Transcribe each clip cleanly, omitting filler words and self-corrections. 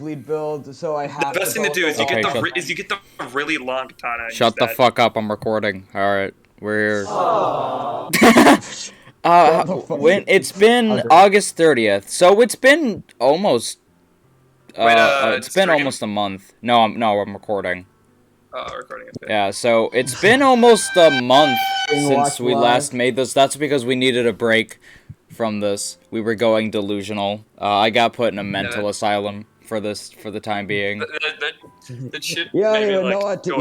bleed build, so I have The best to thing to do is you get the really long katana. Shut the fuck up, I'm recording. Alright, we're here. When it's been August 30th, so it's been almost it's been almost a month. No, I'm recording. Recording. Okay. Yeah, so it's been almost a month since we last made this. That's because we needed a break from this. We were going delusional. I got put in a mental asylum for the time being. That shit. You don't even know what you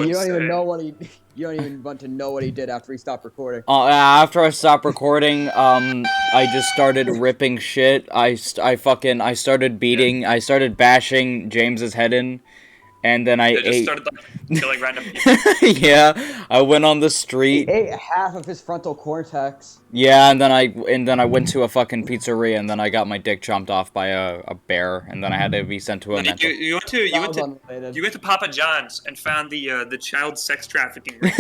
don't even want to know what he did after he stopped recording. After I stopped recording, I just started ripping shit. I started bashing James's head in. And then I started killing random people. Yeah, I went on the street. He ate half of his frontal cortex. Yeah, and then I went to a fucking pizzeria, and then I got my dick chomped off by a bear, and then I had to be sent to a mental. You went to Papa John's and found the child sex trafficking ring.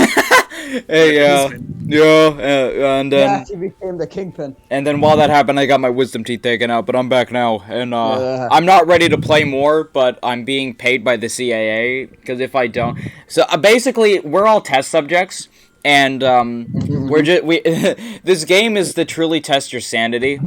Hey, and then he became the kingpin. And then while that happened, I got my wisdom teeth taken out, but I'm back now, and I'm not ready to play more, but I'm being paid by the CAA, because if I don't... So, basically, we're all test subjects, and, this game is to truly test your sanity.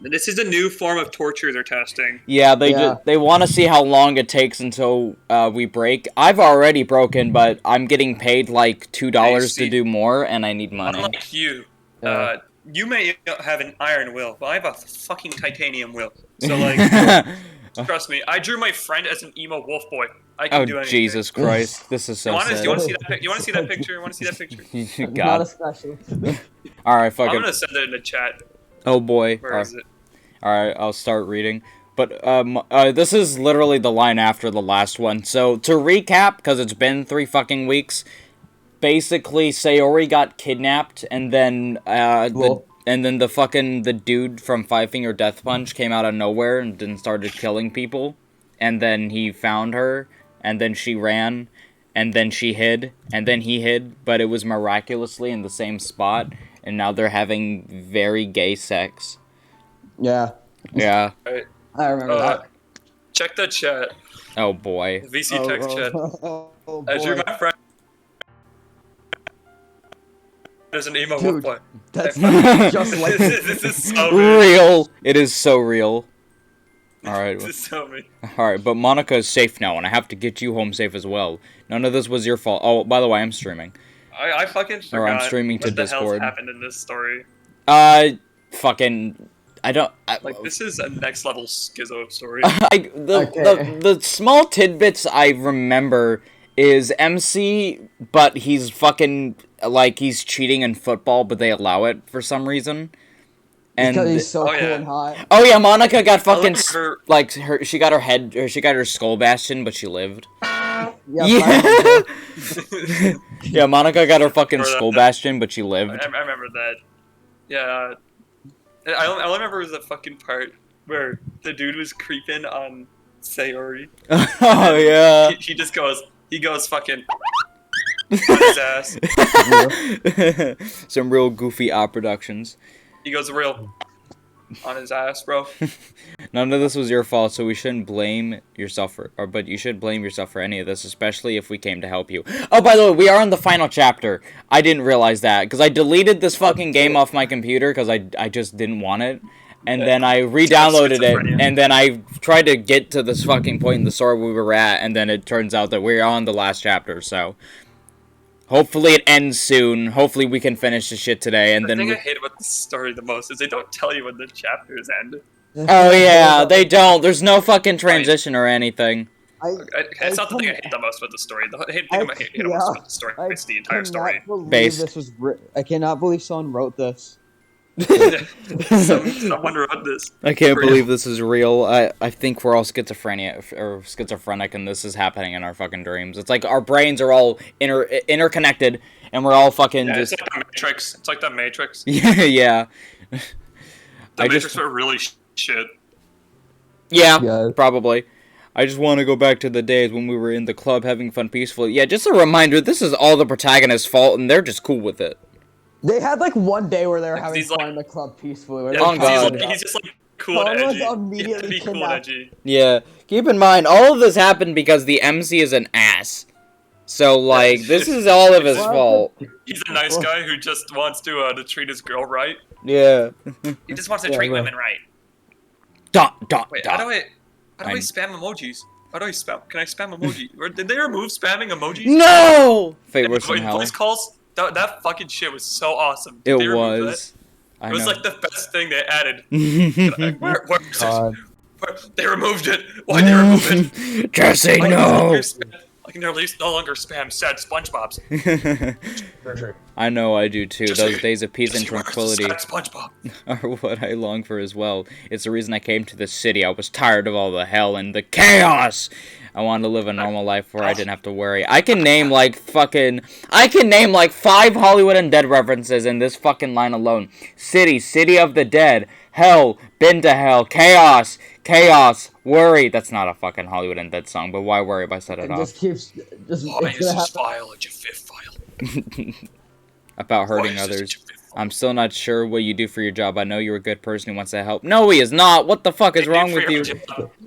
This is a new form of torture they're testing. Yeah, they want to see how long it takes until we break. I've already broken, but I'm getting paid, like, $2 to do more, and I need money. Unlike you, you may have an iron will, but I have a fucking titanium will. So, like... Trust me, I drew my friend as an emo wolf boy. I can do anything. Jesus Christ, this is so sad. You want to see that? You want to see that picture? You want to see that picture? God. Not especially. All right, fuck it. I'm gonna send it in the chat. Oh boy. Where is it? All right, I'll start reading. But this is literally the line after the last one. So to recap, because it's been 3 fucking weeks. Basically, Sayori got kidnapped, and then the dude from Five Finger Death Punch came out of nowhere and then started killing people. And then he found her, and then she ran, and then she hid, and then he hid, but it was miraculously in the same spot, and now they're having very gay sex. Yeah. Yeah. Right. I remember that. Check the chat. Oh boy. VC text chat. I drew my friend. There's an emo wolf boy. That's just like this is so real. It is so real. Alright. This is so me. Alright, but Monica is safe now, and I have to get you home safe as well. None of this was your fault. Oh, by the way, I'm streaming. I fucking forgot. Or I'm streaming to Discord. What the hell happened in this story? This is a next level schizo story. The small tidbits I remember is MC, but he's fucking, like, he's cheating in football, but they allow it for some reason. And because he's so cool and hot. Oh yeah, Monica got fucking, she got her skull bashed in, but she lived. Yeah. Yeah, Monica got her fucking skull bashed in, but she lived. I remember that. Yeah. I only remember was the fucking part where the dude was creeping on Sayori. Oh yeah. He goes fucking on his ass. Some real goofy art productions. He goes real on his ass, bro. None of this was your fault, so we shouldn't blame yourself but you should blame yourself for any of this, especially if we came to help you. Oh, by the way, we are in the final chapter. I didn't realize that, because I deleted this fucking game off my computer, because I just didn't want it. And then I re-downloaded it, and then I tried to get to this fucking point in the story we were at, and then it turns out that we're on the last chapter, so... Hopefully it ends soon. Hopefully we can finish this shit today, and then... The thing I hate about the story the most is they don't tell you when the chapters end. Oh yeah, they don't. There's no fucking transition or anything. It's not the thing I hate the most about the story. The thing I hate the most about the story is the entire story. I cannot believe someone wrote this. Someone wrote this. I can't believe this is real. I think we're all schizophrenic, and this is happening in our fucking dreams. It's like our brains are all interconnected, and we're all fucking just... It's like the Matrix. It's like the Matrix. Yeah. The Matrix were really shit. Yeah, probably. I just want to go back to the days when we were in the club having fun peacefully. Yeah, just a reminder, this is all the protagonist's fault, and they're just cool with it. They had like one day where they were having fun in the club peacefully. Yeah, he's just like cool and Colin was edgy. You have to immediately be cool and kidnapped. edgy. Yeah. Keep in mind, all of this happened because the MC is an ass. So, like, this is all of his What? fault. He's a nice guy who just wants to treat his girl right. Yeah. He just wants to Yeah, treat right. women right. Dot. Wait, how do I spam emojis? How do I spam? Can I spam emoji? Or did they remove spamming emojis? No! Fate And worse than hell. voice calls? That fucking shit was so awesome. It Did they remove was. that? It was like the best thing they added. Where is God. it? They removed it. Why'd they remove it? Jesse, no! I can at least no longer spam sad SpongeBob's. I know I do too. Jesse, Those days of peace and Jesse, where's the tranquility sad SpongeBob? are what I long for as well. It's the reason I came to this city. I was tired of all the hell and the chaos. I wanted to live a normal life where I didn't have to worry. I can name like 5 Hollywood Undead references in this fucking line alone. City of the dead. Hell, been to hell. Chaos, worry. That's not a fucking Hollywood Undead song, but why worry if I set it It off? just keeps. Why is this file at your fifth file? About hurting Why is this others. at your fifth file? I'm still not sure what you do for your job. I know you're a good person who wants to help. No, he is not. What the fuck is wrong with you?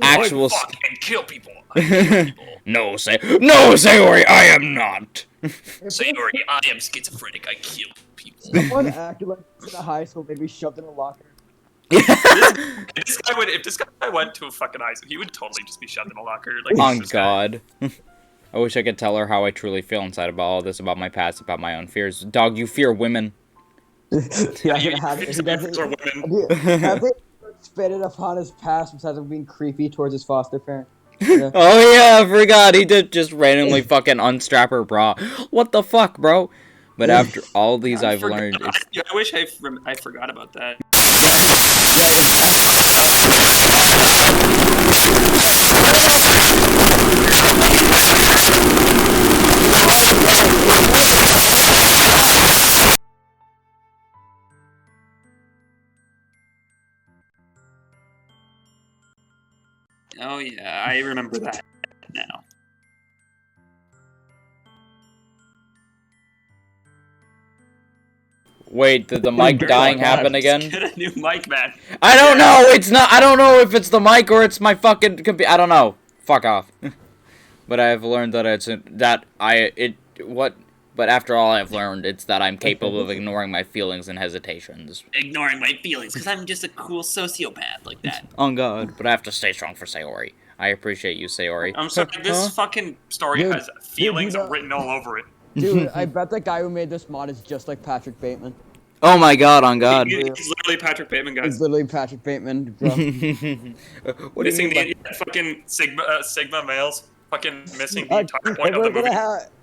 Actual fuck and kill people. I kill people. No, Sayori, I am not. Sayori, I am schizophrenic. I kill people. Someone acted like in a high school, maybe shoved in a locker. If this guy went to a fucking high school, he would totally just be shoved in a locker. Like, On this guy. God. I wish I could tell her how I truly feel inside about all this, about my past, about my own fears. Dog, you fear women. He doesn't have it. He doesn't. For women. Have they spit it upon his past besides him being creepy towards his foster parent? Yeah. Oh yeah, I forgot. He did just randomly fucking unstrap her bra. What the fuck, bro? But after all these I've learned... It's... I wish I forgot about that. Oh yeah, I remember that now. Wait, did the mic dying happen again? Get a new mic, man. I don't know. It's not. I don't know if it's the mic or it's my fucking computer. I don't know. Fuck off. But I have learned that But after all I've learned, it's that I'm capable of ignoring my feelings and hesitations. Ignoring my feelings, because I'm just a cool sociopath like that. On God. But I have to stay strong for Sayori. I appreciate you, Sayori. I'm sorry, this fucking story Dude, has feelings dude, you know- written all over it. Dude, I bet the guy who made this mod is just like Patrick Bateman. Oh my God, on God. He's literally Patrick Bateman, He's guys. literally Patrick Bateman, bro. What do you Missing mean the fucking Sigma males. Fucking missing the Like, entire point of the movie.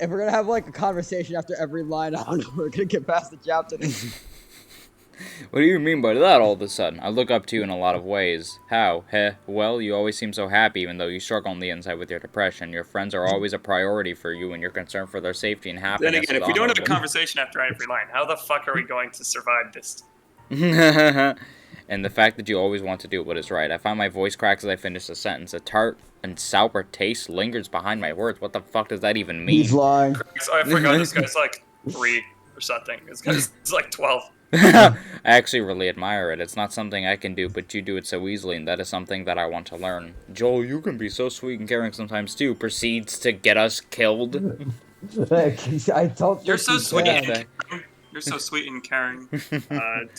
if we're gonna have like a conversation after every line, I don't know, we're gonna get past the chapter. What do you mean by that all of a sudden? I look up to you in a lot of ways. How? Heh? Well, you always seem so happy even though you struggle on the inside with your depression. Your friends are always a priority for you and you're concerned for their safety and happiness. Then again, if we don't have a honorable. conversation after every line, how the fuck are we going to survive this? And the fact that you always want to do what is right. I find my voice cracks as I finish a sentence. A tart and sour taste lingers behind my words. What the fuck does that even mean? He's lying. So I forgot this guy's like 3 or something. This guy's like 12. I actually really admire it. It's not something I can do, but you do it so easily, and that is something that I want to learn. Joel, you can be so sweet and caring sometimes too. Proceeds to get us killed. I told You're so sweet Yeah. and caring. You're so sweet and caring.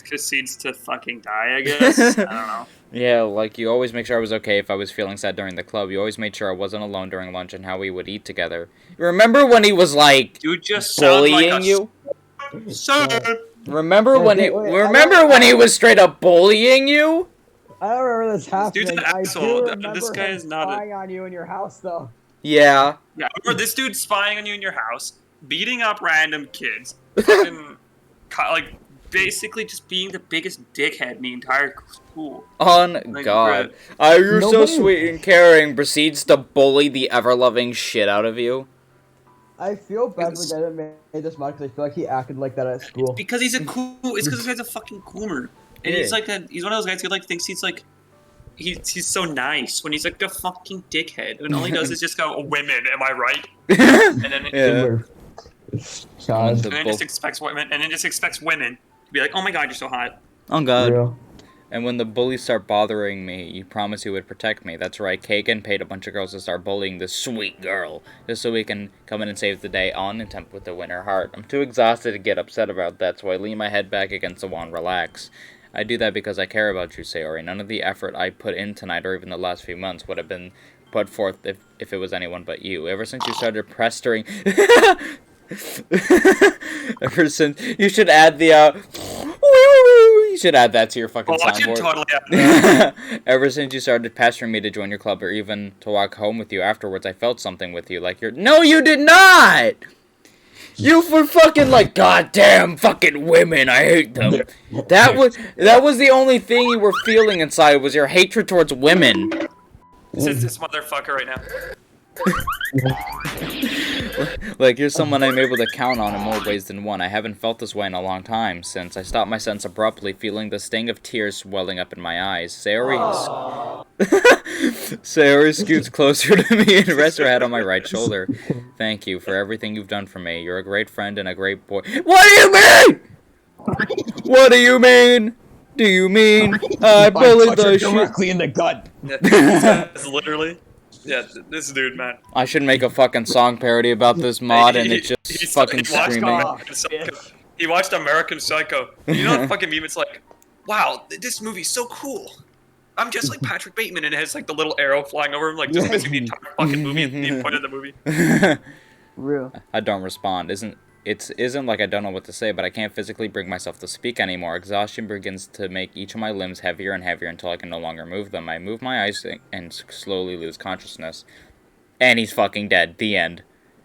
Proceeds to fucking die, I guess. I don't know. Yeah, like you always make sure I was okay if I was feeling sad during the club. You always made sure I wasn't alone during lunch and how we would eat together. Remember when he was like You just sound bullying like a you? son. Remember when he wait, remember when he was straight up bullying you? I don't remember this dude's happening. an I asshole. do remember This guy him is not a- spying on you in your house, though. Yeah. Yeah, I remember this dude spying on you in your house, beating up random kids, fucking, like, basically just being the biggest dickhead in the entire school. On Like, God. bruh. You're so Nobody- sweet and caring. Proceeds to bully the ever-loving shit out of you. I feel bad for It's- the guy that made this mod because I feel like he acted like that at school. Because he's a cool. It's because this guy's a fucking coomer, and he's Yeah. like he's one of those guys who like thinks he's like. He's so nice when he's like a fucking dickhead, and all he does is just go, "Women, am I right?" And then Yeah. God. and then just expects women to be like, "Oh my god, you're so hot." On God. Real. And when the bullies start bothering me, you promised you would protect me. That's right, Kagan paid a bunch of girls to start bullying this sweet girl, just so we can come in and save the day on attempt with the winner heart. I'm too exhausted to get upset about that, so I lean my head back against the wall and relax. I do that because I care about you, Sayori. None of the effort I put in tonight or even the last few months would have been put forth if it was anyone but you. Ever since you started pestering... Ever since... You should add the, You should add that to your fucking I should soundboard. totally add that. Ever since you started pestering me to join your club or even to walk home with you afterwards, I felt something with you. Like you're... No, you did not! You were fucking like, goddamn fucking women, I hate them. That was the only thing you were feeling inside, was your hatred towards women. This is this motherfucker right now. Like, you're someone I'm able to count on in more ways than one. I haven't felt this way in a long time, since I stopped my sense abruptly, feeling the sting of tears swelling up in my eyes. Sayori scoots closer to me and rests her head on my right shoulder. Thank you for everything you've done for me. You're a great friend and a great boy. What do you mean? What do you mean? Do you mean I bullied the shit directly in the gut? That's literally. Yeah, this dude, man. I should make a fucking song parody about this mod and it's just fucking screaming. He watched American Psycho. You know what fucking meme? It's like, wow, this movie's so cool. I'm just like Patrick Bateman, and it has like the little arrow flying over him, like just missing the entire fucking movie at the point of the movie. Real. I don't respond. Isn't like I don't know what to say, but I can't physically bring myself to speak anymore. Exhaustion begins to make each of my limbs heavier and heavier until I can no longer move them. I move my eyes and slowly lose consciousness. And he's fucking dead. The end.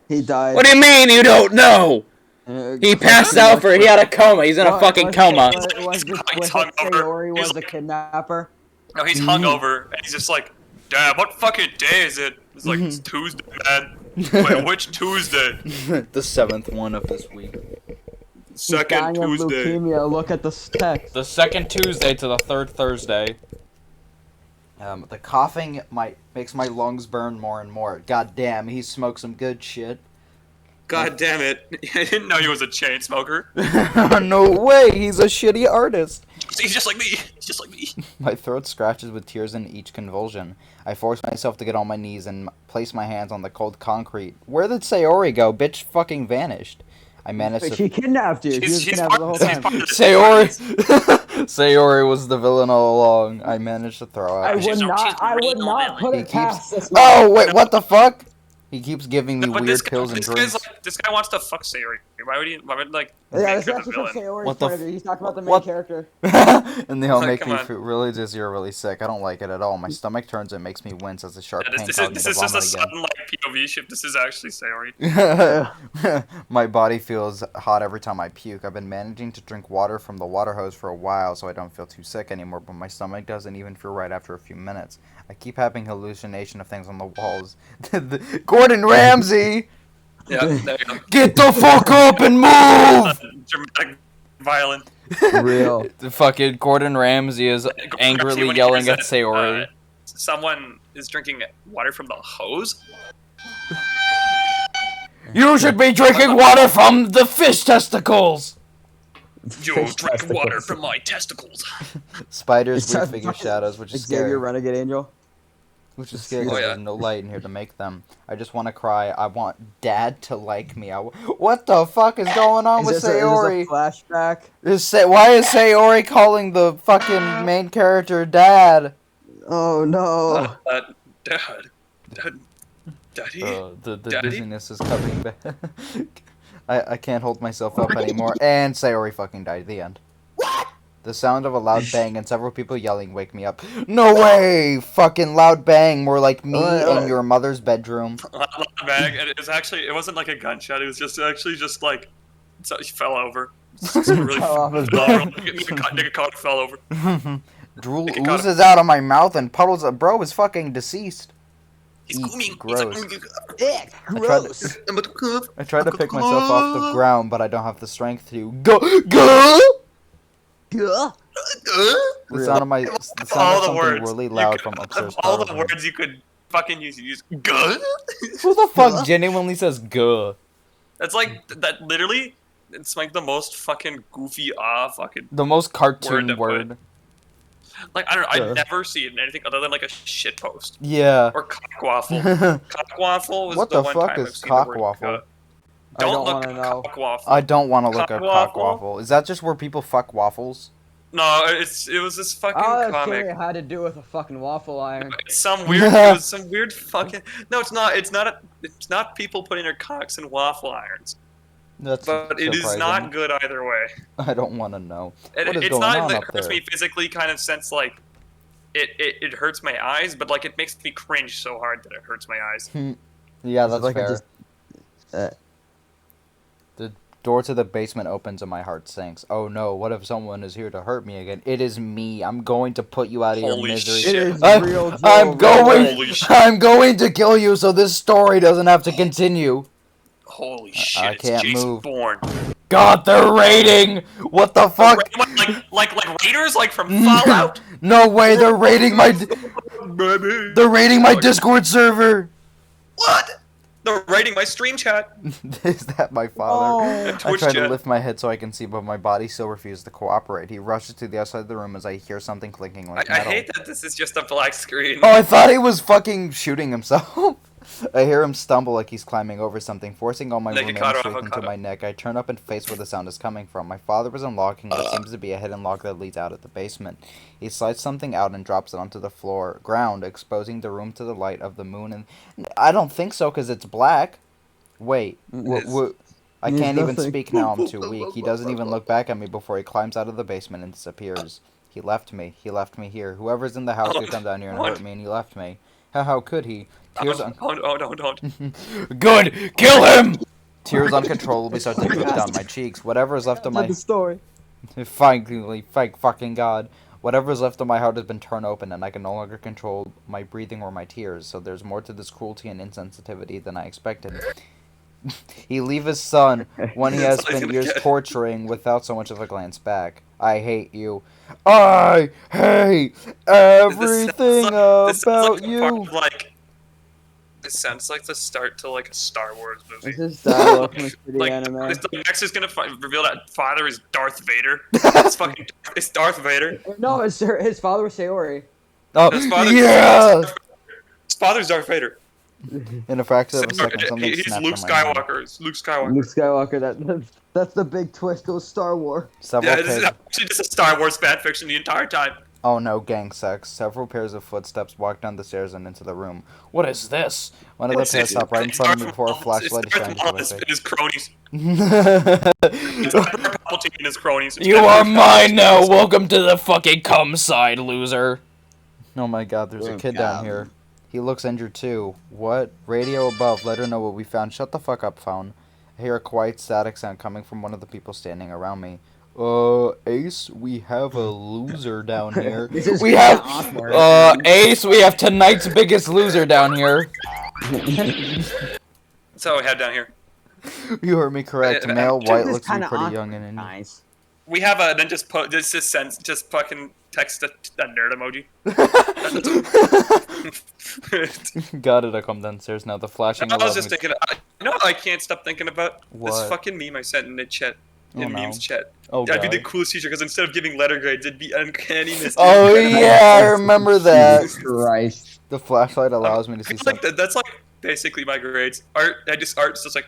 He died. What do you mean you don't know? He passed out he had a coma. He's in a fucking coma. Was Sayori was a kidnapper? No, he's hungover, and he's just like, damn, what fucking day is it? It's like, it's Tuesday, man. Wait, which Tuesday? The 7th one of this week. Second Tuesday. Leukemia. Look at the text. The 2nd Tuesday to the 3rd Thursday. The coughing makes my lungs burn more and more. God damn, he smoked some good shit. God damn it. I didn't know he was a chain smoker. No way, he's a shitty artist. He's just like me. He's just like me. My throat scratches with tears in each convulsion. I force myself to get on my knees and place my hands on the cold concrete. Where did Sayori go? Bitch fucking vanished. I managed to... She kidnapped you. She was kidnapped the whole time. Sayori was the villain all along. I managed to throw out. I would not put it past this man. Oh, wait, what the fuck? He keeps giving me weird pills and drinks. This guy wants to fuck Sayori. Why would like, Yeah, make this her is the actually from villain? Sayori's What the point of view. He's talking about the main what? character. And they all Like, make come me on. feel really dizzy or really sick. I don't like it at all. My stomach turns and makes me wince as the sharp pain This causes me is to just a vomit again. sudden like POV shift. This is actually Sayori. My body feels hot every time I puke. I've been managing to drink water from the water hose for a while so I don't feel too sick anymore, but my stomach doesn't even feel right after a few minutes. I keep having hallucination of things on the walls. Gordon Ramsay! Yeah, there you go. Get the fuck up and move! Dramatic, violent. Real. The fucking Gordon Ramsay is angrily When he yelling said, at Sayori. Someone is drinking water from the hose? You should be drinking water from the fish testicles! You Fish drink testicles. water from my testicles. Spiders, It's weird a figure fucking- shadows, which is Xavier scary. Renegade Angel. Which is scary Oh, because yeah. there's no light in here to make them. I just want to cry. I want Dad to like me. What the fuck is going on with Is this Sayori? a flashback? Why is Sayori calling the fucking main character Dad? Oh no. Daddy? The Daddy? dizziness is coming back. I can't hold myself up anymore. And Sayori fucking died. The end. The sound of a loud bang and several people yelling wake me up. No way! Fucking loud bang, more like me in your mother's bedroom. Bag, and it wasn't like a gunshot, it was just like, so he fell over. Just really Fell off his fell over. bed. Nigga caught fell over. Drool It got oozes out of my mouth and puddles of... Bro is fucking deceased. He's Eek, booming. gross. Ick, I gross. tried to pick myself off the ground, but I don't have the strength to. Go! Gah. The sound of All the something words. really You loud could- from upstairs. All the startled me. words you could fucking use. You use good. Who the fuck genuinely says "guh"? That's like that. Literally, it's like the most fucking goofy fucking. The most cartoon Word to word. Like I don't know, Sure. I've never seen anything other than like a shit post Yeah. or cock waffle. What Cock waffle was the the one fuck time is I've seen the cock word. waffle? I Don't don't look wanna up know. cock waffle. I don't want to look Cock at cock waffle? waffle. Is that just where people fuck waffles? No, it was this fucking Oh, that comic. story had to do with a fucking waffle iron. It's some weird. It was some weird fucking. No, it's not. It's not. It's not people putting their cocks in waffle irons. That's But it is surprising. not good either way. I don't want to know. It, What is it's going not. on It up hurts there? me physically, kind of sense like. It hurts my eyes, but like it makes me cringe so hard that it hurts my eyes. Yeah, that's Like, I fair. just- The door to the basement opens and my heart sinks. Oh no, what if someone is here to hurt me again? It is me. I'm going to put you out of your Holy misery. shit. It is I'm- real Joe. I'm going. Holy shit. I'm going to kill you so this story doesn't have to continue. Holy shit! I can't it's Jason move. Bourne. God, they're raiding. What the fuck? Like raiders, like from Fallout. No way, they're raiding my. Baby. They're raiding my Discord server. What? They're raiding my stream chat. Is that my father? Oh. I Twitch try to chat. lift my head so I can see, but my body still refuses to cooperate. He rushes to the outside of the room as I hear something clicking like I metal. hate that this is just a black screen. Oh, I thought he was fucking shooting himself. I hear him stumble like he's climbing over something, forcing all my Naked remains Kado, straight into avocado. my neck. I turn up and face where the sound is coming from. My father is unlocking what seems to be a hidden lock that leads out of the basement. He slides something out and drops it onto the ground, exposing the room to the light of the moon. And I don't think so, because it's black. Wait, I Means can't even nothing. speak now. I'm too weak. He doesn't even look back at me before he climbs out of the basement and disappears. He left me. He left me here. Whoever's in the house could come down here and hurt me, and he left me. How could he? Tears Don't. Good! Kill him! Tears uncontrollably start to drip down my cheeks. Whatever is left of my... The story. Finally, thank fucking God. Whatever is left of my heart has been torn open, and I can no longer control my breathing or my tears, so there's more to this cruelty and insensitivity than I expected. He leave his son when he has That's all he's spent gonna years get. torturing without so much of a glance back. I hate you. I hate everything This sounds about like the part you. of, like, this sounds like the start to like a Star Wars movie. This is dialogue from a shitty Like, anime. next is gonna reveal that father is Darth Vader. It's Darth Vader. No, his father was Sayori. Oh, His father's yeah! His father's Darth Vader. In a fraction of a second, something He's snapped Luke from my hand. Skywalker. It's Luke Skywalker. Luke Skywalker. That's the big twist. It was Star Wars. Several Yeah, this is pairs... actually just a Star Wars fanfiction the entire time. Oh no, gang sex. Several pairs of footsteps walk down the stairs and into the room. What is this? One of the pairs stopped right in front of me before a flashlight is shining into my It's face. his cronies. You It's Palpatine and his cronies. are mine now! Welcome to the fucking cum side, loser! Oh my god, there's a kid down here. He looks injured too. What? Radio above, let her know what we found. Shut the fuck up, phone. I hear a quiet static sound coming from one of the people standing around me. Ace, we have a loser down here. This is We kinda have, awkward. Ace, we have tonight's biggest loser down here. That's all we had down here. You heard me correct. Male, This white, is looks to be kinda pretty awkward. young and Nice. We have a then just just fucking text a nerd emoji. Got it, I come downstairs now. The flashing I was allows just me thinking. You know what I can't stop thinking about? This What? fucking meme I sent in the chat. Oh, In no. memes chat. Oh, That'd be God. the coolest teacher because instead of giving letter grades, it'd be uncanny mystery. Oh yeah, I remember that. Jesus Christ. The flashlight allows me to I see feel like something. that's like basically my grades. Art's just like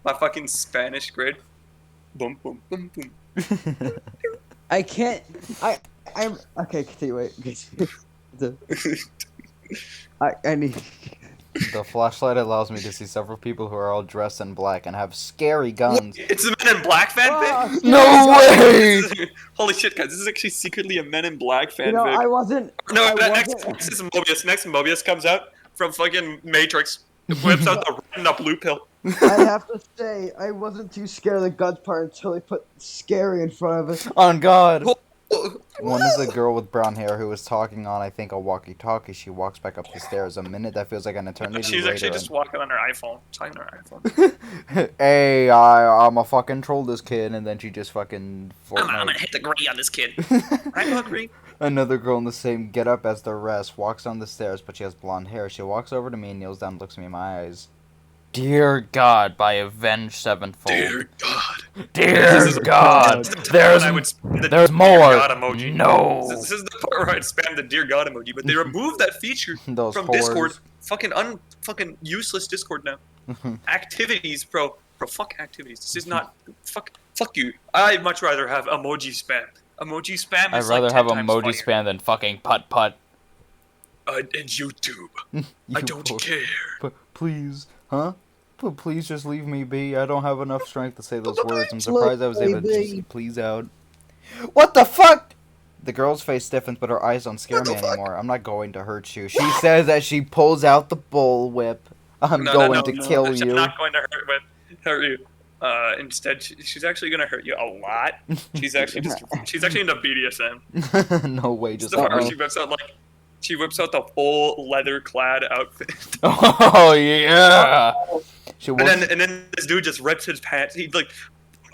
my fucking Spanish grade. Boom boom boom boom. I can't. I'm. Okay, continue. Wait. I need. The flashlight allows me to see several people who are all dressed in black and have scary guns. It's a Men in Black fanfic. No way! Holy shit, guys! This is actually secretly a Men in Black fanfic. You know, I wasn't. No, I next wasn't. is Mobius. Next Mobius comes out from fucking Matrix. Whips out the red and the blue pill. I have to say, I wasn't too scared of the guns part until they put scary in front of it. On God. One is a girl with brown hair who is talking on, I think, a walkie-talkie. She walks back up the stairs. A minute that feels like an eternity She's later. actually just walking on her iPhone, talking on her iPhone. Hey, I'm a fucking troll this kid, and then she just fucking I'm gonna Fortnite. hit the gray on this kid. I'm hungry. Another girl in the same get-up as the rest walks down the stairs, but she has blonde hair. She walks over to me, kneels down, and looks me in my eyes. Dear God, by Avenged Sevenfold. Dear God. Dear This is God, the time there's when I would spam the there's Dear more. God emoji. No. This is the part where I'd spam the Dear God emoji, but they removed that feature Those from whores. Discord. Fucking useless Discord now. Activities, bro. Bro, fuck activities. This is not fuck you. I'd much rather have emoji spam. Emoji spam I'd is rather like have 10 times emoji funnier. spam than fucking putt. And YouTube. I don't care. Please, huh? Please just leave me be. I don't have enough strength to say those words. I'm surprised I was able to just please out. What the fuck? The girl's face stiffens, but her eyes don't scare me anymore. I'm not going to hurt you. She says as she pulls out the bullwhip. I'm going to kill She's you. not going to hurt you. Instead, she's actually gonna hurt you a lot. She's actually into BDSM. No way, It's just the part where she whips out the full leather-clad outfit. Oh yeah. She And then this dude just rips his pants. He's like,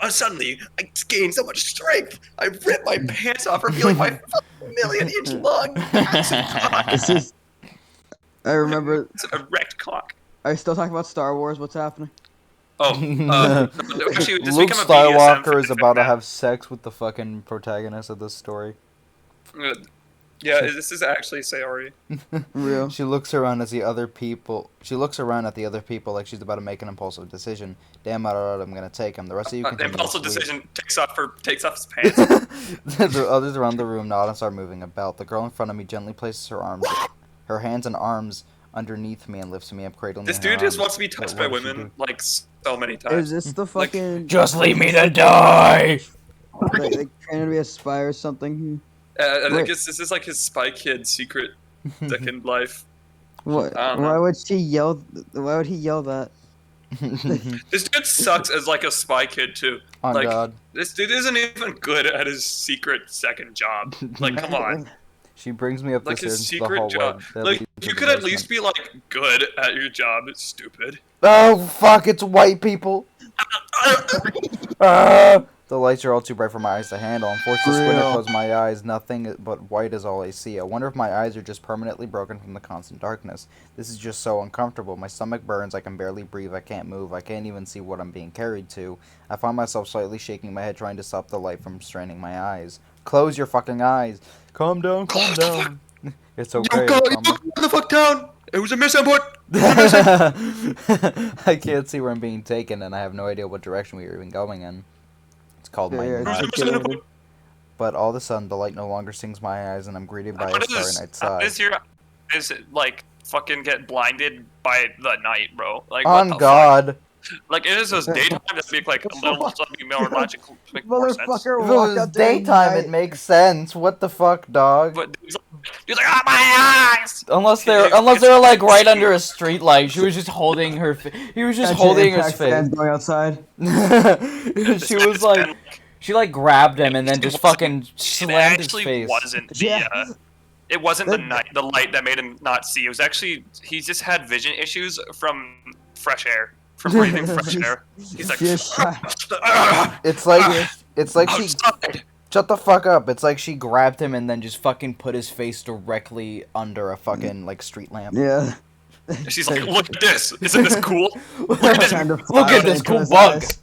suddenly I gained so much strength. I ripped my pants off, revealing my million-inch long This is. I remember. It's a erect cock. Are you still talking about Star Wars? What's happening? Oh, actually, this Luke become a BDSM Skywalker is about to fan. have sex with the fucking protagonist of this story. Yeah, this is actually Sayori. Real. She looks around at the other people. She looks around at the other people like she's about to make an impulsive decision. Damn, I don't know what I'm gonna take him. The rest of you The continue. impulsive to sleep. decision takes off his pants. The others around the room nod and start moving about. The girl in front of me gently places her hands and arms underneath me and lifts me up, cradling me. This in her dude just arms. wants to be touched by What does she women do? like so many times. Is this the Like, fucking? Just leave me to die. Like trying to be a spy or something? I Wait. guess this is like his Spy Kid secret second life. What? I don't know. Why would she yell? Why would he yell that? This dude sucks as like a Spy Kid too. On Like God. this dude isn't even good at his secret second job. Like come on. She brings me up Like the his stairs into the secret hallway. job. that Like leads to you the could at basement. least be like good at your job. It's stupid. Oh fuck! It's white people. The lights are all too bright for my eyes to handle. I'm forced to squint and Real. close my eyes. Nothing but white is all I see. I wonder if my eyes are just permanently broken from the constant darkness. This is just so uncomfortable. My stomach burns. I can barely breathe. I can't move. I can't even see what I'm being carried to. I find myself slightly shaking my head, trying to stop the light from straining my eyes. Close your fucking eyes. Calm down. Calm down. It's okay. Go calm the fuck down. It was a misinput. I can't see where I'm being taken, and I have no idea what direction we are even going in. It's called my Yeah, night. It was a misinput. But all of a sudden, the light no longer stings my eyes, and I'm greeted by a starry night How sigh. does your is it like fucking get blinded by the night, bro? Like On what the God. fuck? Like it is just daytime that'd be like a little something more logical, make more sense. Motherfucker, If it walk was out during daytime, night. it makes sense. What the fuck, dog? But he's like, oh my eyes. Unless they're like right under a street light. She was just holding her. He was just Gotcha, holding his Impact fans face. going outside. She was like, she like grabbed him and then just fucking It slammed his actually face. wasn't the Yeah. it wasn't the light that made him not see. It was actually he just had vision issues from fresh air, from breathing fresh air. He's like, Just try- It's like she. outside. Shut the fuck up. It's like she grabbed him and then just fucking put his face directly under a fucking like street lamp. Yeah. She's like, look at this. Isn't this cool? Look at this. Trying to Look fire at this into cool his bug. eyes.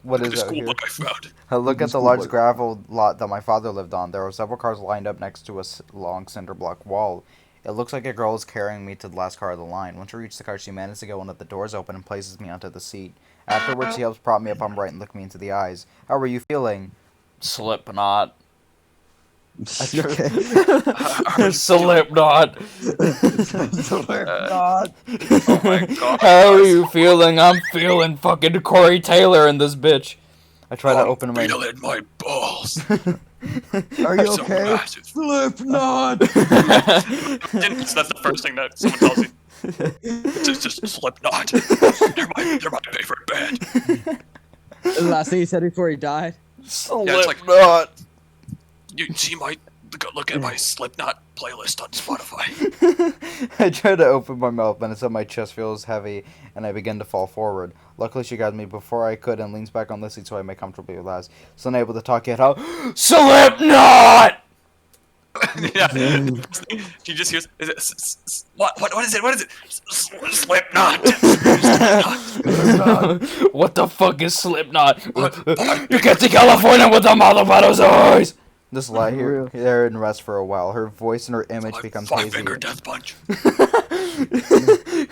What This is out cool here? book I found. I look at the School large book. gravel lot that my father lived on. There were several cars lined up next to a long cinder block wall. It looks like a girl is carrying me to the last car of the line. Once we reach the car, she manages to get one of the doors open and places me onto the seat. Afterwards, she helps prop me up upright and look me into the eyes. How are you feeling? Slipknot. Okay. Slipknot. God. Oh my god. How are you feeling? I'm feeling fucking Corey Taylor in this bitch. I try to open my. feeling my balls. Are you So okay? massive. Slipknot. That's the first thing that someone tells you. It's just Slipknot. They're my favorite band. The last thing he said before he died. it's like- Slipknot. She might go look at my Slipknot playlist on Spotify. I try to open my mouth, but instead my chest feels heavy, and I begin to fall forward. Luckily, she got me before I could and leans back on the seat so I may comfortably relax. Still unable to talk yet. How? Slipknot. Yeah. She just hears, is it, what is it? What is it? Slipknot. What the fuck is Slipknot? You get to California with the mouth about his eyes! Just lie here, there and rest for a while. Her voice and her image becomes hazy. Five-finger death punch.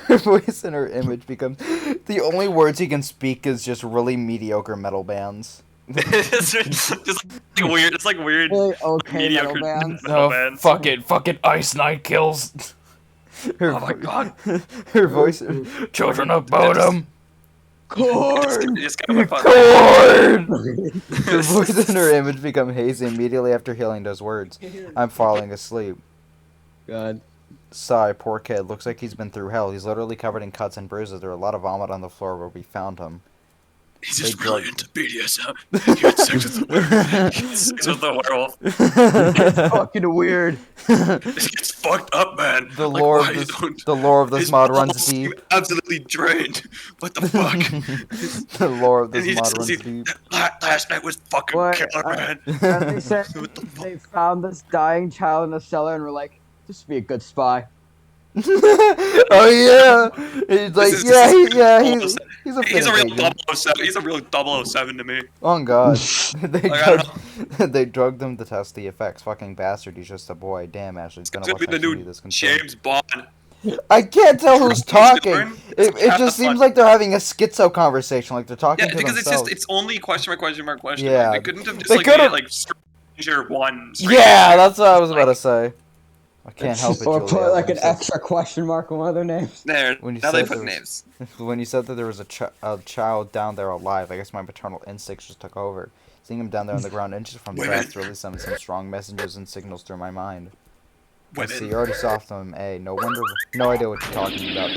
Her voice and her image becomes... The only words he can speak is just really mediocre metal bands. It's just like weird. It's like weird. Really okay mediocre metal bands. metal Oh, bands. fuck it, Ice Knight kills. Her Oh my god. Her voice... Children of Bodom. Corn! Just got my phone. Corn! Her voice and her image become hazy immediately after hearing those words. I'm falling asleep. God. Sigh, poor kid. Looks like he's been through hell. He's literally covered in cuts and bruises. There's a lot of vomit on the floor where we found him. He's just They really drug- into BDSM. He had sex with the werewolf. He had sex with the werewolf. Fucking weird. This gets fucked up, man. The Like, lore why of you this, don't- the lore of this his mod balls runs seem deep. absolutely drained. What the fuck? The lore of And this he mod just runs he, deep. last night was fucking What? killer, man. And they said What the fuck? they found this dying child in a cellar and were like, this would be a good spy. Oh yeah, he's like This is- yeah, this is- he's a He's a fitting real agent. 007. He's a real 007 to me. Oh god, they Like, I don't they drugged him to test the effects. Fucking bastard, he's just a boy. Damn, Ashley's gonna It's gonna watch be the my TV new this concerned. James Bond. I can't tell who's talking. different. It It's just seems fun. like they're having a schizo conversation, like they're talking Yeah, to because themselves. it's only question mark, question mark, question Yeah. mark. They couldn't have just They like made could've- it like Stranger One. Yeah, that's what I was about to say. I can't help it, Or Julia. put like when an you said- extra question mark on one of their names. There. When you Now they said put there was- names. When you said that there was a child down there alive, I guess my maternal instincts just took over. Seeing him down there on the ground inches from the Women. death really sent some strong messages and signals through my mind. I Women. see, you already saw them. Hey, no wonder. No idea what you're talking about.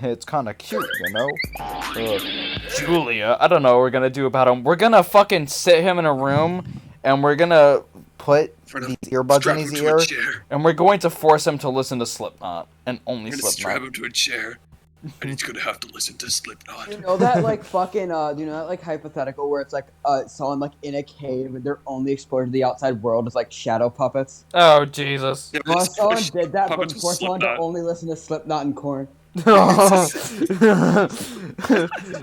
It's kind of cute, you know? Julia, I don't know what we're gonna do about him. We're gonna fucking sit him in a room, and we're gonna Put For the- these earbuds Strap in him his to ear. a chair. and we're going to force him to listen to Slipknot, and only We're gonna strap Slipknot. him to a chair, and he's gonna have to listen to Slipknot. You know that like fucking you know that like hypothetical where it's like someone like in a cave and they're only exposed to the outside world is like shadow puppets. Oh Jesus! Yeah, Well, it's someone push- did that, but puppets with forced someone to Slipknot. only listen to Slipknot and Korn.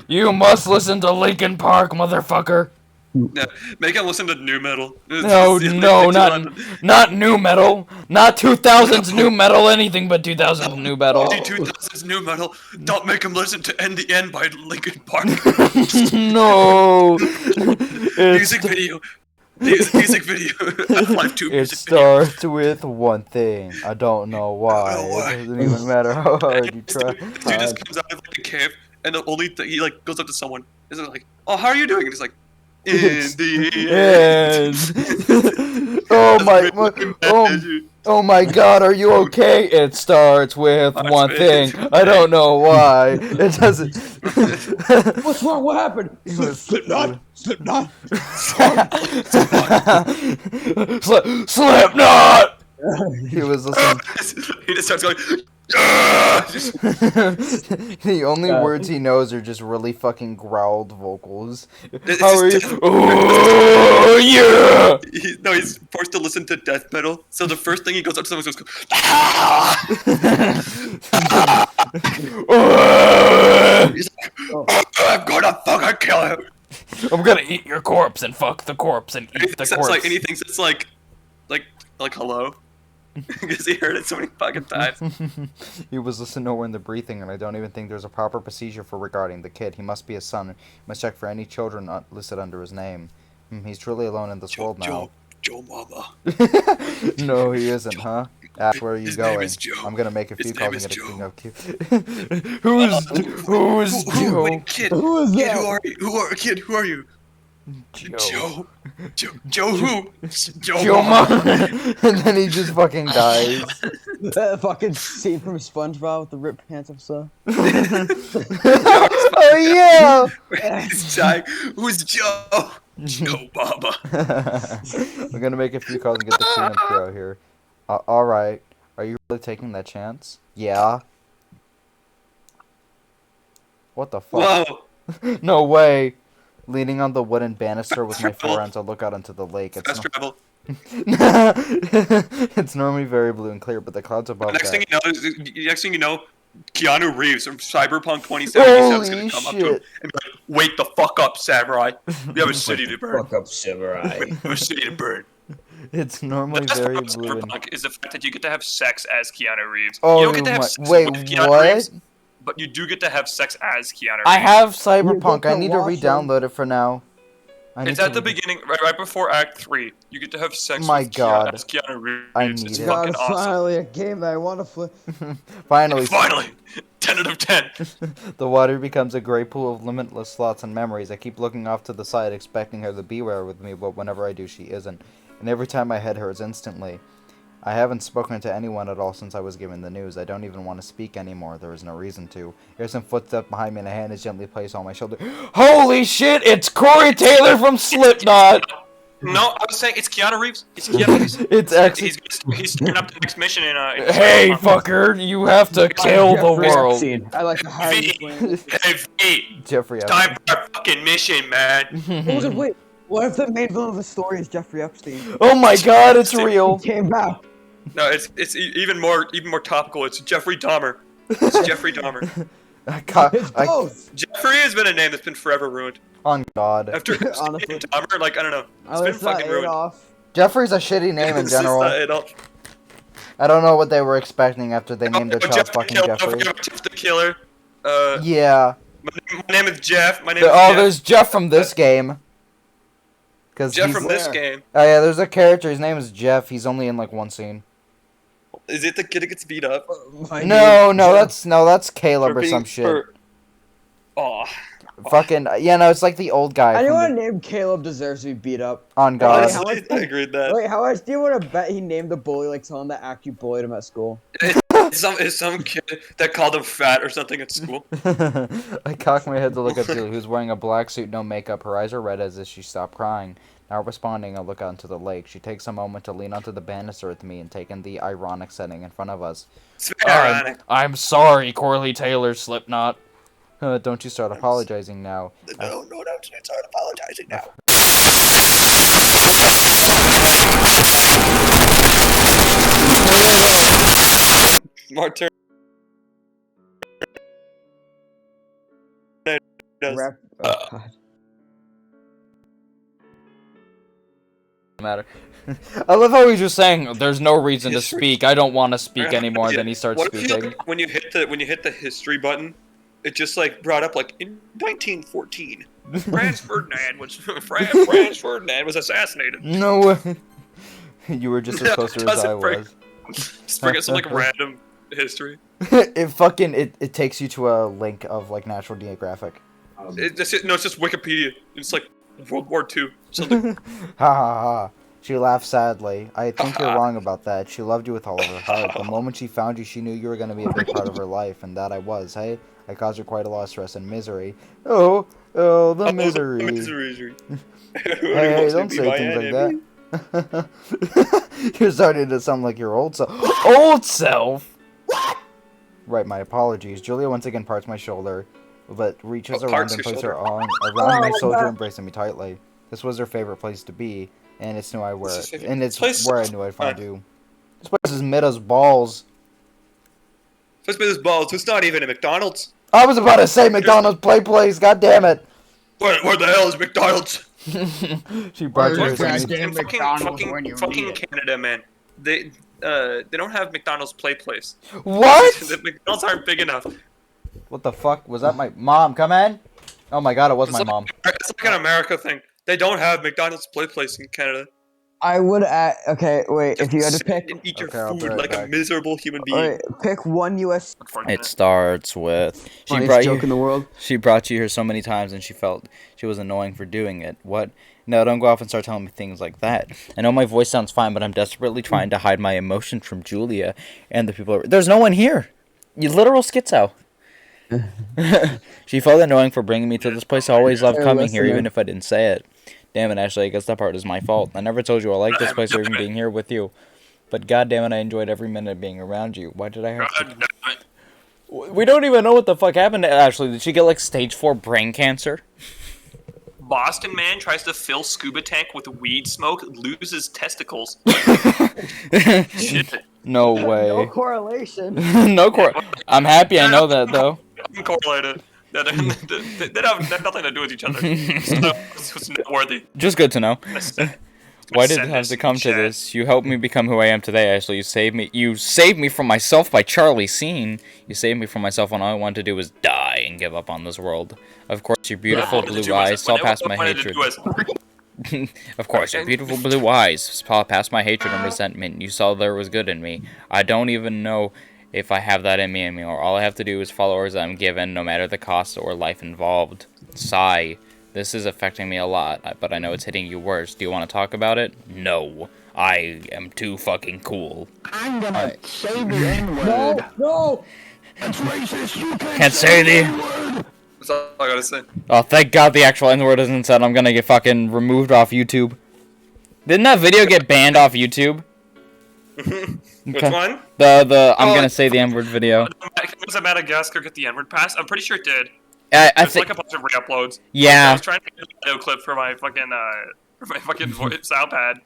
You must listen to Linkin Park, motherfucker. Yeah, make him listen to new metal. No, no, not new metal, not 2000s new metal, anything but 2000s new metal. 2000s new metal. Don't make him listen to "End the End" by Linkin Park. No, Music video. Music video. Live 2 It music video. starts with one thing. I don't know why. I don't know why. It doesn't even matter how hard you This try. dude just comes out of like a cave, and the only thing he like goes up to someone is like, "Oh, how are you doing?" And he's like, "In the end." Oh That's my, really fucking bad, oh, dude. oh my God! Are you okay? It starts with Starts one with- thing. I don't know why. It doesn't. What's wrong? What happened? Slipknot. Slipknot. Slipknot. He was listening. He just starts going. "Yeah!" Just- The only God. words he knows are just really fucking growled vocals. it's How are just you? Oh yeah. No, he's forced to listen to death metal. So the first thing he goes up to someone and goes, "Ah!" He's like, "I'm gonna fucking kill him." I'm gonna eat your corpse and fuck the corpse and And he eat the thinks it's corpse. like, and he thinks it's like hello, because he heard it so many fucking times. He was listening to when the breathing, and I don't even think there's a proper procedure for regarding the kid. He must be a son. You must check for any children listed under his name. He's truly alone in this world now. Joe Mama. No, he isn't, huh? Ash, where are you His going? name is Joe. I'm gonna make a His few name calls and is get a Joe. king of cute. Who's Joe? Wait, kid, Who is kid, that? who are you? Kid, who are you? Joe who? Joe Joe Mama. And then he just fucking dies. That fucking scene from SpongeBob with the ripped pants episode. Oh yeah! He's dying. Who's Joe? Joe Mama. We're gonna make a few calls and get the king of Joe here. Alright. Are you really taking that chance? Yeah. What the fuck? Whoa. No way! Leaning on the wooden banister with my Fast travel. forearms, I look out into the lake. It's Fast not... travel. It's normally very blue and clear, but the clouds above Next that. thing you know, Keanu Reeves from Cyberpunk 2077 is gonna Holy come up to him shit. and be like, "Wake the fuck up, samurai! We have a city to burn. Fuck up, samurai. We have a city to burn." It's The normally best part very about blue and... Cyberpunk is the fact that you get to have sex as Keanu Reeves. Oh You don't get to have my... sex Wait, with Keanu what? Reeves, but you do get to have sex as Keanu Reeves. I have You Cyberpunk. get I to need to watch him. re-download it for now. It's at the beginning, right before Act 3. You get to have sex My with God. as Keanu Reeves. I need It's it. God, fucking awesome. finally a game that I want to play. Finally, Finally! 10 out of 10. the water becomes a great pool of limitless thoughts and memories. I keep looking off to the side, expecting her to be there with me, but whenever I do, she isn't. And every time my head hurts instantly. I haven't spoken to anyone at all since I was given the news. I don't even want to speak anymore. There is no reason to. Here's some footsteps behind me and a hand is gently placed on my shoulder. Holy shit! It's Corey Taylor from Slipknot! No, I was saying it's Keanu Reeves. It's Keanu Reeves. It's actually... He's starting up the next mission in Hey, Cyberpunk. fucker! You have to kill the Jeffrey world! Epstein. I like to hire V. you. Hey, V. Jeffrey It's Epstein. time for our fucking mission, man. Oh, wait, what if the main villain of the story is Jeffrey Epstein? Oh my god, it's real! He came back. No, it's even more topical. It's Jeffrey Dahmer. It's Jeffrey Dahmer. It's both. Jeffrey has been a name that's been forever ruined. On God. After Honestly. Dahmer, like I don't know, it's Oh, been it's not fucking ruined. Adolf. Jeffrey's a shitty name in It's just general. not Adolf. I don't know what they were expecting after they named their child Jeff the fucking Killer. Jeffrey. Don't forget about Jeff the Killer. Yeah. My name is Jeff. My name is Oh, Jeff. there's Jeff from this game. Cause Jeff he's... from this Where? game. Oh yeah, there's a character. His name is Jeff. He's only in like one scene. Is it the kid that gets beat up? No, that's Caleb or being- some shit. Aw. Fucking yeah, no, it's like the old guy. From Anyone the... named Caleb deserves to be beat up. On God. how Honestly, much- I agree with that. Wait, how much do you want to bet he named the bully like someone that actually bullied him at school? It's some kid that called him fat or something at school. I cock my head to look at Julie, who's wearing a black suit, no makeup. Her eyes are red as if she stopped crying. Now responding, I look out into the lake. She takes a moment to lean onto the banister with me and take in the ironic setting in front of us. It's very ironic. I'm sorry, Corley Taylor, Slipknot. Don't you start apologizing now. No, start apologizing now. Smart turn. Yes. Rap- oh, God. Matter. I love how he's just saying there's no reason to History. speak. I don't want to speak anymore. Yeah. Then he starts What if speaking. when you hit the history button, it just like brought up like in 1914, Franz Ferdinand was assassinated. No way. You were just as Yeah, close to as doesn't I break. was. Just bring up some like random history. it takes you to a link of like National Geographic. It's just Wikipedia. It's like World War II. Something. Ha ha ha. She laughed sadly. I think you're wrong about that. She loved you with all of her heart. The moment she found you, she knew you were going to be a big part of her life, and that I was, hey? I caused her quite a lot of stress and misery. Oh, the misery. The misery. Hey, don't say things like that. You're starting to sound like your old self. Old self? What? Right, my apologies. Julia once again parts my shoulder, but reaches around parts and your puts her shoulder. arm around my shoulder, embracing me tightly. This was her favorite place to be, and it's where I knew I'd find you. This place is mid as balls. Let's be this balls. It's not even a McDonald's. I was about to say McDonald's play place. God damn it! Where the hell is McDonald's? She brought you Where's here. that some- damn McDonald's when you fucking need it? Canada, man. They don't have McDonald's play place. What? The McDonald's aren't big enough. What the fuck? Was that my mom? Come in. Oh my god, it was my mom. It's like an America thing. They don't have McDonald's play place in Canada. I would add. Okay, wait. If you had to Sit pick, and eat Okay, your I'll be food right like a back. miserable human being. alright, pick one U.S. It starts with funniest joke in the world. She brought you here so many times and she felt she was annoying for doing it. What? No, don't go off and start telling me things like that. I know my voice sounds fine, but I'm desperately trying to hide my emotions from Julia and the people. There's no one here. You literal schizo. She felt annoying for bringing me to this place. I always loved Hey, coming here, listener. even if I didn't say it. Damn it, Ashley, I guess that part is my fault. I never told you I liked this place or even being here with you. But goddamn it, I enjoyed every minute of being around you. Why did I have to... We don't even know what the fuck happened to Ashley. Did she get, like, stage 4 brain cancer? Boston man tries to fill scuba tank with weed smoke, loses testicles. Shit. No No way. correlation. I'm happy I know that though. Uncorrelated. They have nothing to do with each other. So it's noteworthy. Just good to know. Why did it Send have this to in come to chat. this? You helped me become who I am today, Ashley. You saved me from myself by Charlie Scene. You saved me from myself when all I wanted to do was die and give up on this world. Of course, your beautiful blue eyes saw past my hatred. Of course, your beautiful blue eyes saw past my hatred and resentment. You saw there was good in me. I don't even know if I have that in me anymore. All I have to do is follow orders I'm given, no matter the cost or life involved. Sigh. This is affecting me a lot, but I know it's hitting you worse. Do you want to talk about it? No. I am too fucking cool. I'm gonna say the N-word. No. That's racist. You Can't say the... N-word. That's all I gotta say. Oh, thank God the actual N-word isn't said. I'm gonna get fucking removed off YouTube. Didn't that video get banned off YouTube? Which one? I'm gonna say the N-word video. Was it Madagascar get the N-word pass? I'm pretty sure it did. I It's think... like a bunch of re-uploads. I Yeah. was trying to get a video clip for my fucking sound pad.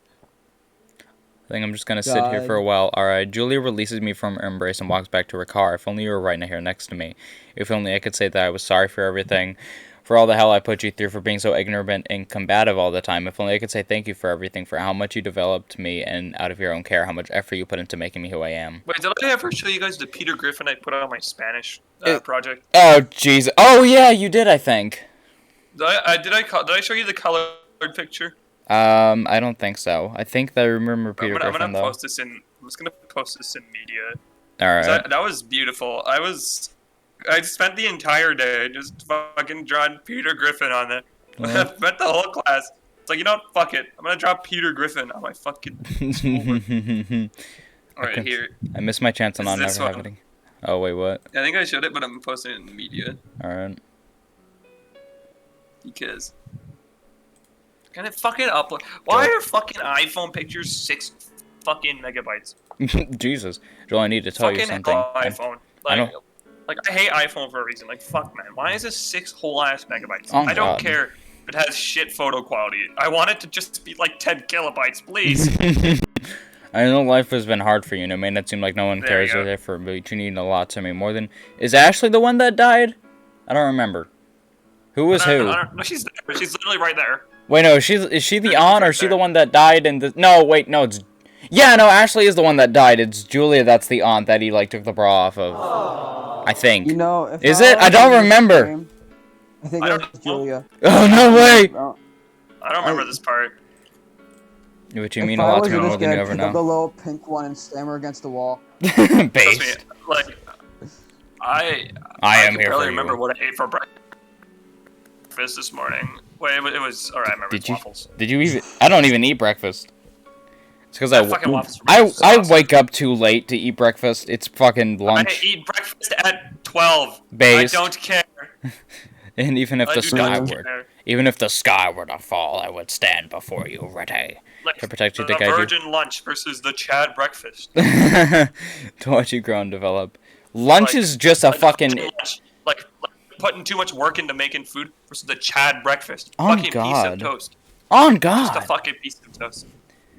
I think I'm just gonna sit here for a while. Alright, Julia releases me from her embrace and walks back to her car. If only you were right here next to me. If only I could say that I was sorry for everything. For all the hell I put you through, for being so ignorant and combative all the time. If only I could say thank you for everything, for how much you developed me and out of your own care, how much effort you put into making me who I am. Wait, did I ever show you guys the Peter Griffin I put on my Spanish project? Oh, jeez. Oh, yeah, you did, I think. Did I show you the colored picture? I don't think so. I think that I remember Peter I'm Griffin, gonna though. post this in. I'm just gonna post this in media. Alright. That was beautiful. I spent the entire day just fucking drawing Peter Griffin on it. I spent the whole class. It's like, you know what? Fuck it. I'm gonna draw Peter Griffin on my fucking schoolwork. Alright, here. I missed my chance on This not is this never one. having. Oh, wait, what? I think I showed it, but I'm posting it in the media Alright. because. Can it fucking upload? Why are fucking iPhone pictures 6 fucking megabytes? Jesus. Joel, I need to tell you Fucking something. hell, iPhone. I Like, know. I hate iPhone for a reason. Like, fuck, man. Why is this 6 whole ass megabytes? Oh, I don't God. care if it has shit photo quality. I want it to just be like 10 kilobytes, please. I know life has been hard for you, and it may not seem like no one There cares you or go. effort, but you need a lot to me more than... Is Ashley the one that died? I don't remember. Who was who? No, she's there. She's literally right there. Wait, no, is she the She's aunt, or right is she the there. one that died in the... No, wait, no, it's... Yeah, no, Ashley is the one that died. It's Julia that's the aunt that he, like, took the bra off of. I think. You know, if Is it? I don't remember. I think I that don't was know. Julia. Oh, no way! Oh, I don't remember this part. Which you if mean a I lot was to me you, more just than you gonna ever pick up the know. little pink one and slam her against the wall. Trust me, Base. like, I am can here barely for remember you. what I ate for breakfast this morning. Wait, it was... Alright, I remember Did it's you? waffles. Did you even? I don't even eat breakfast. It's because Fucking waffles for I breakfast. Awesome. wake up too late to eat breakfast. It's fucking I lunch. eat breakfast at 12. Based. I don't care. And even if I the do sky not were, care. even if the sky were to fall, I would stand before you ready Like, to protect you, the to guide you. virgin lunch versus the Chad breakfast. To watch you grow and develop. Lunch Like- is just a Like, fucking. lunch, like putting too much work into making food versus the Chad breakfast. Oh, Fucking piece God. of toast. On Just a God. fucking piece of toast.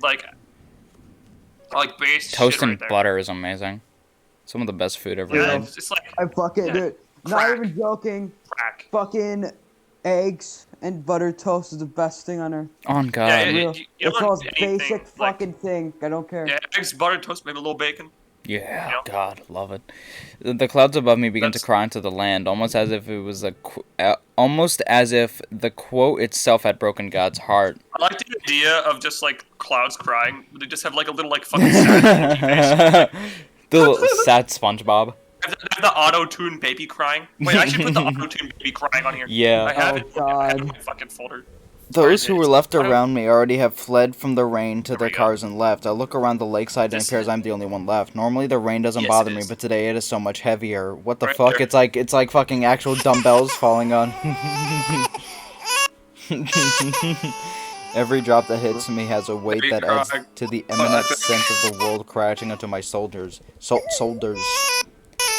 Like base Toast shit and right there. butter is amazing. Some of the best food ever Yeah, made. it's just like I fucking Yeah. dude. Not Crack. even joking. crack. Fucking eggs and buttered toast is the best thing on earth. On God. Yeah, Real. you It's the don't most want anything, basic like- fucking thing. I don't care. Yeah, eggs, buttered toast, maybe a little bacon. Yeah, You know? God, love it. The clouds above me begin to That's- cry into the land, almost as if it was almost as if the quote itself had broken God's heart. I like the idea of just like clouds crying. They just have like a little like fucking sad face. The little sad SpongeBob. They have the auto-tune baby crying. Wait, I should put the auto-tune baby crying on here. Yeah. I have Oh, it. I have it in God. my fucking folder. Those who were left I don't- around me already have fled from the rain to There their we go. cars and left. I look around the lakeside and it This appears is- I'm the only one left. Normally the rain doesn't Yes, bother it me, is. but today it is so much heavier. What the Right fuck? there. It's like fucking actual dumbbells falling on. Every drop that hits me has a weight Baby that adds cry. to the imminent sense of the world crashing onto my shoulders. Shoulders.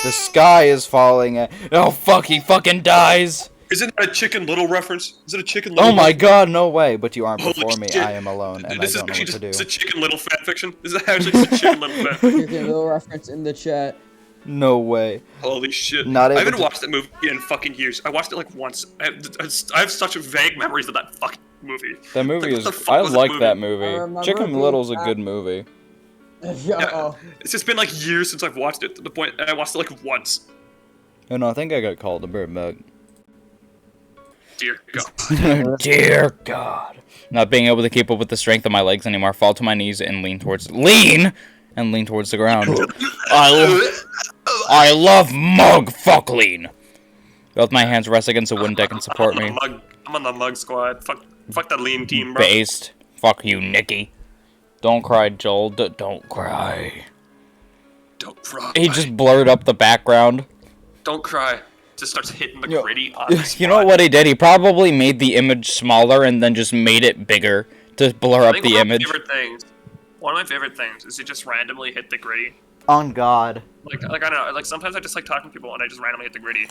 The sky is falling. Oh fuck! He fucking dies. Isn't that a Chicken Little reference? Is it a Chicken Little? Oh my god, no way! But you aren't Holy before me. shit. I am alone, and I This is don't know actually what to just do. a Chicken Little fanfiction. This is actually just a Chicken Little fanfiction. Chicken Little reference in the chat. No way. Holy shit! Not I able haven't to- watched that movie in fucking years. I watched it like once. I have such vague memories of that fucking movie. That movie Like, what is. the fuck I was like that I movie. remember Chicken being Little's a at- good movie. Uh-oh. It's just been like years since I've watched it. To the point I watched it like once. Oh no, I think I got called a bird bug. Dear God. Dear God. Not being able to keep up with the strength of my legs anymore, fall to my knees and lean towards the ground. I love mug fuck lean. Both my hands rest against the wooden deck and support me. I'm on the mug squad. Fuck that lean team, bro. Based. Fuck you, Nikki. Don't cry, Joel. Don't cry. Don't cry. He just blurred up the background. Don't cry. Just starts hitting the Yo, gritty on the You know what he did? He probably made the image smaller and then just made it bigger to blur I up think the one of my image. one of my favorite things is to just randomly hit the gritty. On God. Like I don't know. Like sometimes I just like talking to people and I just randomly hit the gritty.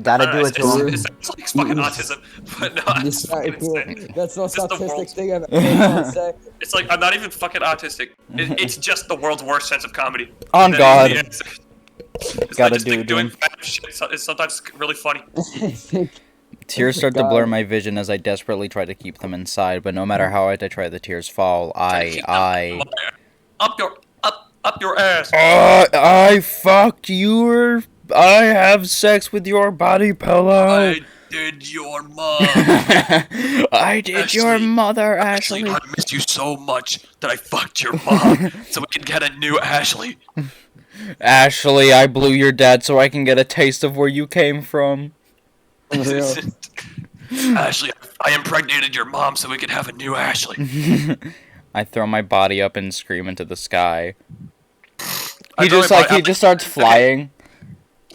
Gotta do it to him. It's like fucking autism, but no, it's This guy, fucking cool. insane. That's the most It's just the autistic world's- thing I've ever say. It's like I'm not even fucking autistic. It's just the world's worst sense of comedy. On That is God. the answer. It's Gotta just, do, like, doing dude. bad shit. It's sometimes really funny. I think Tears start to God. blur my vision as I desperately try to keep them inside, but no matter how hard I try, the tears fall. Up your ass. I fucked your. I have sex with your body pillow. I did your mom. I did your Ashley, mother, Ashley, Ashley. I missed you so much that I fucked your mom so we can get a new Ashley. Ashley, I blew your dad so I can get a taste of where you came from. real. Ashley, I impregnated your mom so we could have a new Ashley. I throw my body up and scream into the sky. I He throw just my like body- he just starts flying.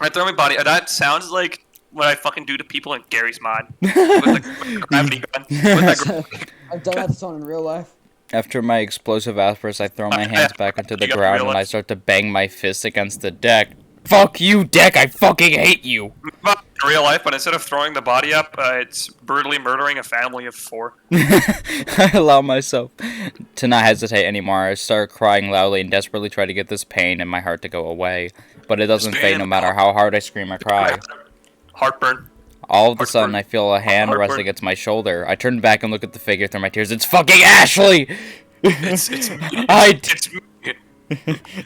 I throw my body. That sounds like what I fucking do to people in Gary's mod with the gravity gun. With that I've done that to someone in real life. After my explosive outburst, I throw my hands back into the You got ground real and I life. start to bang my fist against the deck. Fuck you, deck! I fucking hate you! in real life, but instead of throwing the body up, it's brutally murdering a family of 4. I allow myself to not hesitate anymore. I start crying loudly and desperately try to get this pain in my heart to go away. But it doesn't This fade pain- no matter how hard I scream or cry. Heartburn. All of a sudden, I feel a hand rest Heartburn. against my shoulder. I turn back and look at the figure through my tears. It's fucking Ashley! It's me. It's me.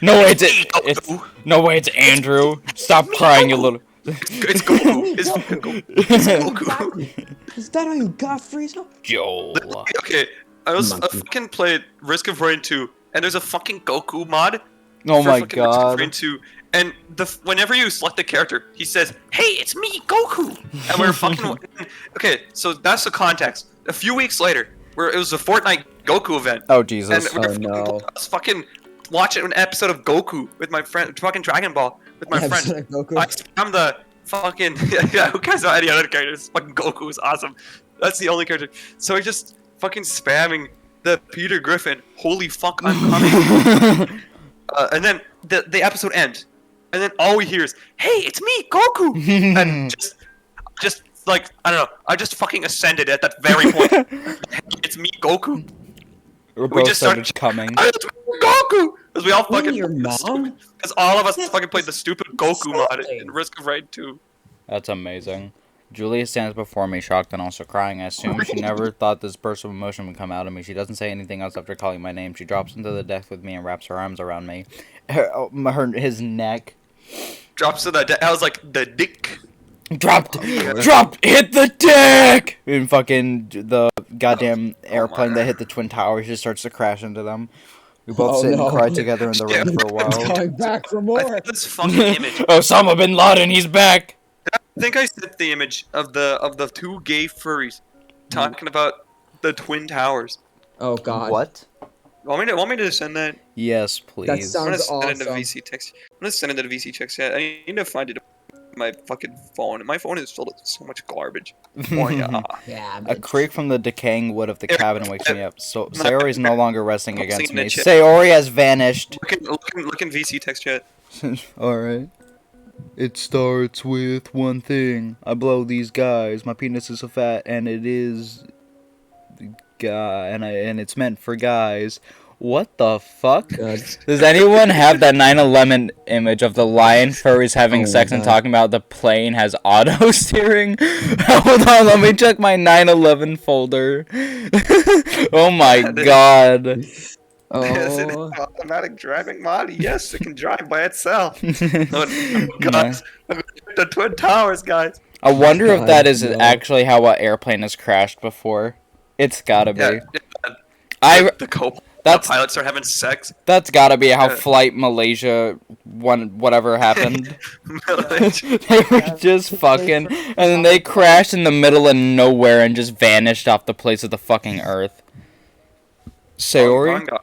no way, it's Goku. no way, it's Andrew. Stop crying, you little. It's Goku. It's fucking Goku. It's Goku. Is that all you got, Frieza? Joel. Okay, I fucking played Risk of Rain 2, and there's a fucking Goku mod. Oh for my fucking Risk of god. Rain 2, and whenever you select the character, he says, "Hey, it's me, Goku," and we're fucking. Okay, so that's the context. A few weeks later, where it was a Fortnite Goku event, Oh and Jesus. we were Oh, no. I was fucking watching an episode of Goku with my friend, fucking Dragon Ball with my friend. Episode of Goku. I spammed the fucking yeah. Who cares about any other characters? Fucking Goku is awesome. That's the only character. So I just fucking spamming the Peter Griffin. Holy fuck, I'm coming. And then the episode ends, and then all we hear is, "Hey, it's me, Goku," and just like I don't know. I just fucking ascended at that very point. Hey, it's me, Goku. We're We both just started started coming. It's Goku! Because we all fucking. your mom? Because all of us fucking played the stupid Goku mod Disgusting. in Risk of Rain 2. That's amazing. Julia stands before me, shocked and also crying. I assume she never thought this burst of emotion would come out of me. She doesn't say anything else after calling my name. She drops into the deck with me and wraps her arms around me. His neck. Drops to the I was like, the dick. Dropped! Hit the deck! And fucking the goddamn airplane that hit the Twin Towers just starts to crash into them. We both Oh, sit no. and cry together in the rain for a while. Going back for I more. think this fucking image. Osama bin Laden, he's back! I think I sent the image of the 2 gay furries talking about the Twin Towers. Oh god. What? Want me to send that? Yes, That please. I'm gonna sounds send it to awesome. VC text. I'm gonna send it to VC text chat. I need to find it on my fucking phone. My phone is filled with so much garbage. Oh yeah. Yeah. A creak from the decaying wood of the cabin wakes me up. So No. Sayori is no longer resting I'm against seeing the me. chat. Sayori has vanished. Look in VC text chat. Alright. It starts with one thing. I blow these guys. My penis is so fat, and it is guy, and it's meant for guys. What the fuck? God. Does anyone have that 9/11 image of the lion furries having Oh my sex and God. talking about the plane has auto steering? Hold on, let me check my 9/11 folder. Oh my god. Is it Oh. an automatic driving mod? Yes, it can drive by itself. Oh, Nah. guys, I'm gonna hit the Twin Towers, guys. I wonder if God, that is no. actually how an airplane has crashed before. It's gotta be. Yeah, the That's pilots are having sex. that's gotta be how Yeah. Flight Malaysia whatever happened. Middle-aged. They were just fucking, and then they crashed in the middle of nowhere and just vanished off the face of the fucking earth. Sayori? Oh, God.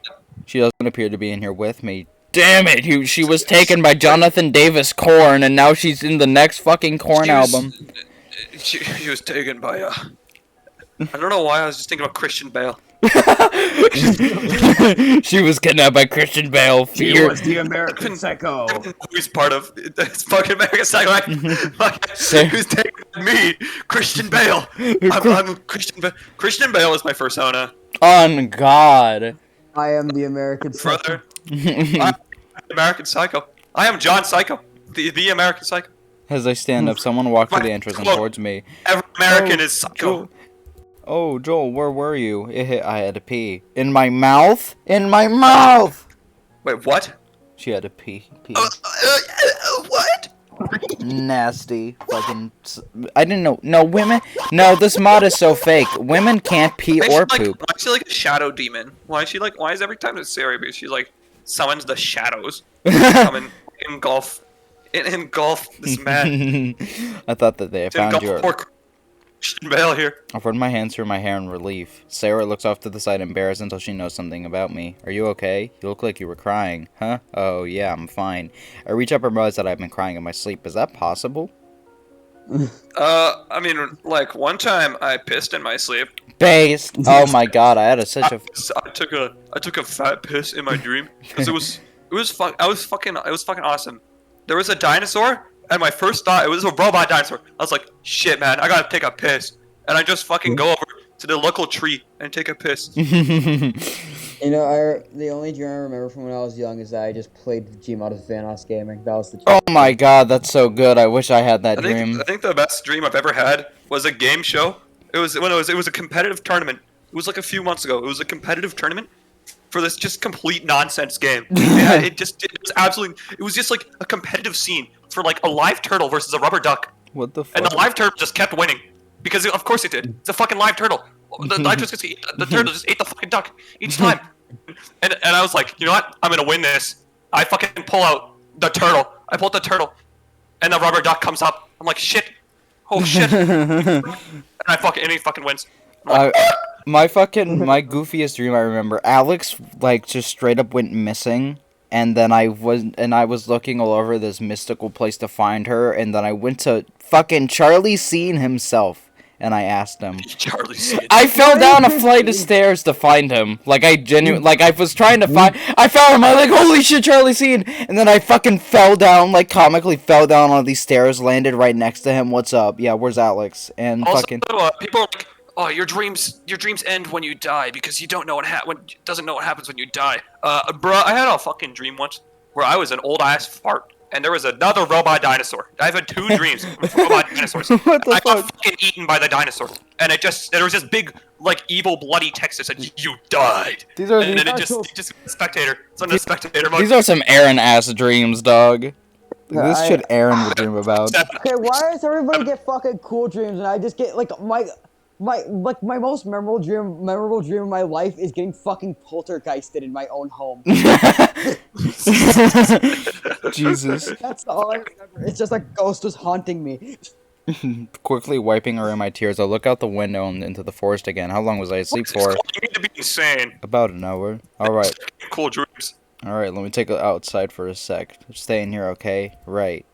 She doesn't appear to be in here with me. Damn it! She was taken by Jonathan Davis Korn, and now she's in the next fucking Korn album. She was taken by I don't know why I was just thinking about Christian Bale. She was kidnapped by Christian Bale. the American Psycho. Who's part of it's fucking American Psycho? Who's taking me? Christian Bale. I'm Christian Bale. Christian Bale was my persona. On God. I am the American Psycho. Brother. I'm American Psycho. I am John Psycho. The American Psycho. As I stand up, someone walked through the entrance and towards me. Every American is Psycho. Oh, Joel, where were you? I had to pee. In my mouth? In my mouth! Wait, what? She had to pee. What? Nasty. Fucking. I didn't know. No, women. No, this mod is so fake. Women can't pee or poop. Why is she like a shadow demon? Why is she like? Why is every time it's Sayori, because she like summons the shadows come and engulf this man. I thought that they had found your. Poor Christian Bale here. I've run my hands through my hair in relief. Sarah looks off to the side embarrassed until she knows something about me. Are you okay? You look like you were crying. Huh? Oh, yeah, I'm fine. I reach up and realize that I've been crying in my sleep. Is that possible? I mean, like one time I pissed in my sleep. Based. Oh my god, I had such a. I took a fat piss in my dream because it was fucking awesome. There was a dinosaur, and my first thought it was a robot dinosaur. I was like, shit, man, I gotta take a piss, and I just fucking go over to the local tree and take a piss. You know, the only dream I remember from when I was young is that I just played Gmod with Vanos Gaming. That was the dream. Oh my god, that's so good. I wish I had that dream. I think the best dream I've ever had was a game show. It was a competitive tournament. It was like a few months ago. It was a competitive tournament for this just complete nonsense game. It was just like a competitive scene for like a live turtle versus a rubber duck. What the fuck? And the live turtle just kept winning. Because of course it did. It's a fucking live turtle. The turtle just ate the fucking duck each time. And I was like, you know what? I'm gonna win this. I fucking pull out the turtle. I pull out the turtle. And the rubber duck comes up. I'm like, shit. Oh shit. And he fucking wins. My goofiest dream I remember, Alex like just straight up went missing, and then I was looking all over this mystical place to find her, and then I went to fucking Charlie Sheen himself, and I asked him. Charlie Sheen. I fell down a flight of stairs to find him. Like I was trying to find. I found him. I was like, holy shit, Charlie Sheen! And then I fucking fell down, like comically fell down on these stairs, landed right next to him. What's up? Yeah, where's Alex? And also, fucking. People are like, oh, your dreams end when you die because you don't know doesn't know what happens when you die. Bruh, I had a fucking dream once where I was an old ass fart and there was another robot dinosaur. I've had two dreams with robot dinosaurs. What the I got fuck? fucking eaten by the dinosaur, and there was this big like evil bloody text that said you died. These are And then it just spectator. It's on the spectator mode. These are some Aaron ass dreams, dog. No, This shit Aaron would dream about. Okay, why does everybody get fucking cool dreams and I just get like my most memorable dream of my life is getting fucking poltergeisted in my own home. Jesus. That's all I remember. It's just like ghost was haunting me. Quickly wiping away my tears, I look out the window and into the forest again. How long was I asleep for? You need to be insane. About an hour. Alright. Cool dreams. Alright, let me take it outside for a sec. Stay in here, okay? Right.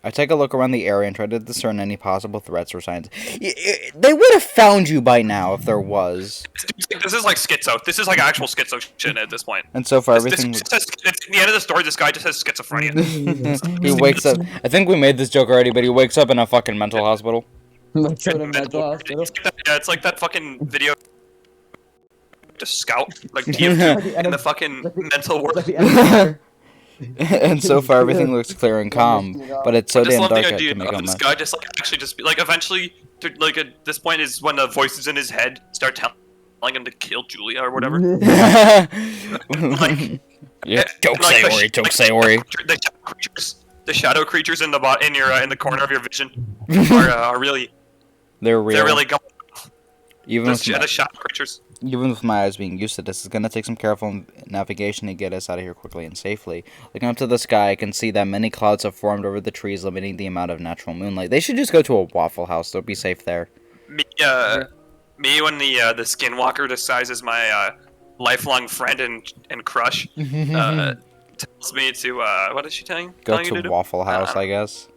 I take a look around the area and try to discern any possible threats or signs. They would have found you by now if there was. This is like schizo. This is like actual schizo shit at this point. And so far, This everything. just says, at the end of the story, this guy just has schizophrenia. He wakes up. I think we made this joke already, but he wakes up in a fucking mental hospital. Like sort of mental hospital. Yeah, it's like that fucking video. To scout, like TFT in the fucking mental Like world. the end of the And so far, everything looks clear and calm, but it's so Just damn love the dark idea to make of him. this guy just like actually just be like eventually, like at this point is when the voices in his head start telling him to kill Julia or whatever. Like, Yeah, joke like the sayori, sh- joke like sayori. The shadow creatures in the corner of your vision are really They're real. they're really going. even with The shadow creatures. Even with my eyes being used to this, it's gonna take some careful navigation to get us out of here quickly and safely. Looking up to the sky, I can see that many clouds have formed over the trees, limiting the amount of natural moonlight. They should just go to a Waffle House. They'll be safe there. Me when the skinwalker disguises my lifelong friend and crush tells me to what is she telling Go you to do? Waffle House, I guess.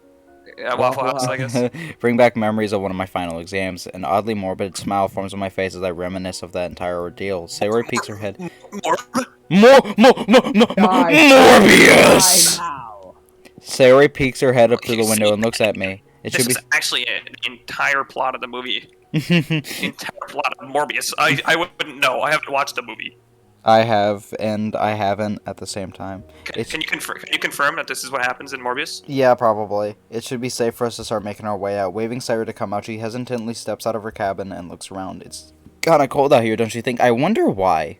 Yeah, Waffle House, I guess. Bring back memories of one of my final exams. An oddly morbid smile forms on my face as I reminisce of that entire ordeal. Sayori peeks her head. Morbius! Now. Sayori peeks her head up through the window and looks at me. It This should is actually an entire plot of the movie. Entire plot of Morbius. I wouldn't know. I haven't watched the movie. I have, and I haven't at the same time. Can you confirm that this is what happens in Morbius? Yeah, probably. It should be safe for us to start making our way out. Waving Sayori to come out, she hesitantly steps out of her cabin and looks around. It's kinda cold out here, don't you think? I wonder why.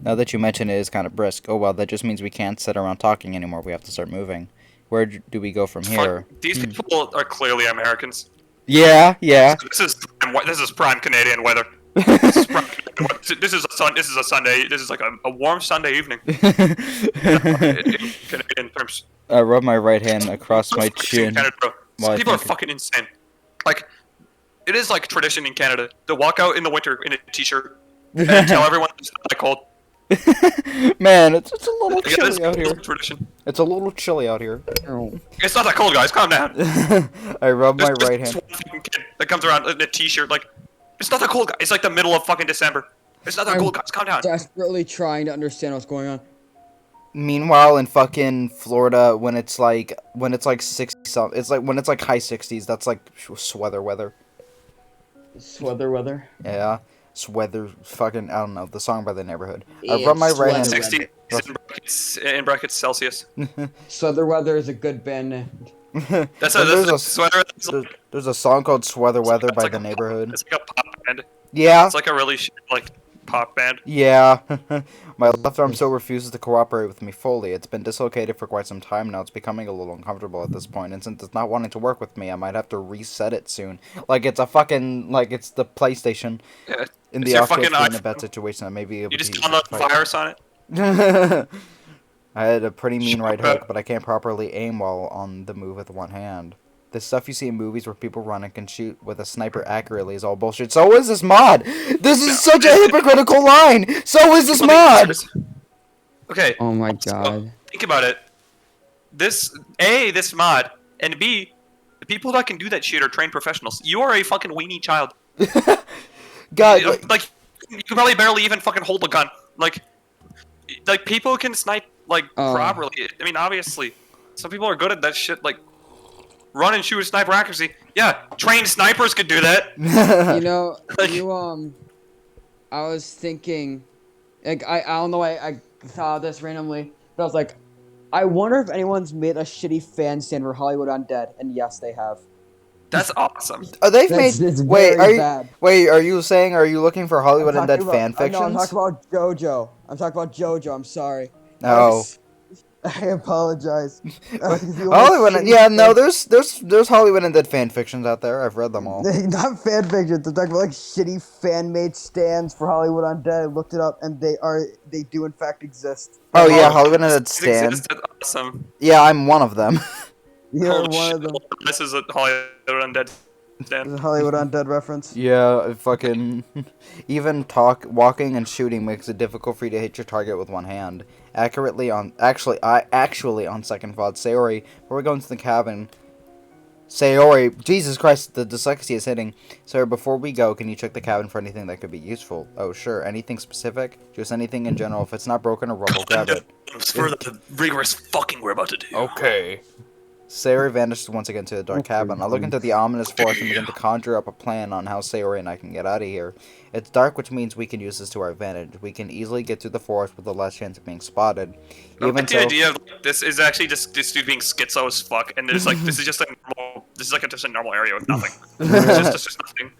Now that you mention it is kind of brisk. Oh well, that just means we can't sit around talking anymore. We have to start moving. Where do we go from here? These people are clearly Americans. Yeah, yeah. This is prime Canadian weather. This is a Sunday. This is like a warm Sunday evening. In Canadian terms. I rub my right hand across my chin. Canada, bro. While I People are think- fucking insane. Like, it is like tradition in Canada to walk out in the winter in a t-shirt and tell everyone it's not cold. Man, it's a little Like, it is chilly out here. tradition. It's a little chilly out here. It's not that cold, guys. Calm down. I rub my There's right this hand. one fucking kid that comes around in a t-shirt like, it's not that cold, guys. It's like the middle of fucking December. It's not that cold, guys. Calm down. Desperately trying to understand what's going on. Meanwhile, in fucking Florida, when it's like 60 something, it's like when it's like high 60s. That's like sweater weather. Weather. Yeah, sweater. Fucking I don't know the song by the neighborhood. I rub my right hand. 60 in brackets Celsius. Weather is a good band name. That's There's a a- sweater. There's a song called "Sweater Weather" It's by like the a neighborhood. It's like a pop band. Yeah, It's like a really like pop band. yeah. My left arm still refuses to cooperate with me fully. It's been dislocated for quite some time now. It's becoming a little uncomfortable at this point, and since it's not wanting to work with me, I might have to reset it soon. Like it's a fucking it's the PlayStation. Yeah. In It's the your off case fucking we're in a iPhone. bad situation, I may be able You just to download the virus on it. I had a pretty mean right Shut up. hook, but I can't properly aim while on the move with one hand. The stuff you see in movies where people run and can shoot with a sniper accurately is all bullshit. So is this mod! This is such a hypocritical line! So is this mod! Okay. Oh my so, god. think about it. This mod, and B, the people that can do that shit are trained professionals. You are a fucking weenie child. God, Like you can probably barely even fucking hold a gun. Like people can snipe properly. I mean, obviously, some people are good at that shit. Like run and shoot with sniper accuracy. Yeah, trained snipers could do that. You know, I was thinking, like, I don't know, I thought of this randomly, but I was like, I wonder if anyone's made a shitty fan stand for Hollywood Undead, and yes, they have. That's awesome. they've It's made. very bad. Are you looking for Hollywood I'm Undead talking fan about- No, I'm fictions? talking about JoJo. I'm sorry. No. I apologize. Hollywood, yeah, no, there's Hollywood Undead fan fictions out there. I've read them all. Not fan fiction. They're talking about like shitty fan-made stands for Hollywood Undead. I looked it up, and they do in fact exist. Oh yeah, Hollywood Undead It stand. exists. That's awesome. Yeah, I'm one of them. You're Holy one shit. of them. This is a Hollywood Undead There's stand. a Hollywood Undead reference. Yeah, fucking. Even walking and shooting makes it difficult for you to hit your target with one hand. Actually on second thought, Sayori, before we go into the cabin, Sayori, Jesus Christ, the dyslexia is hitting. Sir, before we go, can you check the cabin for anything that could be useful? Oh, sure. Anything specific? Just anything in general. If it's not broken or rubble, grab it. For the rigorous fucking we're about to do. Okay. Sayori vanished once again to the dark cabin. I look into the ominous forest and begin to conjure up a plan on how Sayori and I can get out of here. It's dark, which means we can use this to our advantage. We can easily get through the forest with a less chance of being spotted. I like the idea of this is actually just this dude being schizo as fuck, and there's like this is just just a normal area with nothing. It's just nothing.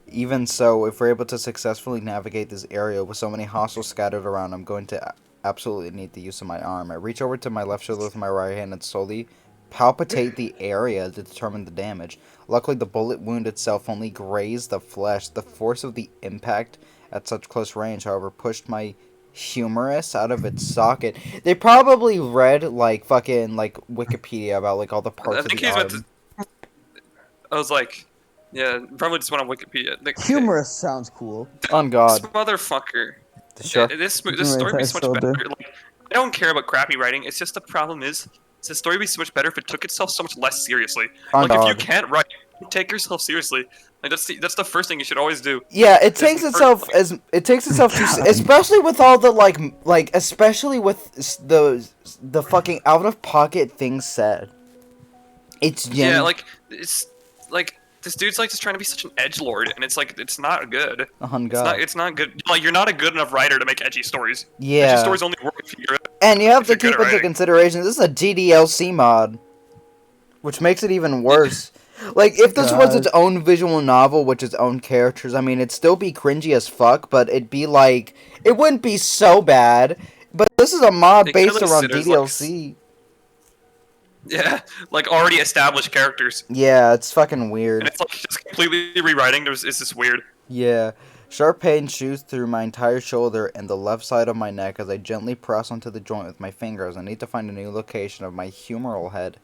Even so, if we're able to successfully navigate this area with so many hostiles scattered around, I'm going to absolutely need the use of my arm. I reach over to my left shoulder with my right hand and slowly palpitate the area to determine the damage. Luckily, the bullet wound itself only grazed the flesh. The force of the impact at such close range, however, pushed my humerus out of its socket. They probably read like fucking like Wikipedia about like all the parts of the arm. I was like, yeah, probably just went on Wikipedia. Humorous sounds cool. On God, this motherfucker. Sure. This story would be so much better. Like, I don't care about crappy writing. It's just the problem is, the story would be so much better if it took itself so much less seriously. On like God. if you can't write, take yourself seriously. Like that's the first thing you should always do. Yeah, it takes itself to, especially with all the like especially with the fucking out of pocket things said. Yeah, like it's like this dude's like just trying to be such an edgelord, and it's like it's not good. On God. It's not good. Like you're not a good enough writer to make edgy stories. Yeah. Edgy stories only work if you're. And you have to if you're keep good at into writing. consideration this is a DDLC mod, which makes it even worse. Like if this was its own visual novel with its own characters, I mean it'd still be cringy as fuck, but it'd be like it wouldn't be so bad. But this is a mod based around DDLC. Yeah, like already established characters. Yeah, it's fucking weird. And it's like just completely rewriting. It's just weird. Yeah. Sharp pain shoots through my entire shoulder and the left side of my neck as I gently press onto the joint with my fingers. I need to find a new location of my humeral head.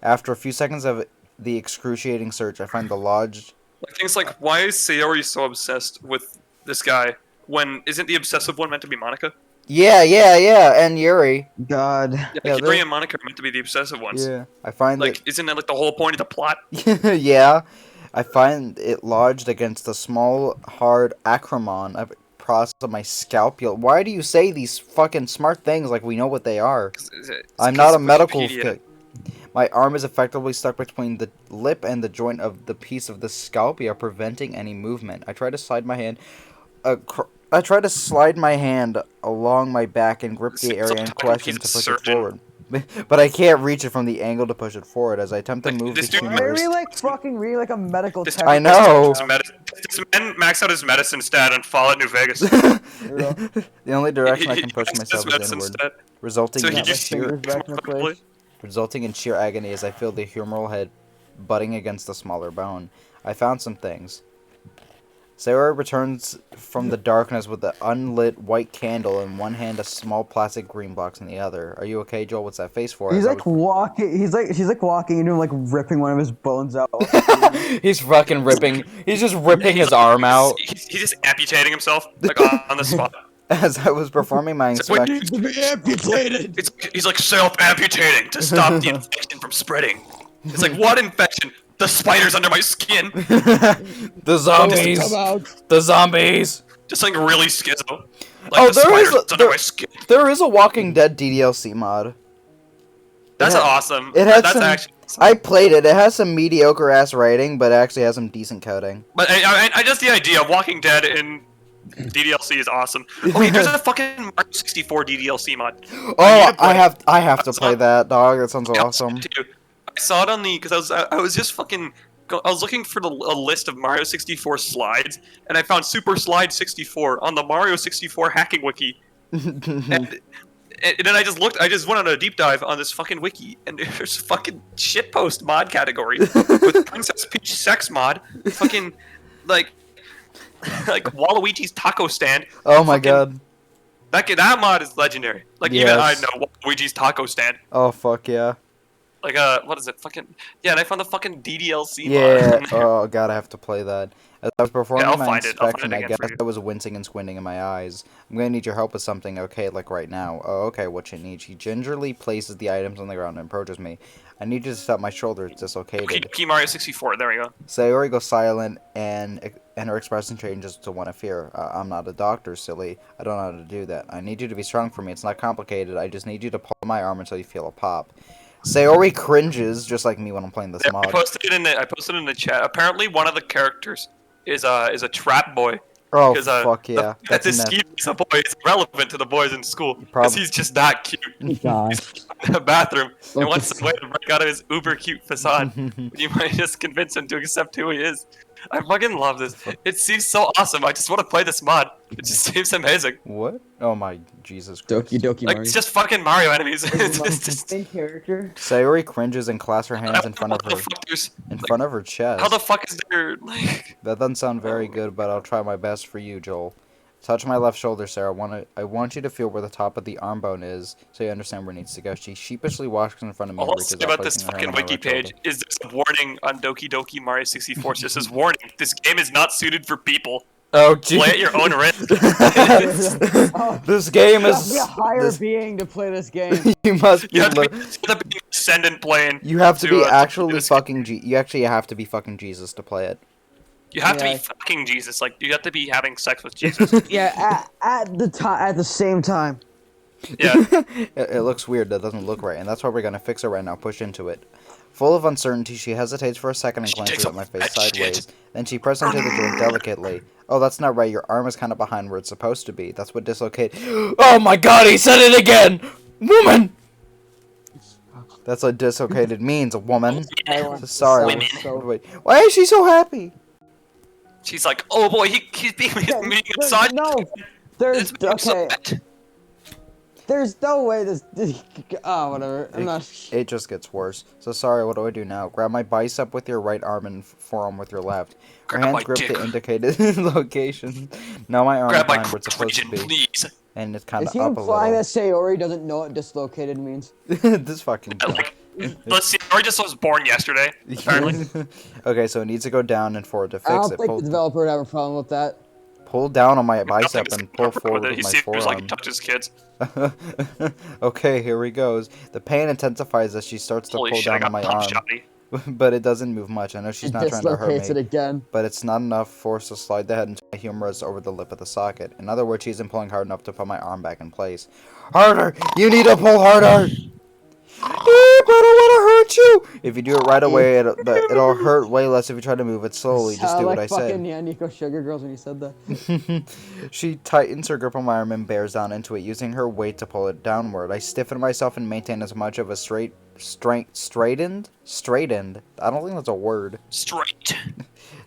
After a few seconds of the excruciating search, I find the lodged... Like things like, why is Sayori so obsessed with this guy when isn't the obsessive one meant to be Monica? Yeah, and Yuri. God. Yeah, Yuri and Monica are meant to be the obsessive ones. Yeah, I find like, isn't that like the whole point of the plot? Yeah, I find it lodged against a small, hard acromon of process of my scalpel. Why do you say these fucking smart things like we know what they are? I'm not a medical... My arm is effectively stuck between the lip and the joint of the piece of the scalpel, preventing any movement. I try to slide my hand... along my back and grip the area in question to push it forward. But I can't reach it from the angle to push it forward as I attempt to move the humerus. Really like a medical tech. I know. This man maxed out his medicine stat and fall at New Vegas. The only direction I can push myself is inward, resulting in sheer agony as I feel the humeral head butting against the smaller bone. I found some things. Sayori returns from the darkness with an unlit white candle in one hand, a small plastic green box in the other. Are you okay, Joel? What's that face for? He's like walking. She's like walking into him, like ripping one of his bones out. He's fucking ripping. He's just ripping his arm out. He's just amputating himself like on the spot. As I was performing my inspection, he's like self-amputating to stop the infection from spreading. It's like, what infection? The spiders under my skin. The zombies. The zombies. Just like really schizo. Like under my skin. There is a Walking Dead DDLC mod. That's awesome. It has that's some, actually awesome. I played it. It has some mediocre ass writing, but it actually has some decent coding. But I just the idea of Walking Dead in DDLC is awesome. Okay, there's a fucking Mario 64 DDLC mod. Oh, I have to play that, dog. That sounds awesome. I saw it on the because I was just fucking. I was looking for a list of Mario 64 slides, and I found Super Slide 64 on the Mario 64 hacking wiki. and then I just looked. I just went on a deep dive on this fucking wiki, and there's a fucking shitpost mod category with Princess Peach sex mod, fucking like Waluigi's taco stand. Oh my god. That mod is legendary. Like, even I know Waluigi's taco stand. Oh, fuck yeah. Like what is it? Fucking yeah, and I found the fucking DDLC Yeah. mod. Oh god, I have to play that. As I was Yeah, performing I'll my find it. I'll find inspection, it I again guess for you. I was wincing and squinting in my eyes. I'm gonna need your help with something, okay? Like right now. Oh, okay, what you need. She gingerly places the items on the ground and approaches me. I need you to stop my shoulder, it's dislocated. Doki Mario 64. There we go. Sayori goes silent and her expression changes to one of fear. I'm not a doctor, silly. I don't know how to do that. I need you to be strong for me. It's not complicated. I just need you to pull my arm until you feel a pop. Sayori cringes, just like me when I'm playing this There, I mod. posted it in the chat. Apparently, one of the characters is a trap boy. Oh, Because fuck yeah. That's this enough. scheme is a boy is relevant to the boys in school because Prob- he's just that cute. Gosh. He's in the bathroom and Look, wants some way to break out of his uber cute facade. You might just convince him to accept who he is. I fucking love this. It seems so awesome. I just want to play this mod. It just seems amazing. What? Oh my Jesus Christ. Doki Doki Like Mario. it's just fucking Mario enemies. Is It's the most just, main character. Sayori cringes and clasps her hands in front of How the her fuck there's- front of her chest. How the fuck is there like? That doesn't sound very good, but I'll try my best for you, Joel. Touch my left shoulder, Sarah. I want you to feel where the top of the arm bone is, so you understand where it needs to go. She sheepishly walks in front of me and All I'll reaches say out, about this placing her fucking hand on my wiki right page shoulder. is there's a warning on Doki Doki Mario 64. So it says warning: this game is not suited for people. Oh, Play at your own risk. This game You have to is. be a higher this- being to play this game. you must be. You have to be an ascendant plane. You have to be to actually this fucking. You actually have to be fucking Jesus to play it. You have to Yeah. be fucking Jesus. Like you have to be having sex with Jesus. Yeah, at the same time. Yeah. It looks weird. That doesn't look right, and that's why we're gonna fix it right now. Push into it. Full of uncertainty, she hesitates for a second and She glances takes at my a face fat shit. sideways. Then she presses into the joint delicately. Oh, that's not right. Your arm is kind of behind where it's supposed to be. That's what dislocate. Oh my God! He said it again. Woman. That's what dislocated means, woman. Sorry. Women. Wait. Why is she so happy? She's like, oh boy, he's being massaged. No, there's It's being so okay. wet. There's no way this. Whatever. I'm not. It just gets worse. So sorry, what do I do now? Grab my bicep with your right arm and forearm with your left. Her Grab hands my grip dick. the indicated location. Now my arm Grab my behind where it's supposed to region, be. please. And it's kind Is of he up a implying that little. Sayori doesn't know what dislocated means? This fucking Like, let's see. I just was born yesterday. Apparently. Okay, so it needs to go down and forward to I fix don't it. think the developer would have a problem with that. Pull down on my Nothing's bicep and pull comfortable forward with it. with He my seems like he forearm. touches kids. Okay, here he goes. The pain intensifies as she starts to Holy pull shit, I down on got my pump arm. shotty. But it doesn't move much. I know she's It not trying to hurt dislocates me. it again. But it's not enough force to slide the head into my humerus over the lip of the socket. In other words, she isn't pulling hard enough to put my arm back in place. Harder! You need to pull harder! But I don't want to hurt you! If you do it right away, it'll hurt way less if you try to move it slowly. Just do like what I fucking said. yeah, Nico Sugar Girls when you said that. She tightens her grip on my arm and bears down into it, using her weight to pull it downward. I stiffen myself and maintain as much of a straightened? I don't think that's a word. Straight.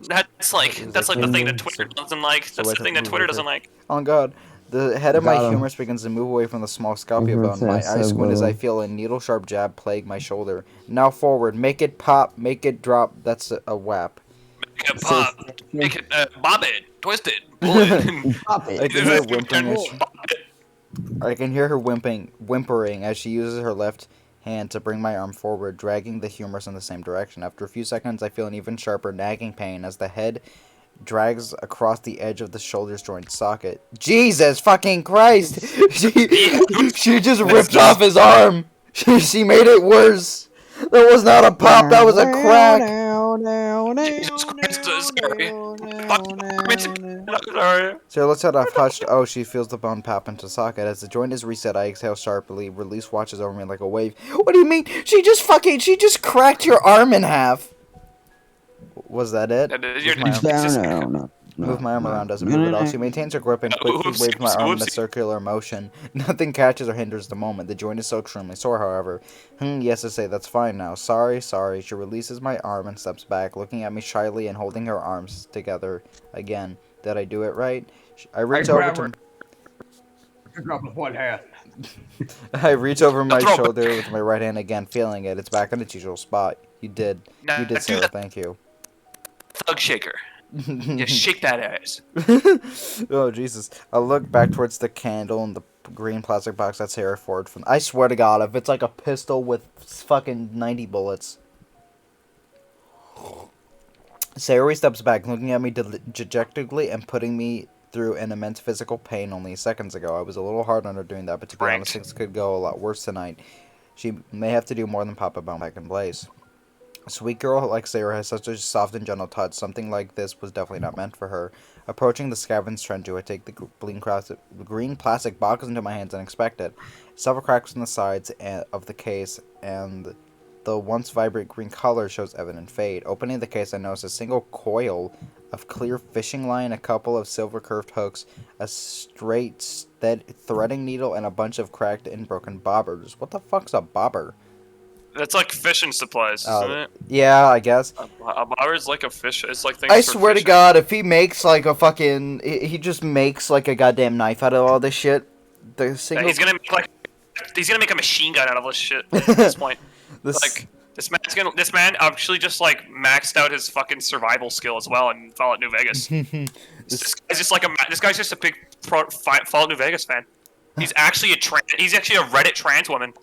That's like the thing that Twitter doesn't like. That's wait, the thing that move Twitter over. doesn't like. Oh God. The head of my Got him. humerus begins to move away from the small scapula Mhm, bone. My yes, eyes I squint as will. I feel a needle-sharp jab plague my shoulder. Now forward. Make it pop. Make it drop. That's a whap. Make it pop. Make it bob it, twist it, pull it. Stop it. I can hear her whimpering as I can hear her whimpering as she uses her left hand to bring my arm forward, dragging the humerus in the same direction. After a few seconds, I feel an even sharper nagging pain as the head drags across the edge of the shoulder's joint socket. Jesus fucking Christ! She just ripped off his arm! She made it worse! That was not a pop, that was a crack! Jesus Christ, sorry. So let's head off hushed. Oh, she feels the bone pop into socket. As the joint is reset, I exhale sharply. Release watches over me like a wave. What do you mean? She just cracked your arm in half! Was that it? Move my arm around, doesn't move at all. She maintains her grip and quickly Whoopsie, waves my arm in a whoopsie. circular motion. Nothing catches or hinders the moment. The joint is so extremely sore, however. Yes, I say, that's fine now. Sorry. She releases my arm and steps back, looking at me shyly and holding her arms together again. Did I do it right? I reach over to... I reach over my throw it shoulder with my right hand again, feeling it. It's back in its usual spot. You did. Now, You did, do Sarah. that. Thank you. Thug shaker. Just shake that ass. Oh, Jesus. I look back towards the candle and the green plastic box that Sarah forwarded from. I swear to God, if it's like a pistol with fucking 90 bullets. Sayori steps back, looking at me dejectedly and putting me through an immense physical pain only seconds ago. I was a little hard on her doing that, but to be honest, things could go a lot worse tonight. She may have to do more than pop a bomb back in place. A sweet girl like Sarah has such a soft and gentle touch. Something like this was definitely not meant for her. Approaching the scavenge trench, I take the green plastic box into my hands and inspect it. Several cracks in the sides of the case, and the once vibrant green color shows evident fade. Opening the case, I notice a single coil of clear fishing line, a couple of silver curved hooks, a straight threading needle, and a bunch of cracked and broken bobbers. What the fuck's a bobber? That's like fishing supplies, isn't it? Yeah, I guess. A bobber is like a fish. It's like things I for swear to fishing. God, if he makes like a fucking, he just makes like a goddamn knife out of all this shit. The Yeah, single. he's gonna make a machine gun out of this shit at this point. This- This man actually just like maxed out his fucking survival skill as well in Fallout New Vegas. This guy's just like this guy's just a big Fallout New Vegas fan. He's actually he's actually a Reddit trans woman.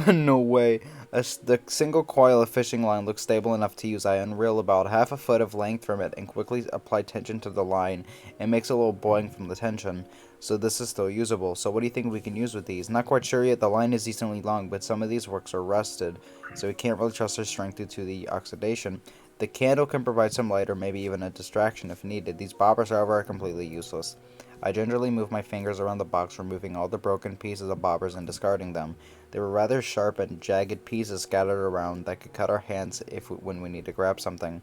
No way. The single coil of fishing line looks stable enough to use. I unreel about half a foot of length from it and quickly apply tension to the line. It makes a little boing from the tension, so this is still usable. So what do you think we can use with these? Not quite sure yet. The line is decently long, but some of these works are rusted, so we can't really trust their strength due to the oxidation. The candle can provide some light or maybe even a distraction if needed. These bobbers, however, are completely useless. I gingerly move my fingers around the box, removing all the broken pieces of bobbers and discarding them. They were rather sharp and jagged pieces scattered around that could cut our hands when we need to grab something.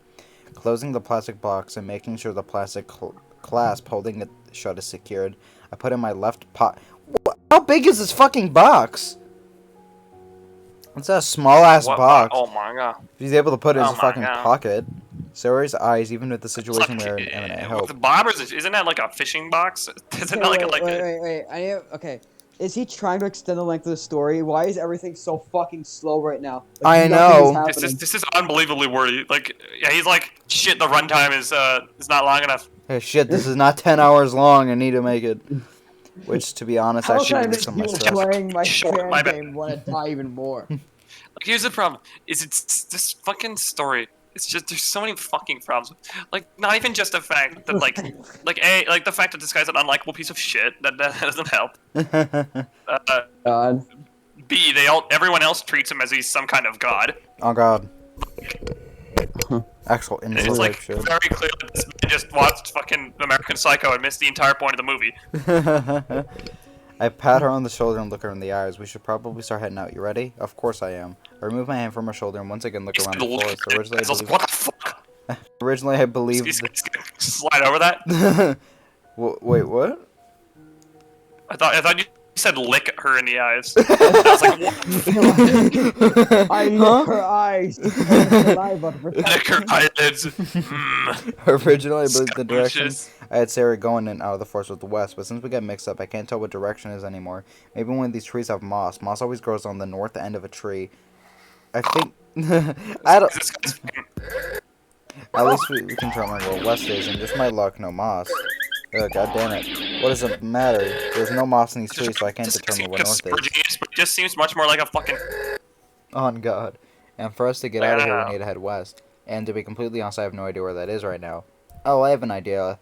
Closing the plastic box and making sure the plastic clasp holding it shut is secured, I put in my left pocket. How big is this fucking box? It's a small ass box. Oh my god. He's able to put it in Oh his my fucking God. pocket. Sayori's eyes, even with the situation It's we're like, in, eminent with help. the bobbers, isn't that like a fishing box? Isn't that Wait. Okay. Is he trying to extend the length of the story? Why is everything so fucking slow right now? I nothing know. is happening. This is unbelievably wordy. Like, yeah, he's like, shit. The runtime is not long enough. Hey, shit, this is not 10 hours long. I need to make it. Which, to be honest, How actually can I reduces make some of you my stress. playing my Sure, my fan bad. game want to die even more? Like, here's the problem: is it's this fucking story. It's just there's so many fucking problems. Like, not even just the fact that like the fact that this guy's an unlikable piece of shit that doesn't help. God. B, everyone else treats him as he's some kind of god. Oh, God. Actual And insult it's like shit. very clear that this man just watched fucking American Psycho and missed the entire point of the movie. I pat her on the shoulder and look her in the eyes. We should probably start heading out. You ready? Of course I am. I remove my hand from her shoulder and once again look around the forest. I was like, what the fuck? Originally, I believed. He's gonna slide over that. Wait, what? I thought you said lick her in the eyes. I was like, what? I lick her eyes. Saliva to protect Lick her her. eyelids. Mm. Originally, I believed the direction Scrumptious. I had Sarah going in out of the forest was the west, but since we got mixed up, I can't tell what direction is anymore. Maybe one of these trees have moss. Moss always grows on the north end of a tree. I think. I don't. This guy's fucking- At least we can determine where west is, and just my luck, no moss. Ugh, God damn it. What does it matter? There's no moss in these trees, so I can't This determine seems what like a north super is. genius, but it just seems much more like a fucking. On God. And for us to get out of here, Yeah. we need to head west. And to be completely honest, I have no idea where that is right now. Oh, I have an idea.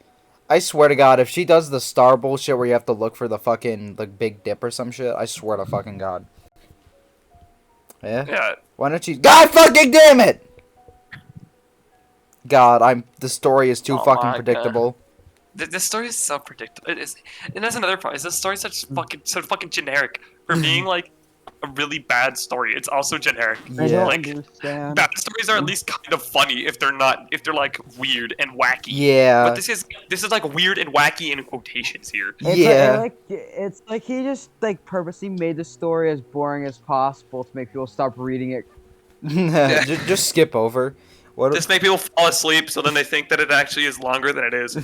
I swear to God, if she does the star bullshit where you have to look for the fucking, like, Big Dip or some shit, I swear to fucking God. Yeah? Yeah. Why don't you... God fucking damn it! God, the story is too Oh fucking my predictable. This story is so predictable. It is, and that's another problem. Is this story so fucking generic for being like a really bad story? It's also generic. I Yeah. don't Like, understand. Bad stories are at least kind of funny if they're like weird and wacky. Yeah. But this is like weird and wacky in quotations here. Yeah. It's like he just like purposely made the story as boring as possible to make people stop reading it. just skip over. What Just make people fall asleep so then they think that it actually is longer than it is.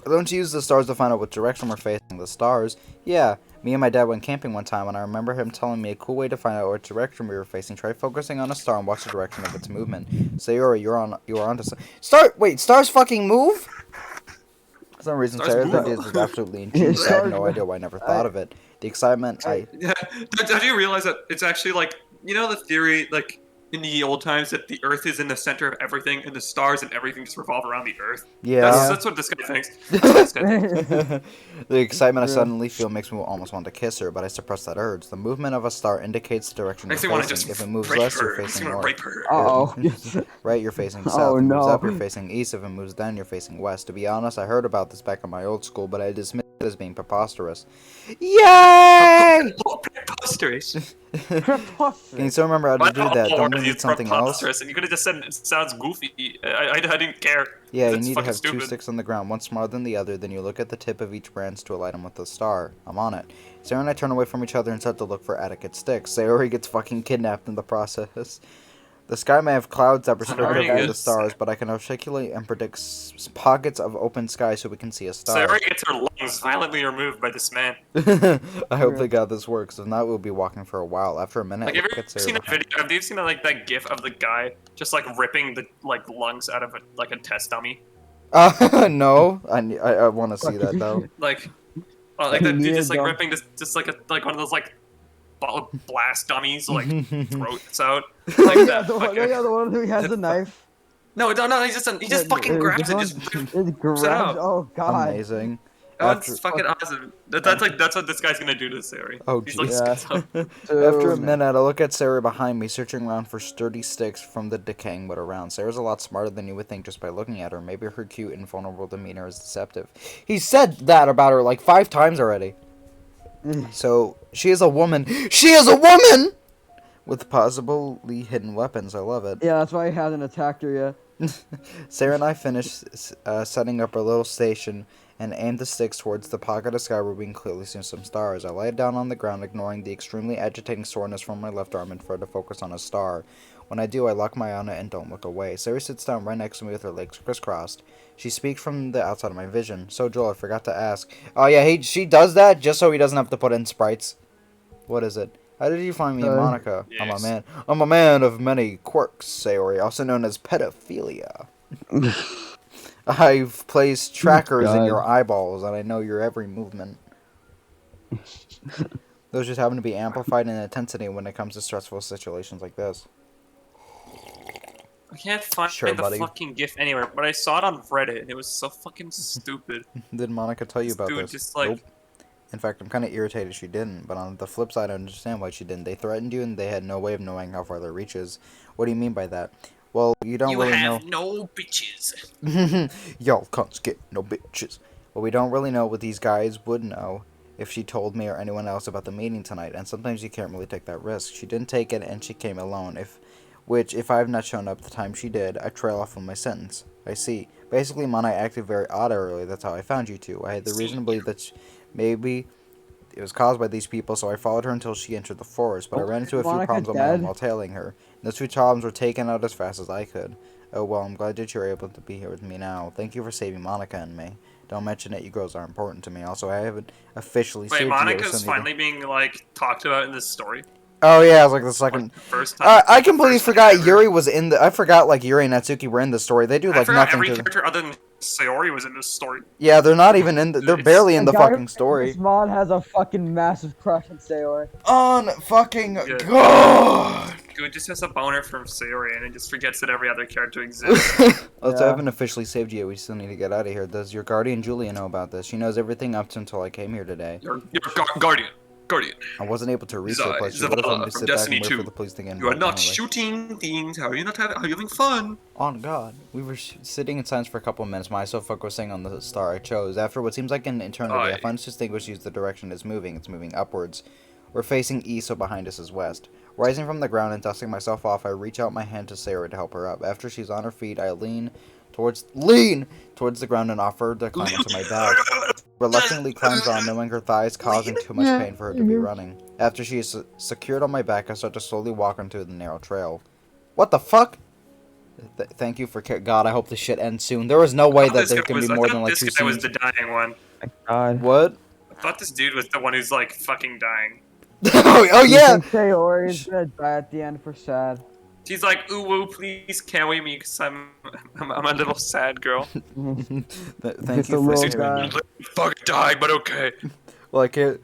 Don't you use the stars to find out what direction we're facing? The stars? Yeah. Me and my dad went camping one time, and I remember him telling me a cool way to find out what direction we were facing. Try focusing on a star and watch the direction of its movement. Sayori, you are on to stars fucking move? For some reason, Stars Sarah's move. ideas is absolutely ingenious. I have Stars no move. idea why I never thought of it. The excitement, Yeah. Did you realize that it's actually like, you know, the theory, like, in the old times that the Earth is in the center of everything and the stars and everything just revolve around the Earth? Yeah. That's what this guy thinks. That's what this guy thinks. The excitement I Real. suddenly feel makes me almost want to kiss her, but I suppress that urge. The movement of a star indicates the direction Makes you're me want to facing. just If it moves rape less, you're her. Makes facing me want north. to rape her. Uh-oh. Right, you're facing south. Oh, If it moves no. up, you're facing east. If it moves down, you're facing west. To be honest, I heard about this back in my old school, but I dismissed it as being preposterous. Yay! Preposterous. Can you still remember how to do that? Don't we need something else? Preposterous, and you could have just said it sounds goofy. I didn't care. Yeah, you It's need to fucking have two stupid. sticks on the ground, one smaller than the other, then you look at the tip of each branch to align them with the star. I'm on it. Sarah and I turn away from each other and start to look for etiquette sticks. Sayori gets fucking kidnapped in the process. The sky may have clouds that restrict our Sayori view of the gets- stars, but I can articulate and predict pockets of open sky so we can see a star. Sayori gets her lungs violently removed by this man. I hope to God this works. If not, we'll be walking for a while. After a minute, Like, I have you look ever at Sarah seen a behind- video? Have you seen like that GIF of the guy just like ripping the like lungs out of a test dummy? No, I want to see that though. Like, like He that dude needed just like them. ripping just like one of those like blast dummies like throats out. Like Yeah, that. the one, fucking- yeah, the one who has the knife. No, he just fucking grabs it, just It grabs. out. Oh god. Amazing. That's fucking awesome. That's what this guy's gonna do to Sayori. Oh, He's like, jeez. "Stop." After a Dude. minute, I look at Sarah behind me, searching around for sturdy sticks from the decaying wood around. Sarah's a lot smarter than you would think just by looking at her. Maybe her cute and vulnerable demeanor is deceptive. He said that about her like 5 times already. So, she is a woman. She is a woman! With possibly hidden weapons. I love it. Yeah, that's why he hasn't attacked her yet. Sarah and I finish setting up our little station and aim the sticks towards the pocket of sky where we can clearly see some stars. I lie down on the ground, ignoring the extremely agitating soreness from my left arm and try to focus on a star. When I do, I lock my eye on it and don't look away. Sarah sits down right next to me with her legs crisscrossed. She speaks from the outside of my vision. So, Joel, I forgot to ask. Oh, yeah, she does that just so he doesn't have to put in sprites. What is it? How did you find me, Monica? Yes. I'm a man of many quirks, Sayori, also known as pedophilia. I've placed trackers in God. your eyeballs, and I know your every movement. Those just happen to be amplified in intensity when it comes to stressful situations like this. I can't find Sure, the buddy. fucking GIF anywhere, but I saw it on Reddit and it was so fucking stupid. Did Monica tell you This about dude this? just, like- Nope. In fact, I'm kind of irritated she didn't, but on the flip side, I understand why she didn't. They threatened you, and they had no way of knowing how far their reach is. What do you mean by that? Well, you don't You really have know. no bitches. Y'all cunts get no bitches. Well, we don't really know what these guys would know if she told me or anyone else about the meeting tonight, and sometimes you can't really take that risk. She didn't take it, and she came alone. If I have not shown up the time she did, I trail off on my sentence. I see. Basically, Mana acted very odd earlier. That's how I found you two. I had the reason to believe that maybe it was caused by these people, so I followed her until she entered the forest. But I ran into a few Monica problems on my own dead? while tailing her. And those few problems were taken out as fast as I could. Oh well, I'm glad that you're able to be here with me now. Thank you for saving Monica and me. Don't mention it, you girls are important to me. Also, I haven't officially Wait, saved Monica's you. So finally being like talked about in this story. Oh yeah, it was like the second. Like, the first time. I completely first time forgot ever. Yuri was in the. I forgot like Yuri and Natsuki were in the story. They do I like forgot nothing every to. character other than Sayori was in this story. Yeah, they're not even in. They're It's- barely in the The guy who fucking made story. This mod has a fucking massive crush on Sayori. On fucking Yeah. god. Dude just has a boner from Sayori and it just forgets that every other character exists. Also, Yeah. I haven't officially saved you. We still need to get out of here. Does your guardian Julia know about this? She knows everything up to until I came here today. Your guardian. Guardian. I wasn't able to reach her, but she would have Zavala told me to from sit back Destiny and wait 2. for the police to get You are involved not anyway. shooting things. How are you not having? Are you having fun? On God. We were sitting in silence for a couple of minutes, myself focusing on the star I chose. After what seems like an eternity, I Aye. finally distinguish the direction it's moving. It's moving upwards. We're facing east, so behind us is west. Rising from the ground and dusting myself off, I reach out my hand to Sarah to help her up. After she's on her feet, I lean towards the ground and offer her to climb onto my back. Reluctantly climbs on, knowing her thighs causing too much pain for her to be running. After she is secured on my back, I start to slowly walk onto the narrow trail. What the fuck? Thank you for God. I hope this shit ends soon. There was no way that there can be more than like 2 This guy was scenes. the dying one. God. What? I thought this dude was the one who's like fucking dying. Oh yeah. Sayori's gonna die at the end for sad. She's like, ooh, woo, please carry me, because I'm a little sad girl. Thank Just you a for little sharing. guy. Fucking die, but okay. Well, I can't.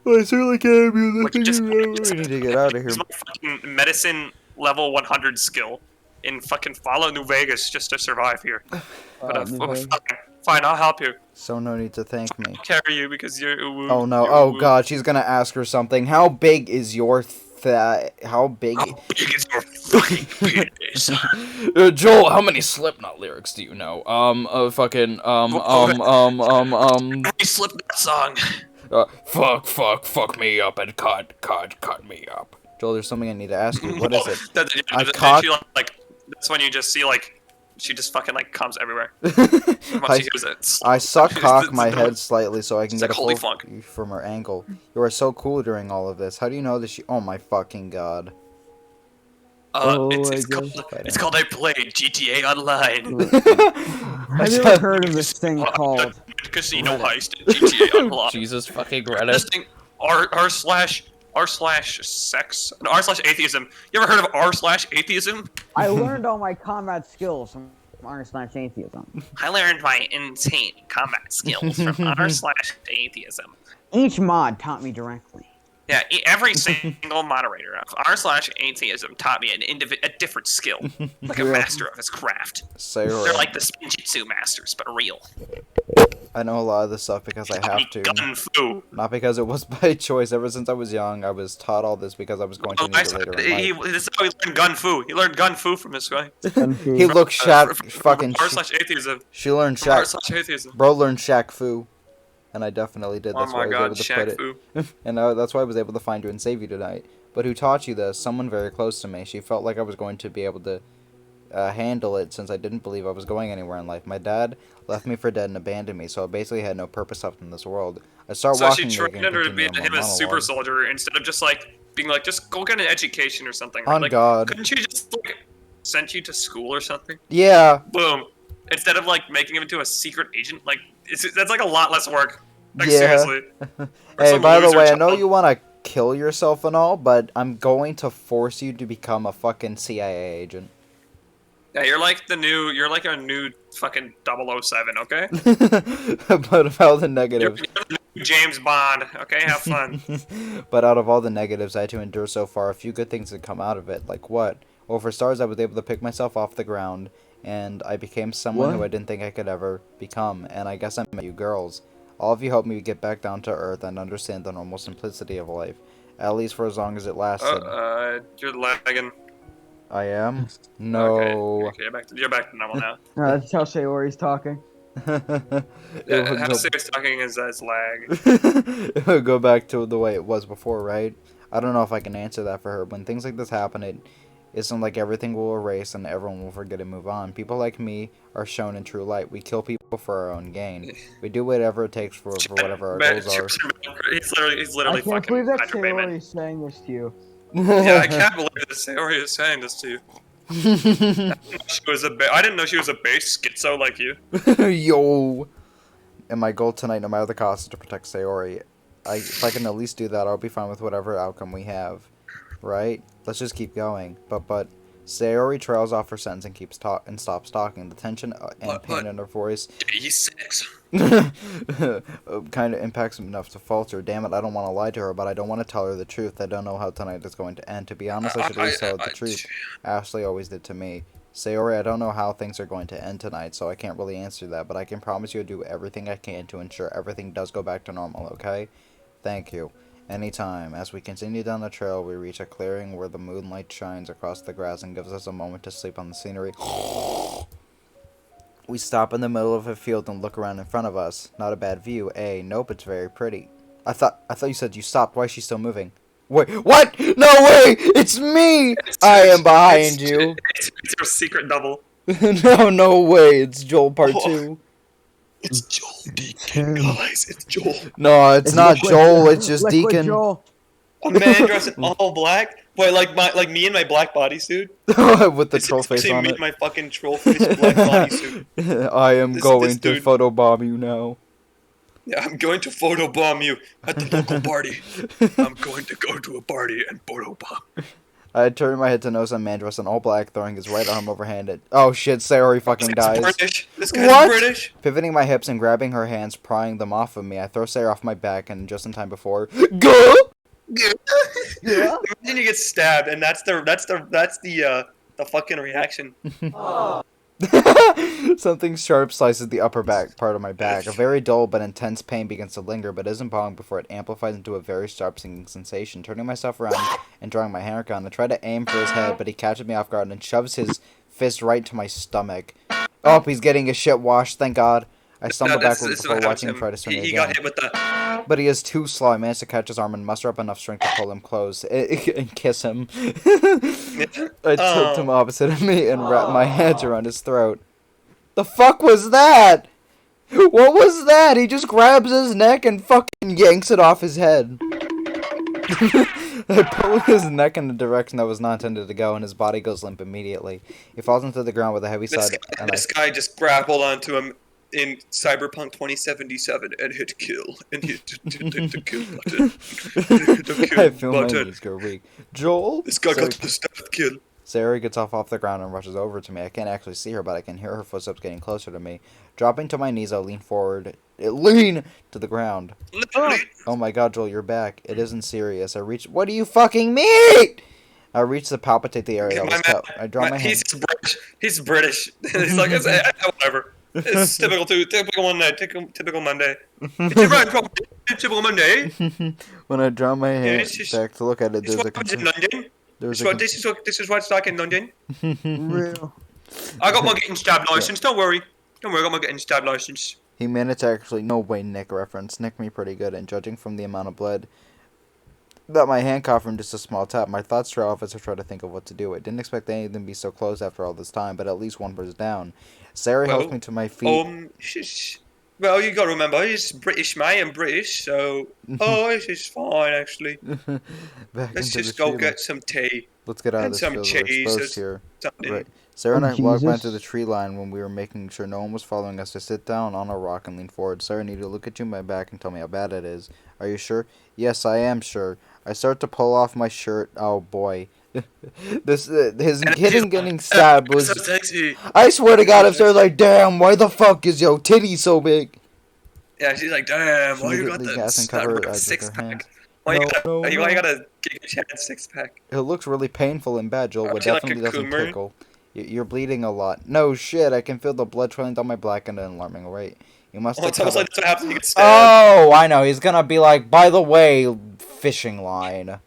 I certainly can't be Like, just, we need to get out of here. use my fucking medicine level 100 skill in fucking follow New Vegas just to survive here. But fine, I'll help you. So no need to thank me. I'll carry you because you're ooh, Oh no! you're Oh ooh. god, she's gonna ask her something. How big is your How big? How big is your fucking penis? Joel, how many Slipknot lyrics do you know? Hey, slip that song. Fuck me up and cut me up. Joel, there's something I need to ask you. What is it? I Then cock- she, like, that's when you just see, like, she just fucking, like, comes everywhere. Once she hears it. I suck cock It's my the- head slightly so I can It's get like a holy full fuck. view from her angle. You are so cool during all of this. How do you know that she? Oh my fucking god! It's called I played GTA Online. Have you ever heard of this thing called? Casino heist in GTA Online. Jesus fucking This Reddit. thing, r/sex, no, r/atheism. You ever heard of r/atheism? I learned all my combat skills from r/atheism. I learned my insane combat skills from r/atheism. Each mod taught me directly. Yeah, every single moderator of r/atheism taught me a different skill, like a master of his craft. Sayori. They're like the spinjitzu masters, but real. I know a lot of this stuff because I have to. Gun fu. Not because it was by choice. Ever since I was young, I was taught all this because I was going to need it later in life. This is how he learned gun fu. He learned gun fu from this guy. He looked fucking. r/atheism. She learned Shaq. r/atheism. Bro learned Shaq Fu, and I definitely did. Oh That's why my I was god, able to put Shaq it. fu. And that's why I was able to find you and save you tonight. But who taught you this? Someone very close to me. She felt like I was going to be able to handle it since I didn't believe I was going anywhere in life. My dad left me for dead and abandoned me, so I basically had no purpose left in this world. I start So she walking trained again, her to be continuing my him as super monologue. soldier instead of just like being like, just go get an education or something. On like, God. couldn't she just like send you to school or something? Yeah. Boom. Instead of like making him into a secret agent, like that's like a lot less work. Like Yeah. seriously. For Hey, some by the loser way, I know child. you want to kill yourself and all, but I'm going to force you to become a fucking CIA agent. Yeah, you're like a new fucking 007, okay? But of all the You're negatives, the new James Bond, okay? Have fun. but out of all the negatives I had to endure so far, a few good things had come out of it. Like what? Well, for stars, I was able to pick myself off the ground, and I became someone who What? I didn't think I could ever become. And I guess I met you girls. All of you helped me get back down to earth and understand the normal simplicity of life, at least for as long as it lasted. You're lagging. I am? No. Okay, you're back to normal now. That's how Sayori's talking. It would How go- serious talking is as lag. it would go back to the way it was before, right? I don't know if I can answer that for her. When things like this happen, it isn't like everything will erase and everyone will forget and move on. People like me are shown in true light. We kill people for our own gain. We do whatever it takes for whatever our goals are. He's I literally can't fucking believe that Patrick Bateman. Sayori's saying this to you. Yeah, I can't believe that Sayori is saying this to you. I didn't know she was a base schizo like you. Yo. And my goal tonight, no matter the cost, is to protect Sayori. If I can at least do that, I'll be fine with whatever outcome we have. Right? Let's just keep going. But Sayori trails off her sentence and stops talking. The tension and pain in her voice He's 6. kind of impacts him enough to falter. Damn it, I don't want to lie to her, but I don't want to tell her the truth. I don't know how tonight is going to end. To be honest, I should at least tell her the truth. Ashley always did to me. Sayori, I don't know how things are going to end tonight, so I can't really answer that, but I can promise you I'll do everything I can to ensure everything does go back to normal, okay? Thank you. Anytime. As we continue down the trail, we reach a clearing where the moonlight shines across the grass and gives us a moment to sleep on the scenery. We stop in the middle of a field and look around in front of us. Not a bad view, eh? Nope, it's very pretty. I thought you said you stopped. Why is she still moving? Wait, what? No way! It's me! I am behind you. It's your secret double. No way! It's Joel Part 2. It's Joel Deacon, guys. It's Joel. No, it's not Liquid- Joel. It's just Liquid Deacon. Joel. A man dressed in all black. Wait, like me in my black bodysuit. With the It's troll face actually on me it. in my fucking troll face black bodysuit. I am This going to dude- photobomb you now. Yeah, I'm going to photobomb you at the local party. I'm going to go to a party and photobomb. I turned my head to notice a man dressed in all black throwing his right arm overhanded. Oh shit, Sayori fucking This guy's dies. British. This guy's What? British. Pivoting my hips and grabbing her hands, prying them off of me, I throw Sayori off my back and just in time before go. Yeah. Imagine you get stabbed, and that's the fucking reaction. Something sharp slices the upper back part of my back. A very dull but intense pain begins to linger, but isn't long before it amplifies into a very sharp stinging sensation. Turning myself around and drawing my handgun, I try to aim for his head, but he catches me off guard and shoves his fist right to my stomach. Oh, he's getting his shit washed, thank God. I stumble backwards This is before what watching him happened try to swing He again. got hit with that. But he is too slow. I managed to catch his arm and muster up enough strength to pull him close and kiss him. I tilt him opposite of me and wrap my hands around his throat. The fuck was that? What was that? He just grabs his neck and fucking yanks it off his head. I pull his neck in a direction that was not intended to go, and his body goes limp immediately. He falls into the ground with a heavy thud. This guy just grappled onto him in Cyberpunk 2077 and hit kill and hit the kill button. The kill I feel my button. knees go weak. Joel? This guy got the stealth kill. Sayori gets off the ground and rushes over to me. I can't actually see her, but I can hear her footsteps getting closer to me. Dropping to my knees, I lean forward. Lean to the ground. Literally. Oh my god, Joel, you're back. It isn't serious. I reach. What do you fucking mean? I reach to palpitate the area that was cut. I draw my hand. He's British. He's British. He's like, whatever. It's typical Monday. Typical Monday. Typical Monday. When I draw my hand This is- back to look at it, This is there's a what happens in London. there's This is what's like in London. Real. I got my getting stabbed license. Don't worry. Don't worry. I got my getting stabbed license. He managed to actually, no way, Nick reference. Nick me pretty good, and judging from the amount of blood that my hand caught from just a small tap, my thoughts trail off as I try to think of what to do. I didn't expect any of them to be so close after all this time, but at least one was down. Sarah helps me to my feet. Well, you got to remember, he's British, mate. I'm British, so this is fine actually. Back Let's into just the go tree get some tea. Let's get out of and this some field. We're cheese exposed or here. something. Right. Sarah and I walked back Jesus. to the tree line when we were making sure no one was following us to sit down on a rock and lean forward. Sarah needed to look at you in my back and tell me how bad it is. Are you sure? Yes, I am sure. I start to pull off my shirt. Oh boy. His getting stabbed was. So sexy. I swear to God, if Sarah's like, damn, why the fuck is your titty so big? Yeah, she's like, damn, why you got Immediately gas and that cover ripped her eyes with six her hand. pack? Why you got No, why no. you got a Giga Chad six pack? It looks really painful and bad, Joel, but She like a definitely doesn't Coomer? tickle. You're bleeding a lot. No shit, I can feel the blood trailing down my back at an alarming rate. You must Well, have it's almost cut like that's what happens when you get stabbed. Oh, I know. He's gonna be like, by the way, fishing line.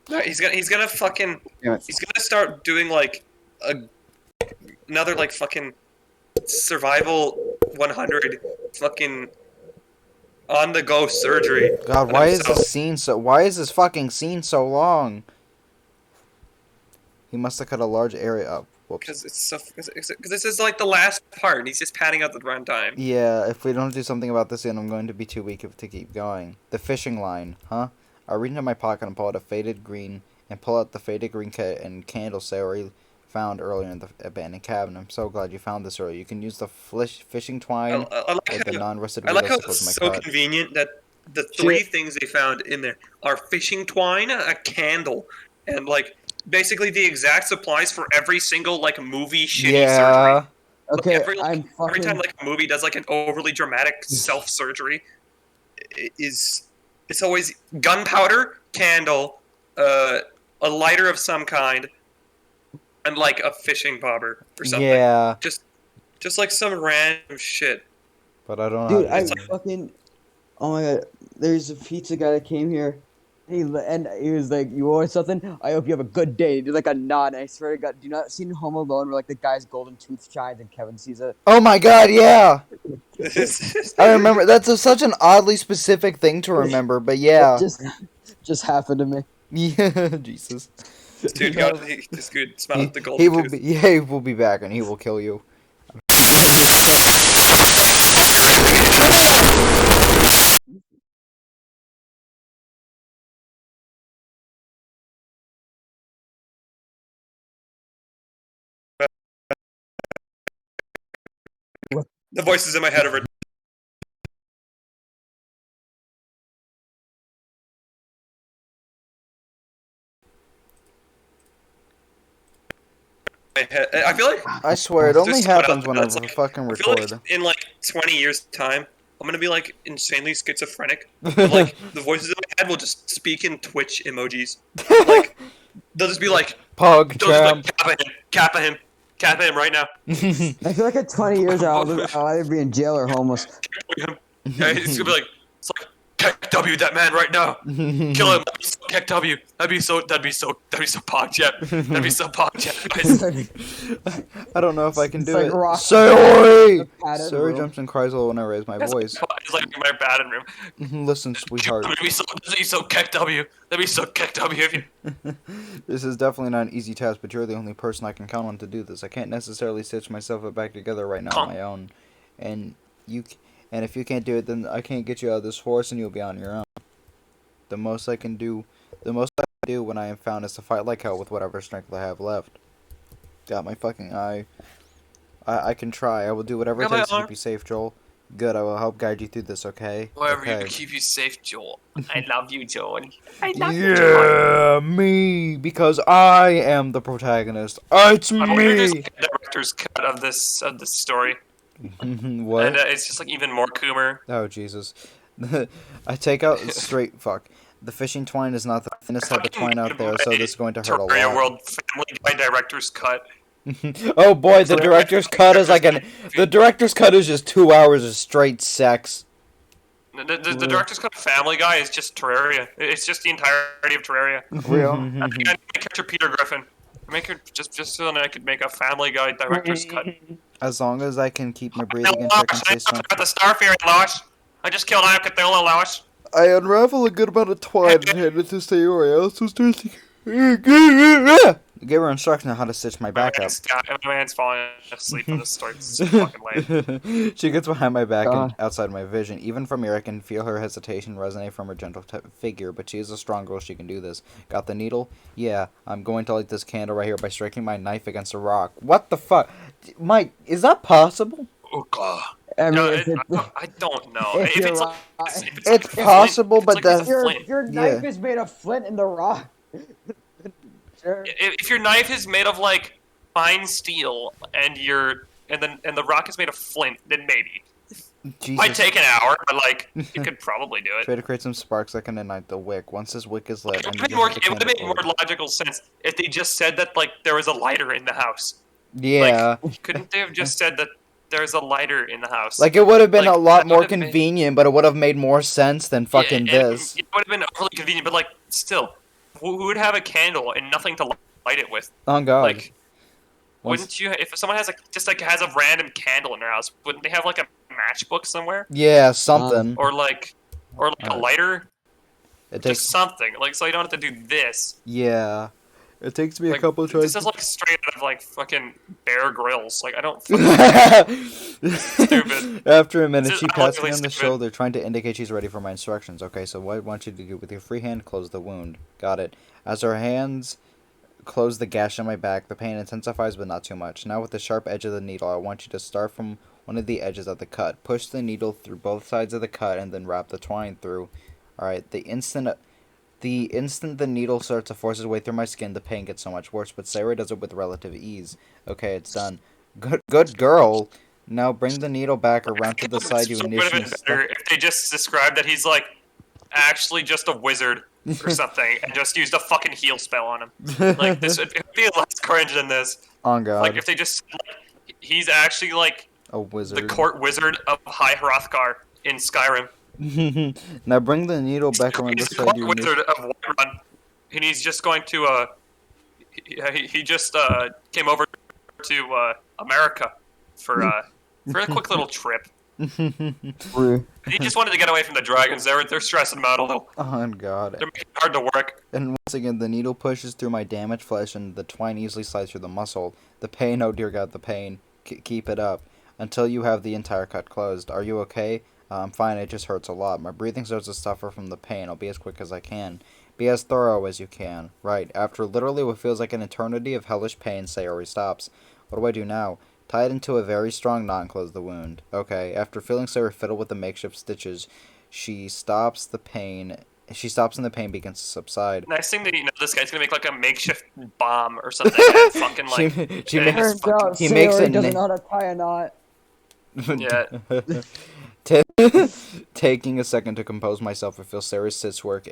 No, he's gonna fucking Damn it. he's gonna start doing like another like fucking survival 100 fucking on the go surgery. God, on why is himself. this scene so? Why is this fucking scene so long? He must have cut a large area up. Whoops. Because it's so because this is like the last part and he's just padding out the runtime. Yeah, if we don't do something about this scene, I'm going to be too weak to keep going. The fishing line, huh? I reach into my pocket and pull out the faded green candle Sayori found earlier in the abandoned cabin. I'm so glad you found this earlier. You can use the fishing twine I with like the how, non-rusted I like how vessels it's in my so cut. convenient that the three things they found in there are fishing twine, a candle, and like basically the exact supplies for every single like movie shitty surgery. Yeah. Okay, every, I'm every fucking. time like a movie does like an overly dramatic self surgery, it's always gunpowder, candle, a lighter of some kind, and like a fishing bobber or something. Yeah. Just like some random shit. But I don't know. Dude, how to I do it. fucking. Oh my god, there's a pizza guy that came here. He was like, "You want something? I hope you have a good day." He did like a nod. And I swear to God, do you not seen Home Alone where like the guy's golden tooth shines and Kevin sees it? Oh my god, yeah! I remember. That's such an oddly specific thing to remember, but yeah. It just happened to me. Yeah, Jesus. Dude, this good. Smell the golden He will tooth. be. Yeah, he will be back, and he will kill you. The voices in my head are my head. I feel like I swear, it there's only someone out happens there whenever that's we like, fucking I feel record. like in like 20 years time, I'm gonna be like insanely schizophrenic. But like the voices in my head will just speak in Twitch emojis. Like they'll just be like, Pog they'll just be like champ. Kappa him right now. I feel like in 20 years I'll either be in jail or homeless. Yeah, it's gonna be like, it's like KW that man right now. Kill him. KW. That'd be so PogChamp. That'd be so PogChamp, guys. I don't know if I can It's do like it. rock- Sayori! padded Sayori room. jumps and cries a little when I raise my voice. It's like my bad in room. Listen, sweetheart. That'd be so KW. That'd be so KW if you. This is definitely not an easy task, but you're the only person I can count on to do this. I can't necessarily stitch myself back together right now on my own. And if you can't do it, then I can't get you out of this forest and you'll be on your own. The most I can do when I am found is to fight like hell with whatever strength I have left. Got my fucking eye. I can try. I will do whatever it Got my takes to arm. keep you safe, Joel. Good, I will help guide you through this, okay? Whatever Okay. you keep you safe, Joel. I love you, Joel. I Yeah, me, because I am the protagonist. It's I wonder if there's me. like a director's cut of this story, What? and it's just like even more Coomer. Oh Jesus! I take out straight. Fuck. The fishing twine is not the thinnest type of twine out there, so this is going to hurt a Terraria lot. World Family Guy director's cut. Oh boy, the director's cut is like the director's cut is just 2 hours of straight sex. The director's cut of Family Guy is just Terraria. It's just the entirety of Terraria. Real. I think I'd make character Peter Griffin. Make her just so that I could make a Family Guy director's cut. As long as I can keep my breathing and Lois, check and stay I strong. got the Star Fairy, Lois. I just killed Iron Cthulhu, Lois. I unravel a good amount of twine and hand it to Sayori. I also start to give her instructions on how to stitch my back up. My man's falling asleep when this starts. It's fucking late. She gets behind my back and God. outside my vision. Even from here, I can feel her hesitation resonate from her gentle figure, but she is a strong girl. She can do this. Got the needle? Yeah, I'm going to light this candle right here by striking my knife against a rock. What the fuck? Mike, is that possible? Oh god. I mean, No, if it- I don't know. if If you're it's like, right- if It's like a flint, possible, it's but like the- it's a flint. your knife Yeah. is made of flint in the rock. Sure. If your knife is made of like fine steel and the rock is made of flint, then maybe. Might Jesus. take an hour, but like you could probably do it. Try to create some sparks that can ignite the wick. Once this wick is lit, It I would need have to made, hit the candle more cord. logical sense if they just said that like there was a lighter in the house. Yeah. Couldn't they have just said that there's a lighter in the house? Like, it would have been Like, a lot that more would've been- convenient, but it would have made more sense than fucking this. It would have been overly convenient, but like still, who would have a candle and nothing to light it with? Oh god. Like, Once- wouldn't you? If someone has has a random candle in their house, wouldn't they have like a matchbook somewhere, Yeah, something. or like a lighter, It takes. just something like so you don't have to do this. Yeah. It takes me Like, a couple tries. this is like straight out of like fucking Bear Grylls. Like I don't. Stupid. After a minute, This is she pats me utterly on the stupid. shoulder, trying to indicate she's ready for my instructions. Okay, so what I want you to do with your free hand, close the wound. Got it. As her hands close the gash on my back, the pain intensifies, but not too much. Now with the sharp edge of the needle, I want you to start from one of the edges of the cut. Push the needle through both sides of the cut, and then wrap the twine through. Alright, the instant the needle starts to force its way through my skin, the pain gets so much worse, but Sarah does it with relative ease. Okay, it's done. Good girl. Now bring the needle back around to the side you It would have initially been better if they just described that he's like actually just a wizard or something, and just used a fucking heal spell on him. Like this would be less cringe than this. On God. Like if they just he's actually like A wizard. the court wizard of High Hrothgar in Skyrim. Now bring the needle back around the He's the side court you wizard of Whiterun, and he's just going to he just came over to America for a quick little trip. He just wanted to get away from the dragons. They're stressing him out a little. On God. They're making it hard to work. And once again, the needle pushes through my damaged flesh, and the twine easily slides through the muscle. The pain, oh dear God, the pain. Keep it up until you have the entire cut closed. Are you okay? I'm fine, it just hurts a lot. My breathing starts to suffer from the pain. I'll be as quick as I can. Be as thorough as you can. Right, after literally what feels like an eternity of hellish pain, Sayori stops. What do I do now? Tie it into a very strong knot and close the wound. Okay, after filling Sayori fiddle with the makeshift stitches, she stops the pain She stops and the pain begins to subside. Next thing that you know, this guy's gonna make like a makeshift bomb or something. And fucking like. She and makes- just Turns out he makes Sayori a doesn't na- know how to tie a knot. Yeah. Taking a second to compose myself, I feel Sarah's sits work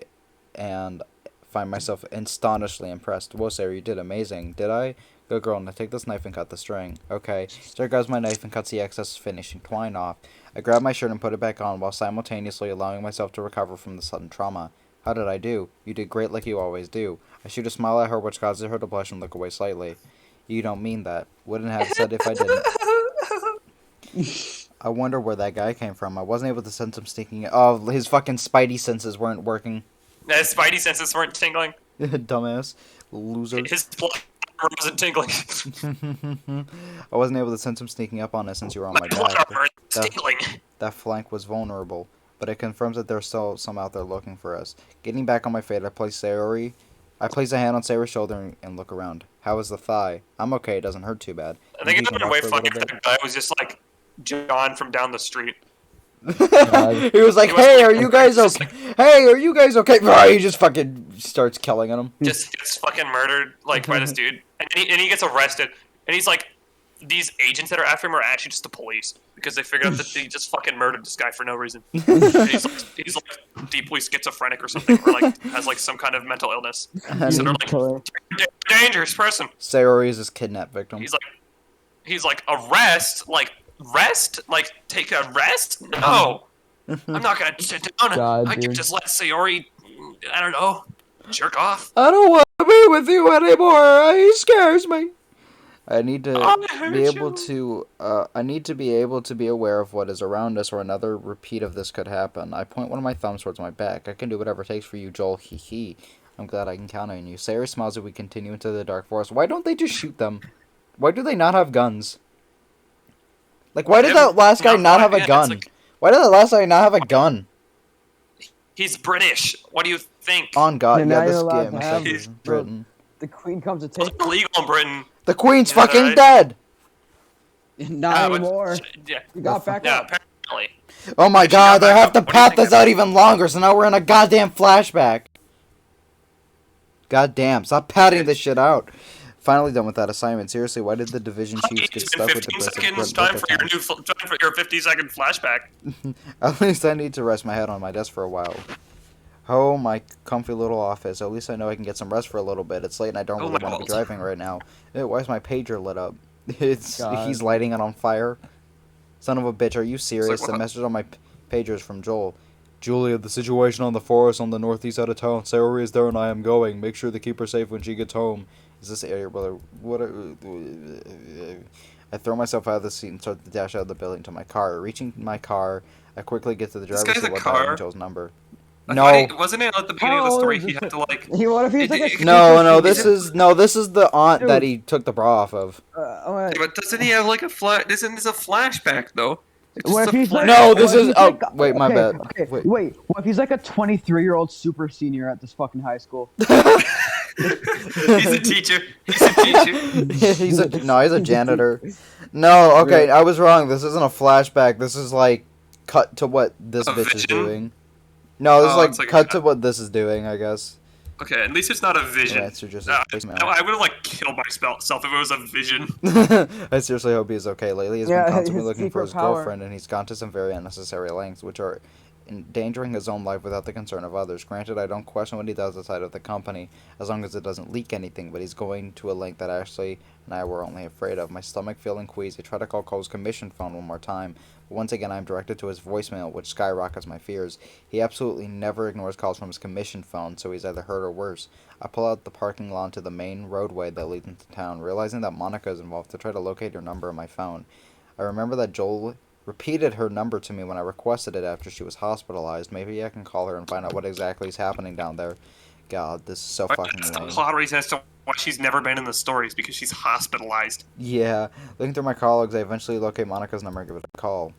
and find myself astonishingly impressed. Whoa, Sarah, you did amazing. Did I? Good girl, now take this knife and cut the string. Okay. Sarah grabs my knife and cuts the excess finishing twine off. I grab my shirt and put it back on while simultaneously allowing myself to recover from the sudden trauma. How did I do? You did great like you always do. I shoot a smile at her which causes her to blush and look away slightly. You don't mean that. Wouldn't have said if I didn't. I wonder where that guy came from. I wasn't able to sense him sneaking. Oh, his fucking spidey senses weren't working. His spidey senses weren't tingling. Dumbass. Loser. His blood wasn't tingling. I wasn't able to sense him sneaking up on us since you were on my Blood back. armor is That, tingling. that flank was vulnerable, but it confirms that there's still some out there looking for us. Getting back on my feet, I place a hand on Sayori's shoulder and look around. How is the thigh? I'm okay, it doesn't hurt too bad. I think You it would can have been walk way for a funny if little that guy was just like John from down the street. He was like, He was "Hey, like- are you guys just okay? Hey, are you guys okay?" He just fucking starts killing at him. Just gets fucking murdered like by this dude, and he gets arrested, and he's like, these agents that are after him are actually just the police because they figured out that he just fucking murdered this guy for no reason. And he's like deeply schizophrenic or something, or like has like some kind of mental illness. So they're like, Killer. dangerous person. Sayori is his kidnapped victim. He's like rest, like take a rest. No, I'm not gonna sit down. God, I can dude. just let Sayori, I don't know, jerk off. I don't want to be with you anymore. He scares me. I need to I be hurt able you. to. I need to be able to be aware of what is around us, or another repeat of this could happen. I point one of my thumbs towards my back. I can do whatever it takes for you, Joel. Hee hee. I'm glad I can count on you. Sayori smiles as we continue into the dark forest. Why don't they just shoot them? Why do they not have guns? Like, why did that last guy not have a gun? Like, Why did that last guy not have a gun? he's British. What do you think? On God, Yeah, yeah, now you're this allowed game to is have like He's- Britain. The queen comes to It's take. illegal in Britain. The Queen's Yeah, fucking right. dead! Not but- anymore. Yeah, You got back yeah, up. apparently. Oh my If you God, go they back have up, to what do you pat think this out even longer, so now we're in a goddamn flashback. God damn, stop patting this shit out. Finally done with that assignment. Seriously, why did the division chiefs get It's been stuck with the 15 best of seconds. Britain Time for your time for your 50-second flashback. At least I need to rest my head on my desk for a while. Oh, my comfy little office. At least I know I can get some rest for a little bit. It's late and I don't Oh really my want to be God. driving right now. Why is my pager lit up? He's God. lighting it on fire. Son of a bitch, are you serious? what? The message on my pager is from Joel. Julia, the situation on the forest on the northeast side of town. Sayori is there and I am going. Make sure to keep her safe when she gets home. Is this area, brother? What? I throw myself out of the seat and start to dash out of the building to my car. Reaching my car, I quickly get to the This driver's guy's seat a while car? dialing Joel's number. I No. thought wasn't it at the beginning of the How story? is He it- had to like. You what if he's like a It- No, no, super this is the aunt that Dude. he took the bra off of. oh, wait. But doesn't he have like a flash? Isn't this a flashback though? It's What just if a he's like? No, what this if is- he's oh, like wait, my bad. Okay, Wait. wait. What if he's like a 23-year-old super senior at this fucking high school? He's a teacher. He's a teacher. He's a janitor. No, okay, I was wrong. This isn't a flashback. This is like cut to what this A bitch is vision? doing. No, this Oh, is it's like like cut a- to what this is doing, I guess. Okay, at least it's not a vision. Right, so just I his voicemail. would have like killed myself if it was a vision. I seriously hope he's okay. Lately, he's Yeah, been constantly his looking for secret his power. girlfriend, and he's gone to some very unnecessary lengths, which are endangering his own life without the concern of others. Granted, I don't question what he does outside of the company, as long as it doesn't leak anything, but he's going to a length that Ashley and I were only afraid of. My stomach feeling queasy. I try to call Cole's commission phone one more time, but once again I'm directed to his voicemail, which skyrockets my fears. He absolutely never ignores calls from his commission phone, so he's either hurt or worse. I pull out the parking lot to the main roadway that leads into town, realizing that Monica is involved to try to locate her number on my phone. I remember that Joel repeated her number to me when I requested it after she was hospitalized. Maybe I can call her and find out what exactly is happening down there. God, this is so fucking That's the lame. plot reason as to why she's never been in the stories because she's hospitalized. Yeah, looking through my call logs, I eventually locate Monica's number and give it a call.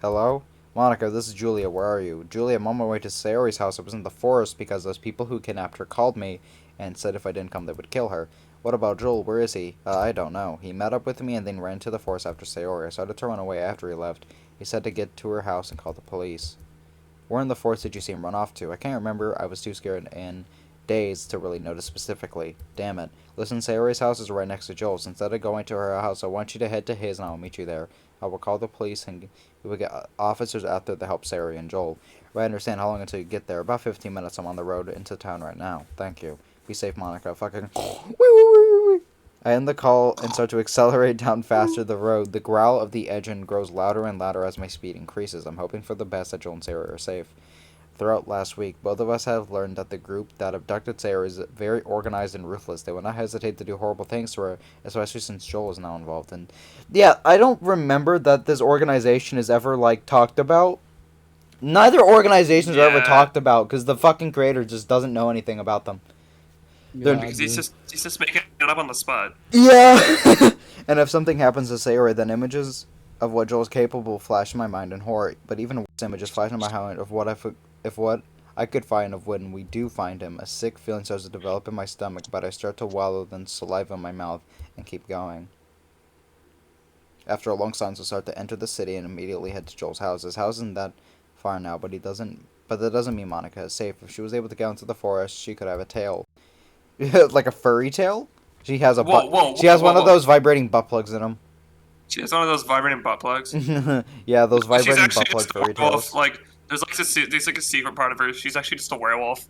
Hello? Monica, this is Julia. Where are you? Julia, I'm on my way to Sayori's house. I was in the forest because those people who kidnapped her called me and said if I didn't come, they would kill her. What about Joel? Where is he? I don't know. He met up with me and then ran to the forest after Sayori. I started to run away after he left. He said to get to her house and call the police. Where in the forest did you see him run off to? I can't remember. I was too scared and dazed to really notice specifically. Damn it. Listen, Sayori's house is right next to Joel's. Instead of going to her house, I want you to head to his and I will meet you there. I will call the police and we will get officers out there to help Sayori and Joel. I understand how long until you get there. About 15 minutes. I'm on the road into town right now. Thank you. Be safe, Monica. Fucking... I end the call and start to accelerate down faster the road. The growl of the engine grows louder and louder as my speed increases. I'm hoping for the best that Joel and Sayori are safe. Throughout last week, both of us have learned that the group that abducted Sayori is very organized and ruthless. They will not hesitate to do horrible things to her, especially since Joel is now involved. And yeah, I don't remember that this organization is ever, like, talked about. Neither organizations are ever talked about, because the fucking creator just doesn't know anything about them. Because he's just making it up on the spot. Yeah. And if something happens to Sayori, then images of what Joel's capable flash in my mind in horror. But even worse images flash in my mind of what I could find of when we do find him. A sick feeling starts to develop in my stomach, but I start to wallow, then saliva in my mouth, and keep going. After a long silence, I start to enter the city and immediately head to Joel's house. His house isn't that far now, but that doesn't mean Monica is safe. If she was able to get into the forest, she could have a tail. Like a furry tail? She has one of those vibrating butt plugs in them. She has one of those vibrating butt plugs? Yeah, those vibrating butt plug furry tails. Like, there's like a secret part of her. She's actually just a werewolf.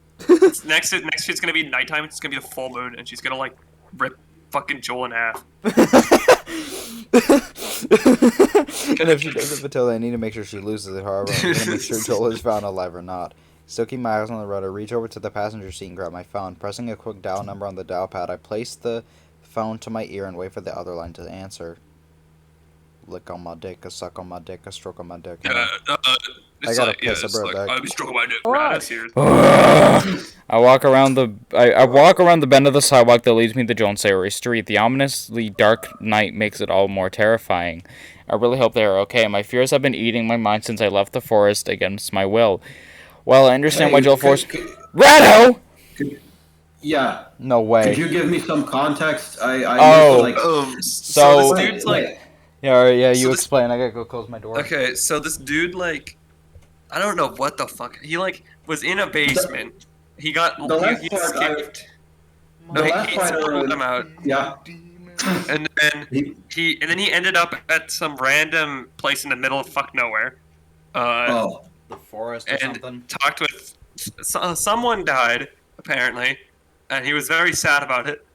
next she's gonna be nighttime. It's gonna be the full moon, and she's gonna like rip fucking Joel in half. And if she doesn't until I need to make sure she loses it. However, I'm gonna make sure Joel is found alive or not. Still keep my eyes on the road. I reach over to the passenger seat and grab my phone. Pressing a quick dial number on the dial pad, I place the phone to my ear and wait for the other line to answer. Lick on my dick, a suck on my dick, a stroke on my dick. I gotta piss a bird back. I'll be stroking my dick. Right, serious. I walk around the bend of the sidewalk that leads me to Joel and Sayori Street. The ominously dark night makes it all more terrifying. I really hope they are okay. My fears have been eating my mind since I left the forest against my will. Well, I understand why Joel forced... Rado! Yeah. No way. Could you give me some context? So this dude's like... Yeah, you so explain. I gotta go close my door. Okay, so this dude, like... I don't know what the fuck... He, like, was in a basement. He got... He escaped. He pulled him out. Yeah. And then he ended up at some random place in the middle of fuck nowhere. The forest or something. Talked with someone died apparently, and he was very sad about it.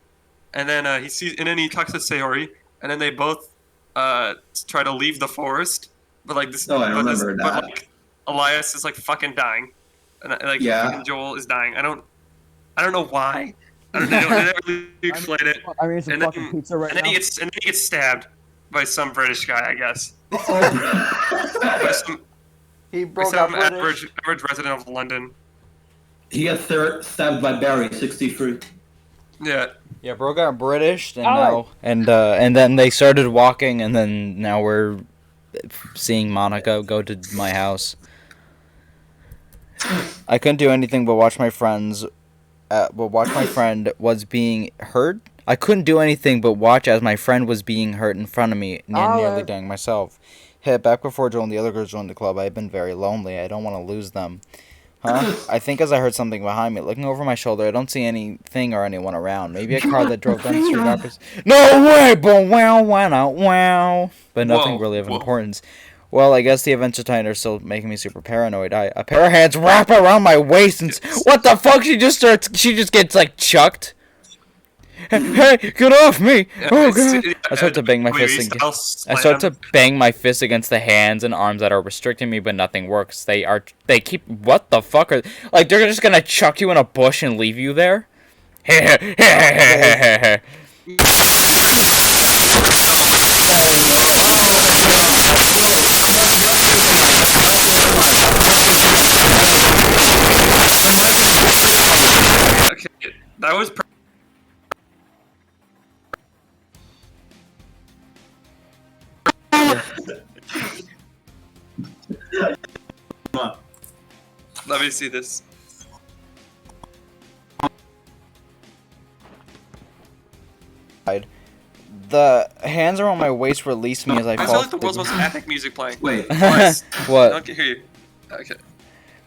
And then he talks to Sayori, and then they both try to leave the forest. But like this, I remember that. But like Elias is like fucking dying, and like fucking Joel is dying. I don't know why. I don't know. They never really explain it. I mean, it's a fucking pizza right now. And then he gets stabbed by some British guy, I guess. He broke some up average resident of London. He got stabbed by Barry, 63. Yeah. Yeah, bro got British, and then they started walking, and then now we're seeing Monica go to my house. I couldn't do anything but watch my friend was being hurt. I couldn't do anything but watch as my friend was being hurt in front of me, nearly dying myself. Hey, back before Joel and the other girls joined the club, I had been very lonely. I don't want to lose them. Huh? I think as I heard something behind me, looking over my shoulder, I don't see anything or anyone around. Maybe a car that drove down the street opposite. No way! But wow. But nothing really of importance. Well, I guess the events of tonight are still making me super paranoid. A pair of hands wrap around my waist and... What the fuck? She just gets, like, chucked. Hey, get off me! Oh god! I start to bang my fist. I start to bang my fist against the hands and arms that are restricting me, but nothing works. They keep. What the fuck are? Like they're just gonna chuck you in a bush and leave you there? Okay, that was. Let me see this. The hands around my waist release me as I fall. I feel like the world's most epic music playing. Wait, what? I don't hear you. Okay.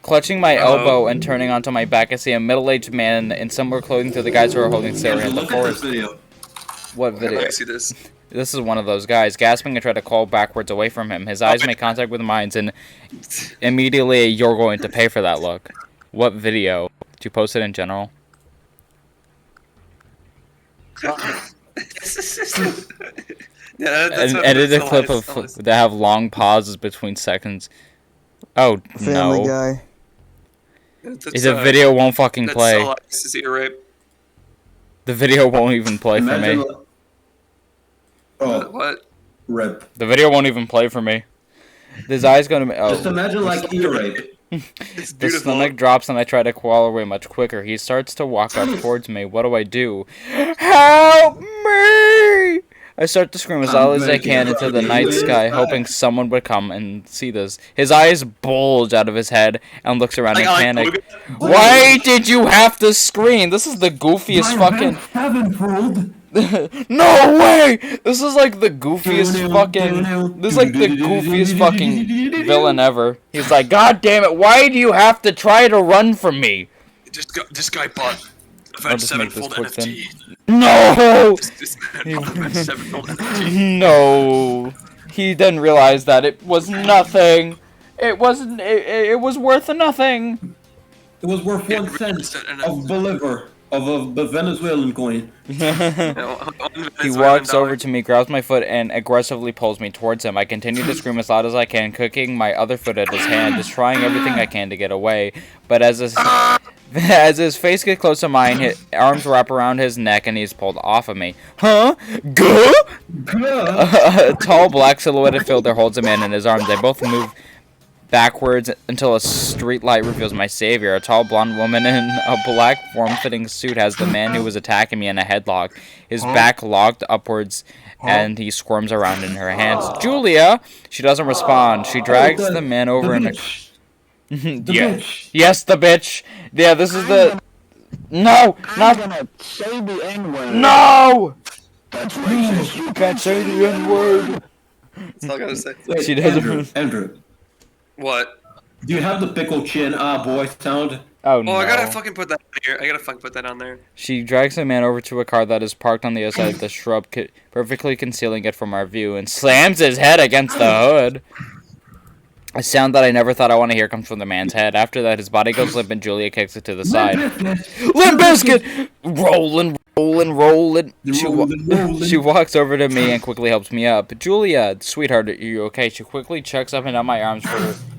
Clutching my elbow and turning onto my back, I see a middle-aged man in similar clothing to the guys who are holding Sayori in the Look at this forest. video. What video? Let me see this. This is one of those guys. Gasping, I try to crawl backwards away from him. His eyes make contact with mine, and immediately, you're going to pay for that look. What video? Did you post it in general? Yeah, And edit a clip of that have long pauses between seconds. Oh, Family no. Guy. The video won't fucking That's play. so nice to see you, right? The video won't even play for Imagine. me. Oh, What? rip. The video won't even play for me. His eyes gonna be. Just Oh. imagine like ear rape. It's The beautiful. stomach drops and I try to crawl away much quicker. He starts to walk up towards me. What do? Help me! I start to scream as loud as I can into the night sky, hoping someone would come and see this. His eyes bulge out of his head and looks around in panic. Why did you have to scream? This is the goofiest fucking... Heaven fooled. No way! This is like the goofiest fucking... This is like the goofiest fucking villain ever. He's like, God damn it, why do you have to try to run from me? This guy bought I'll Avenged just make this Sevenfold quick NFT. No! This man bought Avenged Sevenfold NFT. No. He didn't realize that it was nothing. It wasn't... It was worth nothing. It was worth 1 cent of Bolivar, of a Venezuelan coin. He walks over to me, grabs my foot, and aggressively pulls me towards him. I continue to scream as loud as I can, kicking my other foot at his hand, just trying everything I can to get away. But as his face gets close to mine, his arms wrap around his neck, and he's pulled off of me. Huh? Gah? A tall black silhouette fielder holds him in his arms. They both move backwards until a street light reveals my savior. A tall blonde woman in a black form-fitting suit has the man who was attacking me in a headlock, his back locked upwards, and he squirms around in her hands. Julia! She doesn't respond. She drags the man over in a... Yeah. Yes, the bitch! Yeah, this is the... No! I'm Not... gonna say the N-word. No! That's racist. You Can't say the N-word. That's all I gotta say. Wait, She doesn't- Andrew, What? do you have the pickle chin boy sound? Oh, no. Oh, I gotta fucking put that on here. I gotta fucking put that on there. She drags the man over to a car that is parked on the other side of the shrub, perfectly concealing it from our view, and slams his head against the hood. A sound that I never thought I want to hear comes from the man's head. After that, his body goes limp and Julia kicks it to the side. Limp Bizkit! Rolling. She walks over to me and quickly helps me up. Julia, sweetheart, are you okay? She quickly checks up and down my arms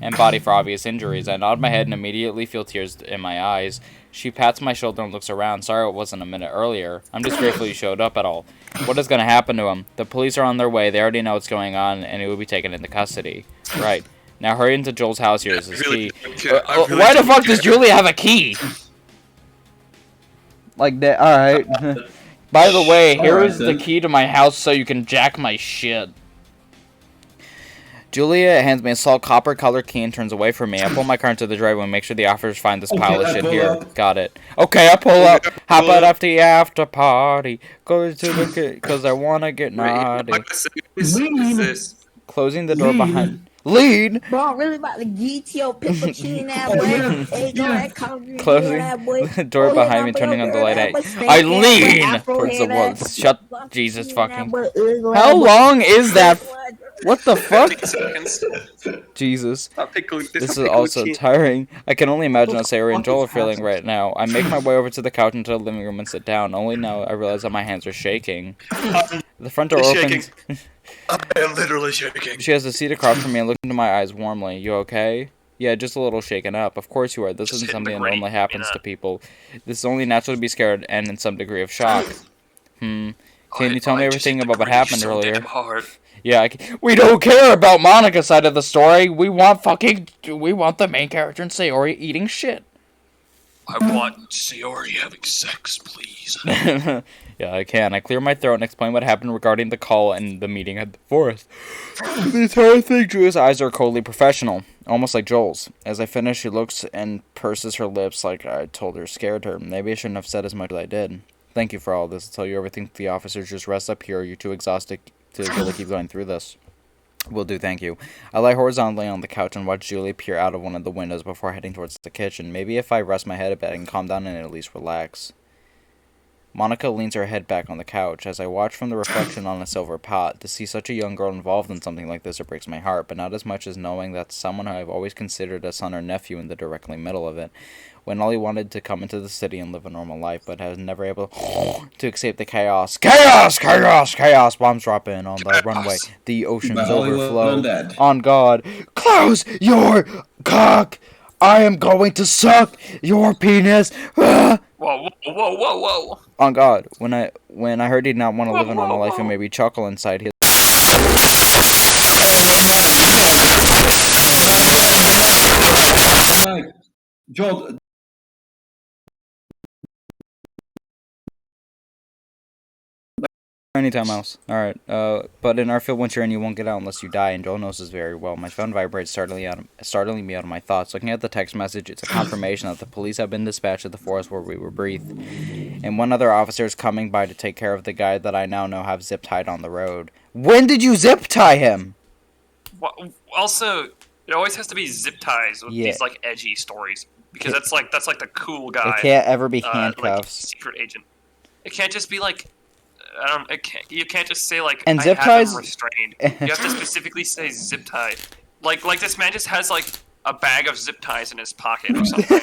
and body for obvious injuries. I nod my head and immediately feel tears in my eyes. She pats my shoulder and looks around. Sorry it wasn't a minute earlier. I'm just grateful you showed up at all. What is going to happen to him? The police are on their way. They already know what's going on, and he will be taken into custody. Right. Now hurry into Joel's house. Here is his key. Why the fuck does Julia have a key? Like that. Alright. By the way, here is the key to my house so you can jack my shit. Julia hands me a small copper-colored key and turns away from me. I pull my car into the driveway and make sure the officers find this pile of shit here. Got it. Okay, I pull up. Hop out after the after party. Go to the... Because I want to get naughty. Is this? Closing the door behind... Lead! Bro, I'm really about to get your pepper chin that boy. Hey, go that concrete Closing that boy. the door behind me, turning on the light. I lean towards the wall. Shut, Jesus fucking... How long is that? What the fuck? 15 seconds. Jesus. This This is also tiring. I can only imagine how Sayori and Joel are feeling right now. I make my way over to the couch into the living room and sit down. Only now I realize that my hands are shaking. The front door opens. I am literally shaking. She has a seat across from me and looks into my eyes warmly. You okay? Yeah, just a little shaken up. Of course you are. This isn't something that normally happens to people. This is only natural to be scared and in some degree of shock. Can you tell me everything about what happened earlier? Yeah, we don't care about Monica's side of the story. We want the main character and Sayori eating shit. I want Sayori having sex, please. Yeah, I can. I clear my throat and explain what happened regarding the call and the meeting at the forest. The entire thing, Julia's eyes are coldly professional, almost like Joel's. As I finish, she looks and purses her lips like I told her scared her. Maybe I shouldn't have said as much as I did. Thank you for all this. I'll tell you everything to the officers. Just rest up here. You're too exhausted to really keep going through this. Will do, thank you. I lie horizontally on the couch and watch Julie peer out of one of the windows before heading towards the kitchen. Maybe if I rest my head a bit, I can calm down and at least relax. Monica leans her head back on the couch. As I watch from the reflection on a silver pot, to see such a young girl involved in something like this, it breaks my heart, but not as much as knowing that someone who I've always considered a son or nephew in the directly middle of it. When all he wanted to come into the city and live a normal life, but has never able to escape the chaos. Chaos! Chaos! Chaos! Bombs drop in on the runway. The oceans overflow. On God. Close your cock! I am going to suck your penis! Ah! Whoa, whoa, whoa, whoa, whoa. On God, when I heard he did not want to live a normal life and maybe chuckle inside his Like, Joel, anytime else. Alright, but in our field once you're in, you won't get out unless you die, and Joel knows this very well. My phone vibrates, startling me out of my thoughts. Looking at the text message, it's a confirmation that the police have been dispatched to the forest where we were briefed, and one other officer is coming by to take care of the guy that I now know have zip tied on the road. When did you zip tie him? Well, also, it always has to be zip ties with these like edgy stories because that's like the cool guy. It can't ever be like handcuffs. secret agent. It can't just be like you can't just say like And I zip have ties. him restrained. You have to specifically say zip tie. Like this man just has like a bag of zip ties in his pocket or something.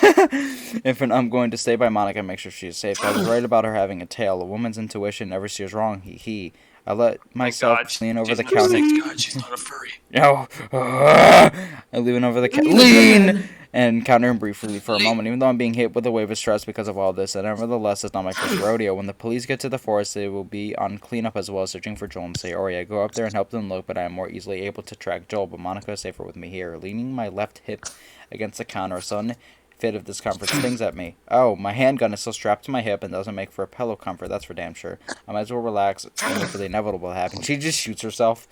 If I'm going to stay by Monica, make sure she's safe. I was right about her having a tail. A woman's intuition never steers wrong. He. I let myself lean over the counter. Thank God she's not a furry. No. I lean over the lean and counter him briefly for a moment. Even though I'm being hit with a wave of stress because of all this, and nevertheless, it's not my first rodeo. When the police get to the forest, they will be on cleanup as well, searching for Joel and Sayori. I go up there and help them look, but I am more easily able to track Joel. But Monica is safer with me here. Leaning my left hip against the counter, a sudden fit of discomfort stings at me. Oh, my handgun is still strapped to my hip and doesn't make for a pillow comfort, that's for damn sure. I might as well relax and wait for the inevitable to happen. She just shoots herself.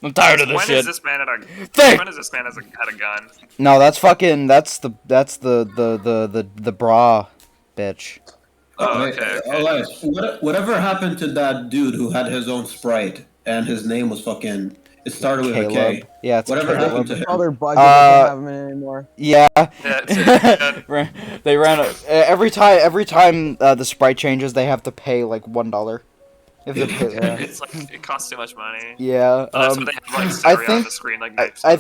I'm tired of this shit. When is this man at a gun? No, that's the bra bitch. Oh, okay. Elias, whatever happened to that dude who had his own Sprite and his name was fucking... It started with Caleb. a K. Yeah, it's Whatever Caleb. happened to him? Other budget doesn't have him in anymore. Yeah. Yeah, They ran every time the Sprite changes, they have to pay like $1. If they pay, yeah. It's like it costs too much money. Yeah. That's what they have like Sayori on the screen, like I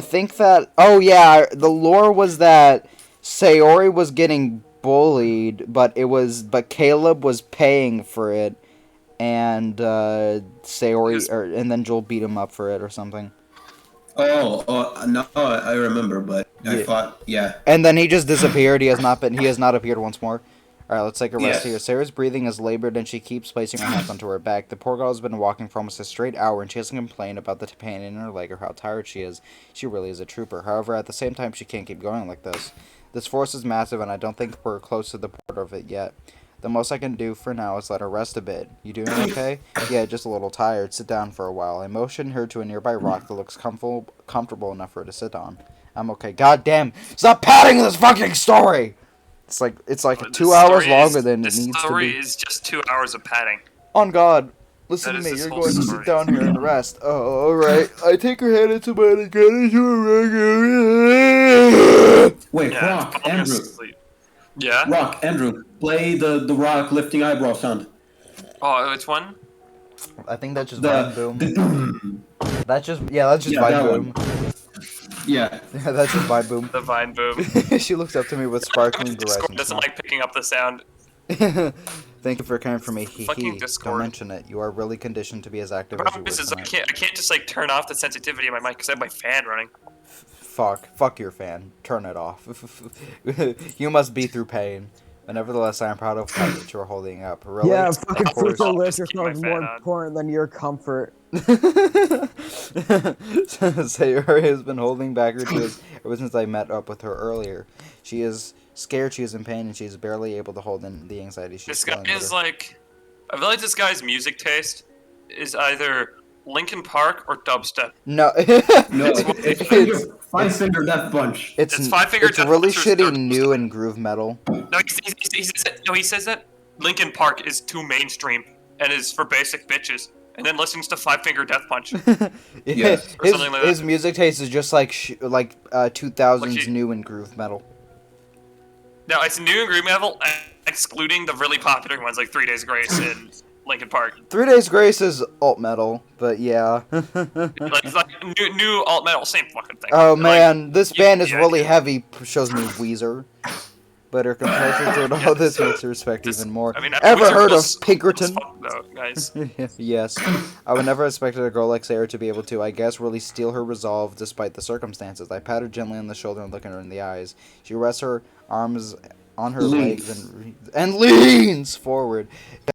think that. Oh yeah, the lore was that Sayori was getting bullied, but Caleb was paying for it, and Sayori and then Joel beat him up for it or something. Oh, no, I remember, but I thought, yeah. And then he just disappeared. He has not appeared once more. Alright, let's take a rest here. Yes. Sarah's breathing is labored and she keeps placing her hands onto her back. The poor girl has been walking for almost a straight hour and she hasn't complained about the pain in her leg or how tired she is. She really is a trooper. However, at the same time, she can't keep going like this. This force is massive and I don't think we're close to the border of it yet. The most I can do for now is let her rest a bit. You doing okay? Yeah, just a little tired. Sit down for a while. I motion her to a nearby rock that looks comfortable enough for her to sit on. I'm okay. God damn! Stop padding this fucking story! It's like 2 hours longer than it needs to be. The story is just 2 hours of padding. On God. Listen to me, you're going to sit down here and rest. Oh, alright. I take her hand into mine and get into a regular. Wait, Yeah, Rock, Andrew. Yeah? Rock, Andrew, play the rock lifting eyebrow sound. Oh, which one? I think that's just The- Vine Boom. That's just Vine that Boom. Yeah. That's just Vine Boom. The Vine Boom. She looks up to me with sparkling Discord blue eyes. doesn't like picking up the sound. Thank you for caring for me. Fucking Don't Discord. mention it. You are really conditioned to be as active The as you problem were is I tonight. can't just like turn off the sensitivity of my mic because I have my fan running. Fuck your fan. Turn it off. You must be through pain. But nevertheless, I am proud of the fact that you are holding up. Really? Yeah, Of fucking course. social Just lift keep my is fan more on. important than your comfort. Sayori has been holding back her tears ever since I met up with her earlier. She is scared, she is in pain, and she is barely able to hold in the anxiety she's This guy feeling. is like, I feel like this guy's music taste is either Linkin Park or dubstep. No, No, it's Five Finger Death Punch. It's Five Finger It's Death really Punch or shitty Third new and groove metal. No, he says that Linkin Park is too mainstream and is for basic bitches. and then listens to Five Finger Death Punch. Yes. Or something like that. His music taste is just like 2000s Like he- new and groove metal. No, it's new and groove metal, excluding the really popular ones like 3 Days Grace and Linkin Park. 3 Days Grace is alt metal, but yeah. Like new alt metal, same fucking thing. Oh Like, man, this band is yeah, really yeah. heavy. Shows me Weezer. But her composure to all this makes her respect This- even more. I mean, Ever Wizard heard of was- Pinkerton? was fuck, though, guys. Yes. I would never expected a girl like Sarah to be able to, I guess, really steal her resolve despite the circumstances. I pat her gently on the shoulder and look her in the eyes. She rests her arms on her legs and leans forward,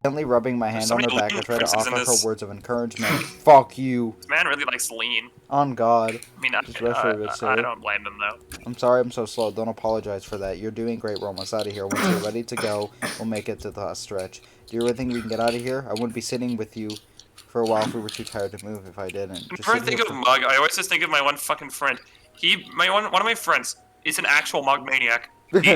gently rubbing my hand so on her many back. I lean try to princes offer in her this. words of encouragement. Fuck you. This man really likes lean. On God. I mean, Just rest for a bit, I Sarah. don't blame him though. I'm sorry I'm so slow. Don't apologize for that. You're doing great. We're almost out of here. Once you're ready to go, we'll make it to the last stretch. Do you really think we can get out of here? I wouldn't be sitting with you for a while if we were too tired to move if I didn't. Just Whenever I sit think here of for- mug, I always just think of my one fucking friend. One of my friends is an actual mug maniac.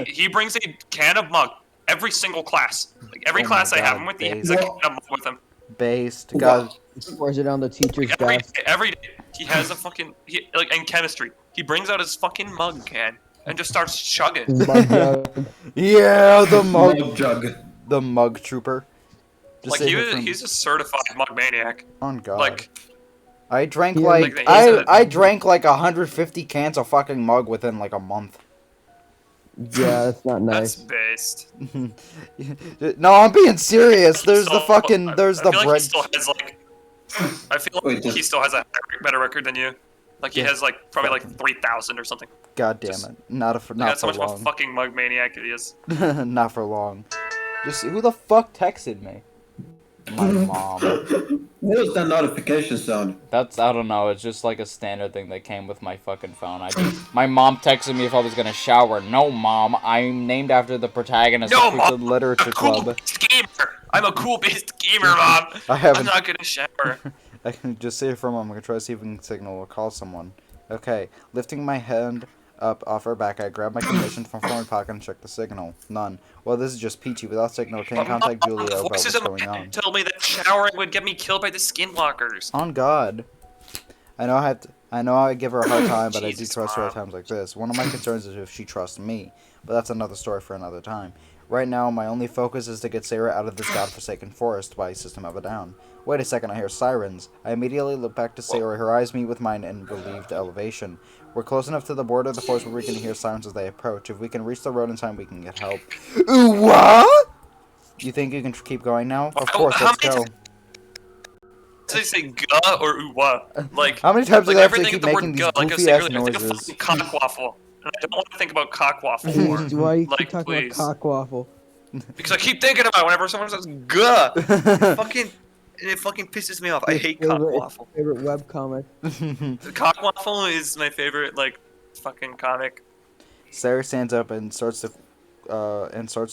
He brings a can of mug every single class. Like every Oh my class I have God, him with, he has based. a can of mug with him. Based. God. Pours it on the teacher's Every desk. every day he has a fucking like in chemistry. He brings out his fucking mug can and just starts chugging. Mug jug. Yeah, the mug. Mug jug. The mug trooper. Just Like sit here from- he's a certified mug maniac. On God. Like I drank Yeah, like like the- I drank like 150 cans of fucking mug within like a month. Yeah, that's not that's nice. based. No, I'm being serious. There's the So, fucking I there's the feel like bread. he still has like. I feel like Wait, he still has a better record than you. Like he Yeah. has like probably like Fucking- 3,000 or something. God damn just- it. Not That's for how much of a long. fucking mug maniac he is. Not for long. Just who the fuck texted me? My mom. What is that notification sound? That's I don't know. It's just like a standard thing that came with my fucking phone. My mom texted me if I was gonna shower. No, mom. I'm named after the protagonist No, of Mom. The literature Cool club. gamer. I'm a cool based gamer, mom. I haven't. I'm not gonna shower. I can just sit here for a moment. I'm gonna try to see if we can signal or call someone. Okay, lifting my hand up off her back, I grab my commission from my pocket and check the signal. None. Well, this is just peachy. Without signal, can't contact Julia about what's Voices in my going on. head told me that showering would get me killed by the skinwalkers. On God. I know I give her a hard time, but I do Jesus, trust her at Mom. times like this. One of my concerns is if she trusts me, but that's another story for another time. Right now, my only focus is to get Sarah out of this godforsaken forest by System of a Down. Wait a second, I hear sirens. I immediately look back to Sarah, her eyes meet with mine in relieved elevation. We're close enough to the border of the forest where we can hear sirens as they approach. If we can reach the road in time, we can get help. Ooh, what? You think you can keep going now? Of course, How let's many go. Did they say "guh" or "ooh-wah"? Like How many times do like they have to everything keep of the word making these "guh," like I was goofy saying ass earlier, I think of noises? fucking cock waffle. And I don't want to think about cock waffle more. Why you Like, keep talking please. about cock waffle? Because I keep thinking about it whenever someone says "guh." It fucking pisses me off. I hate cock waffle. Favorite web comic. Cock waffle is my favorite like fucking comic. Sarah stands up and starts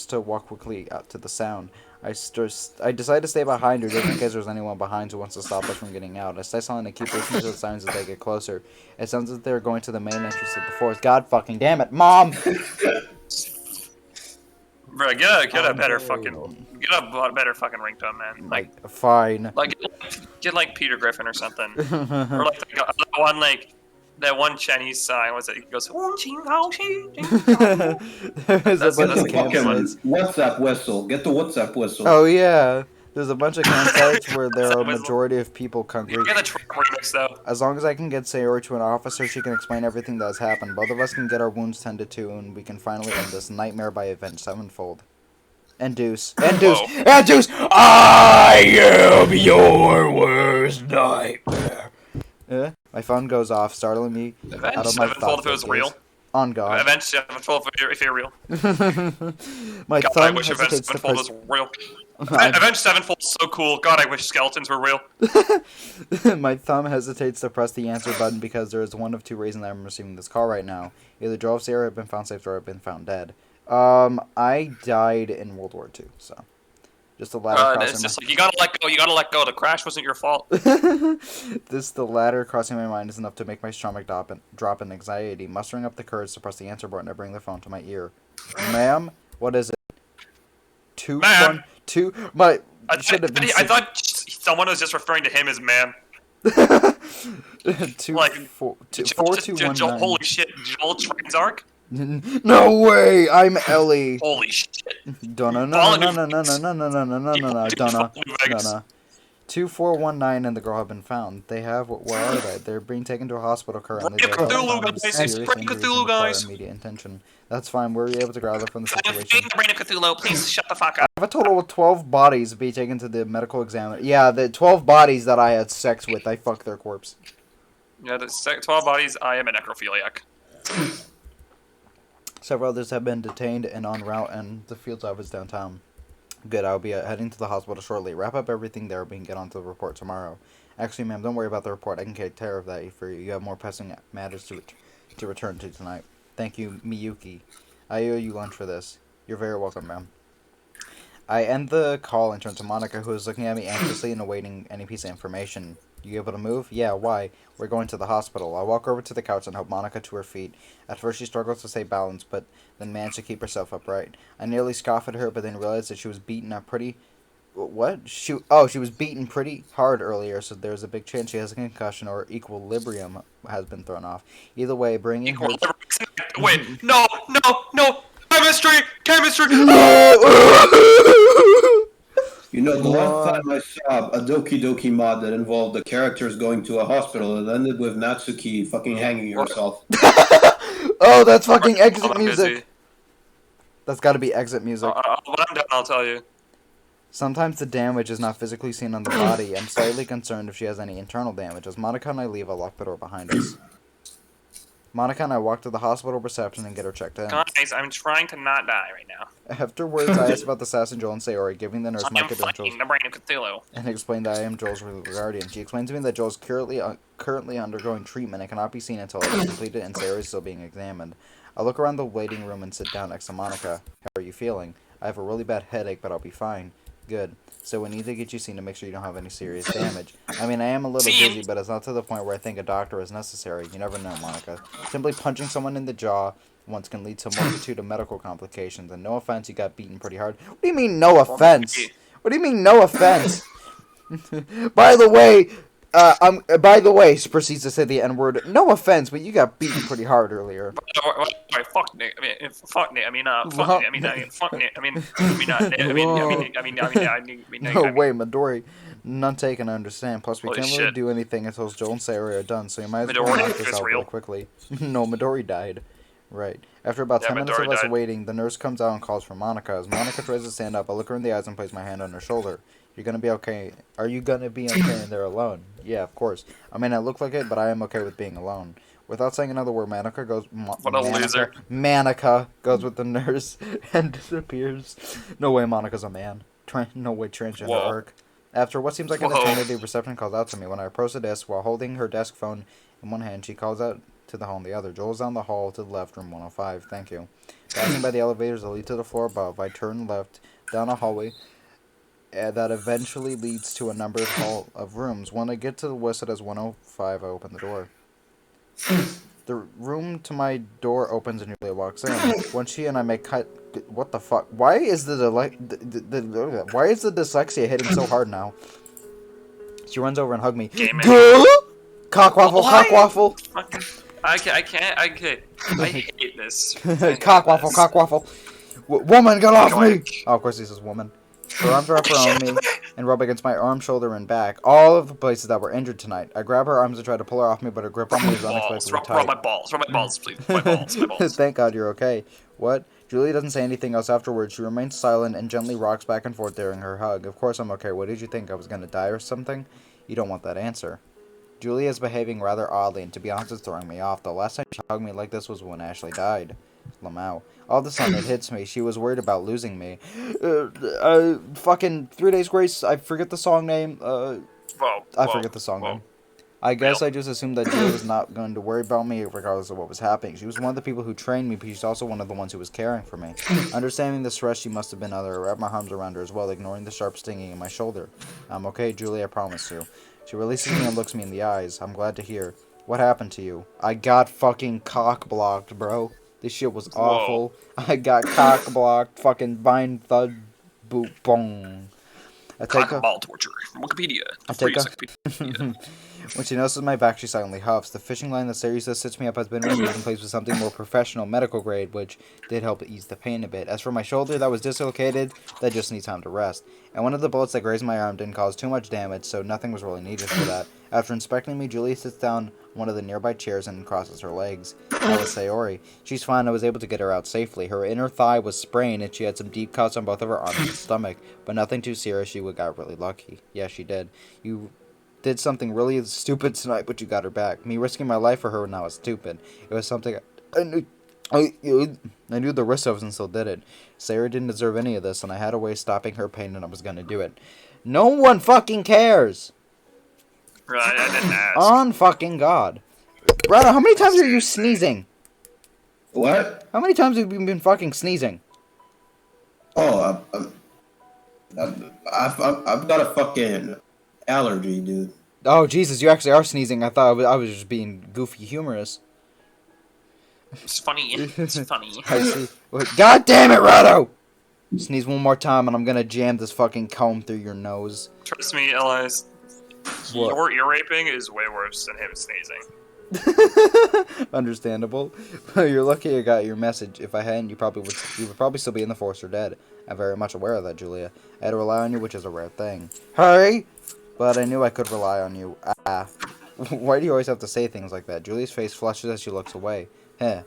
to walk quickly out to the sound. I decide to stay behind her just in case there's anyone behind who wants to stop us from getting out. I stay silent and keep listening to the sounds as they get closer. It sounds like they're going to the main entrance of the forest. God fucking damn it, Mom! Bro, get a better fucking ringtone, man. Like Fine. get like Peter Griffin or something, or like that one Chinese song. What's it? He goes. There's a That's- bunch that's of a fucking campsites. WhatsApp whistle. Get the WhatsApp whistle. Oh yeah, there's a bunch of campsites where there are a Whistle. majority of people You congregate. get the trap remix though. As long as I can get Sayori to an officer, she can explain everything that has happened. Both of us can get our wounds tended to, and we can finally end this nightmare by Avenged Sevenfold. And Deuce. And Deuce. Whoa. And Deuce! I am your worst nightmare. My phone goes off, startling me Avenged out of my Sevenfold if it was thought real. On God. Avenged Sevenfold if you're real. My God, I thumb wish Avenged hesitates to Sevenfold press... was real. I- Avenged Sevenfold is so cool. God, I wish skeletons were real. My thumb hesitates to press the answer button because there is one of two reasons I'm receiving this call right now. Either Joel or Sarah have been found safe or have been found dead. I died in World War II, so just the latter It's crossing just like you gotta let go. You gotta let go. The crash wasn't your fault. the latter crossing my mind is enough to make my stomach drop in anxiety. Mustering up the courage to press the answer button, I bring the phone to my ear. Ma'am, what is it? Ma'am. My I should have been. thought someone was just referring to him as man. Like 4219. Holy shit, Joel Transark? No way! I'm Ellie. Holy shit. Donna, no, no, no, no, no, no, no, no, no, no, no, no, Donna, Donna. 2419 and the girl have been found. They have, where are they? They're being taken to a hospital currently. Brain of They're Cthulhu, found with guys. serious Brain of injuries Cthulhu, and require guys. immediate attention. That's fine. We're able to grab them from the situation. Brain of Cthulhu, please shut the fuck I up. have a total of 12 bodies to be taken to the medical examiner. Yeah, the 12 bodies that I had sex with, I fucked their corpse. Yeah, the 12 bodies, I am a necrophiliac. Several others have been detained and en route in the field's office downtown. Good, I'll be heading to the hospital shortly. Wrap up everything there, we can get onto the report tomorrow. Actually, ma'am, don't worry about the report. I can take care of that for you. You have more pressing matters to return to tonight. Thank you, Miyuki. I owe you lunch for this. You're very welcome, ma'am. I end the call and turn to Monica, who is looking at me anxiously and awaiting any piece of information. You able to move? Yeah, why? We're going to the hospital. I walk over to the couch and help Monica to her feet. At first she struggles to stay balanced, but then managed to keep herself upright. I nearly scoff at her, but then realized that she was beaten up pretty... What? She was beaten pretty hard earlier, so there's a big chance she has a concussion or equilibrium has been thrown off. Either way, bringing her... Wait, no! Chemistry! You know, the last time I saw a Doki Doki mod that involved the characters going to a hospital, it ended with Natsuki fucking hanging herself. Oh, that's fucking exit I'm music. busy. That's gotta be exit music. When I'm done, I'll tell you. Sometimes the damage is not physically seen on the body. I'm slightly concerned if she has any internal damage. As Monica and I leave, I lock the door behind us. Monica and I walk to the hospital reception and get her checked in. Guys, I'm trying to not die right now. Afterwards, I ask about the assassin Joel and Sayori, giving the nurse my I'm credentials, fighting the brain of Cthulhu. and explain that I am Joel's guardian. She explains to me that Joel's currently undergoing treatment and cannot be seen until it is completed, and Sayori is still being examined. I look around the waiting room and sit down next to Monica. How are you feeling? I have a really bad headache, but I'll be fine. Good. So we need to get you seen to make sure you don't have any serious damage. I mean, I am a little busy, but it's not to the point where I think a doctor is necessary. You never know, Monica. Simply punching someone in the jaw once can lead to a multitude of medical complications. And no offense, you got beaten pretty hard. What do you mean, no offense? What do you mean, no offense? By the way, she proceeds to say the N-word. No offense, but you got beaten pretty hard earlier. Fuck Nick. Fuck Nick. No way, Midori. None taken, I understand. Plus, we Holy can't really shit. do anything until Joel and Sayori are done, so you might as well Midori, knock this that's out real. really quickly. No, Midori died. Right. After about 10 minutes Midori of us died. waiting, the nurse comes out and calls for Monica. As Monica tries to stand up, I look her in the eyes and place my hand on her shoulder. You're gonna be okay. Are you gonna be okay in there alone? Yeah, of course. I may not look like it, but I am okay with being alone. Without saying another word, Manica goes... What a loser. Manica goes with the nurse and disappears. No way Monica's a man. No way transgender Whoa. arc. After what seems like an Whoa. eternity, reception calls out to me. When I approach the desk, while holding her desk phone in one hand, she calls out to the hall in the other. Joel's down the hall to the left, room 105. Thank you. Passing by the elevators that lead to the floor above, I turn left down a hallway that eventually leads to a numbered hall of rooms. When I get to the listed as 105, I open the door. The room to my door opens and Julia walks in. When she and I make what the fuck? Why is the why is the dyslexia hitting so hard now? She runs over and hugs me. Girl! Cock waffle, cock waffle. I can't. I hate this. Cock waffle, cock waffle. Woman, get off me! Oh, of course he says woman. Her arms wrap around me and rub against my arm, shoulder, and back. All of the places that were injured tonight. I grab her arms and try to pull her off me, but her grip on me is unexpectedly tight. Rub my balls, please. My balls. Thank God you're okay. What? Julie doesn't say anything else afterwards. She remains silent and gently rocks back and forth during her hug. Of course I'm okay. What did you think? I was gonna die or something? You don't want that answer. Julie is behaving rather oddly, and to be honest, it's throwing me off. The last time she hugged me like this was when Ashley died. Lamau. All of a sudden, it hits me. She was worried about losing me. Fucking 3 Days Grace, I forget the song name. I forget the song name. I guess I just assumed that Julie was not going to worry about me regardless of what was happening. She was one of the people who trained me, but she's also one of the ones who was caring for me. Understanding the stress, she must have been other. I wrapped my arms around her as well, ignoring the sharp stinging in my shoulder. I'm okay, Julie, I promise you. She releases me and looks me in the eyes. I'm glad to hear. What happened to you? I got fucking cock-blocked, bro. This shit was awful. I got cock-blocked, fucking vine thud boot bong. I take a... Ball torture from Wikipedia. I take Free a... encyclopedia. When she notices my back, she silently huffs. The fishing line that Sayori stitched me up has been removed and placed with something more professional, medical grade, which did help ease the pain a bit. As for my shoulder that was dislocated, that just needs time to rest. And one of the bullets that grazed my arm didn't cause too much damage, so nothing was really needed for that. After inspecting me, Julia sits down one of the nearby chairs and crosses her legs. That was Sayori. She's fine. I was able to get her out safely. Her inner thigh was sprained, and she had some deep cuts on both of her arms and stomach, but nothing too serious. She got really lucky. Yeah, she did. You did something really stupid tonight, but you got her back. Me risking my life for her now was stupid. It was something I knew. I knew the risk of and still did it. Sarah didn't deserve any of this, and I had a way of stopping her pain, and I was gonna do it. No one fucking cares. Right, I didn't ask. On fucking God. Rado, how many times are you sneezing? What? How many times have you been fucking sneezing? Oh, I've got a fucking allergy, dude. Oh, Jesus, you actually are sneezing. I thought I was just being goofy humorous. It's funny. It's funny. I see. Wait, God damn it, Rado! Sneeze one more time and I'm gonna jam this fucking comb through your nose. Trust me, Elias. What? Your ear raping is way worse than him sneezing. Understandable. You're lucky I got your message. If I hadn't, you would probably still be in the force or dead. I'm very much aware of that, Julia. I had to rely on you, which is a rare thing. Hurry! But I knew I could rely on you. Ah. Why do you always have to say things like that? Julia's face flushes as she looks away. Heh.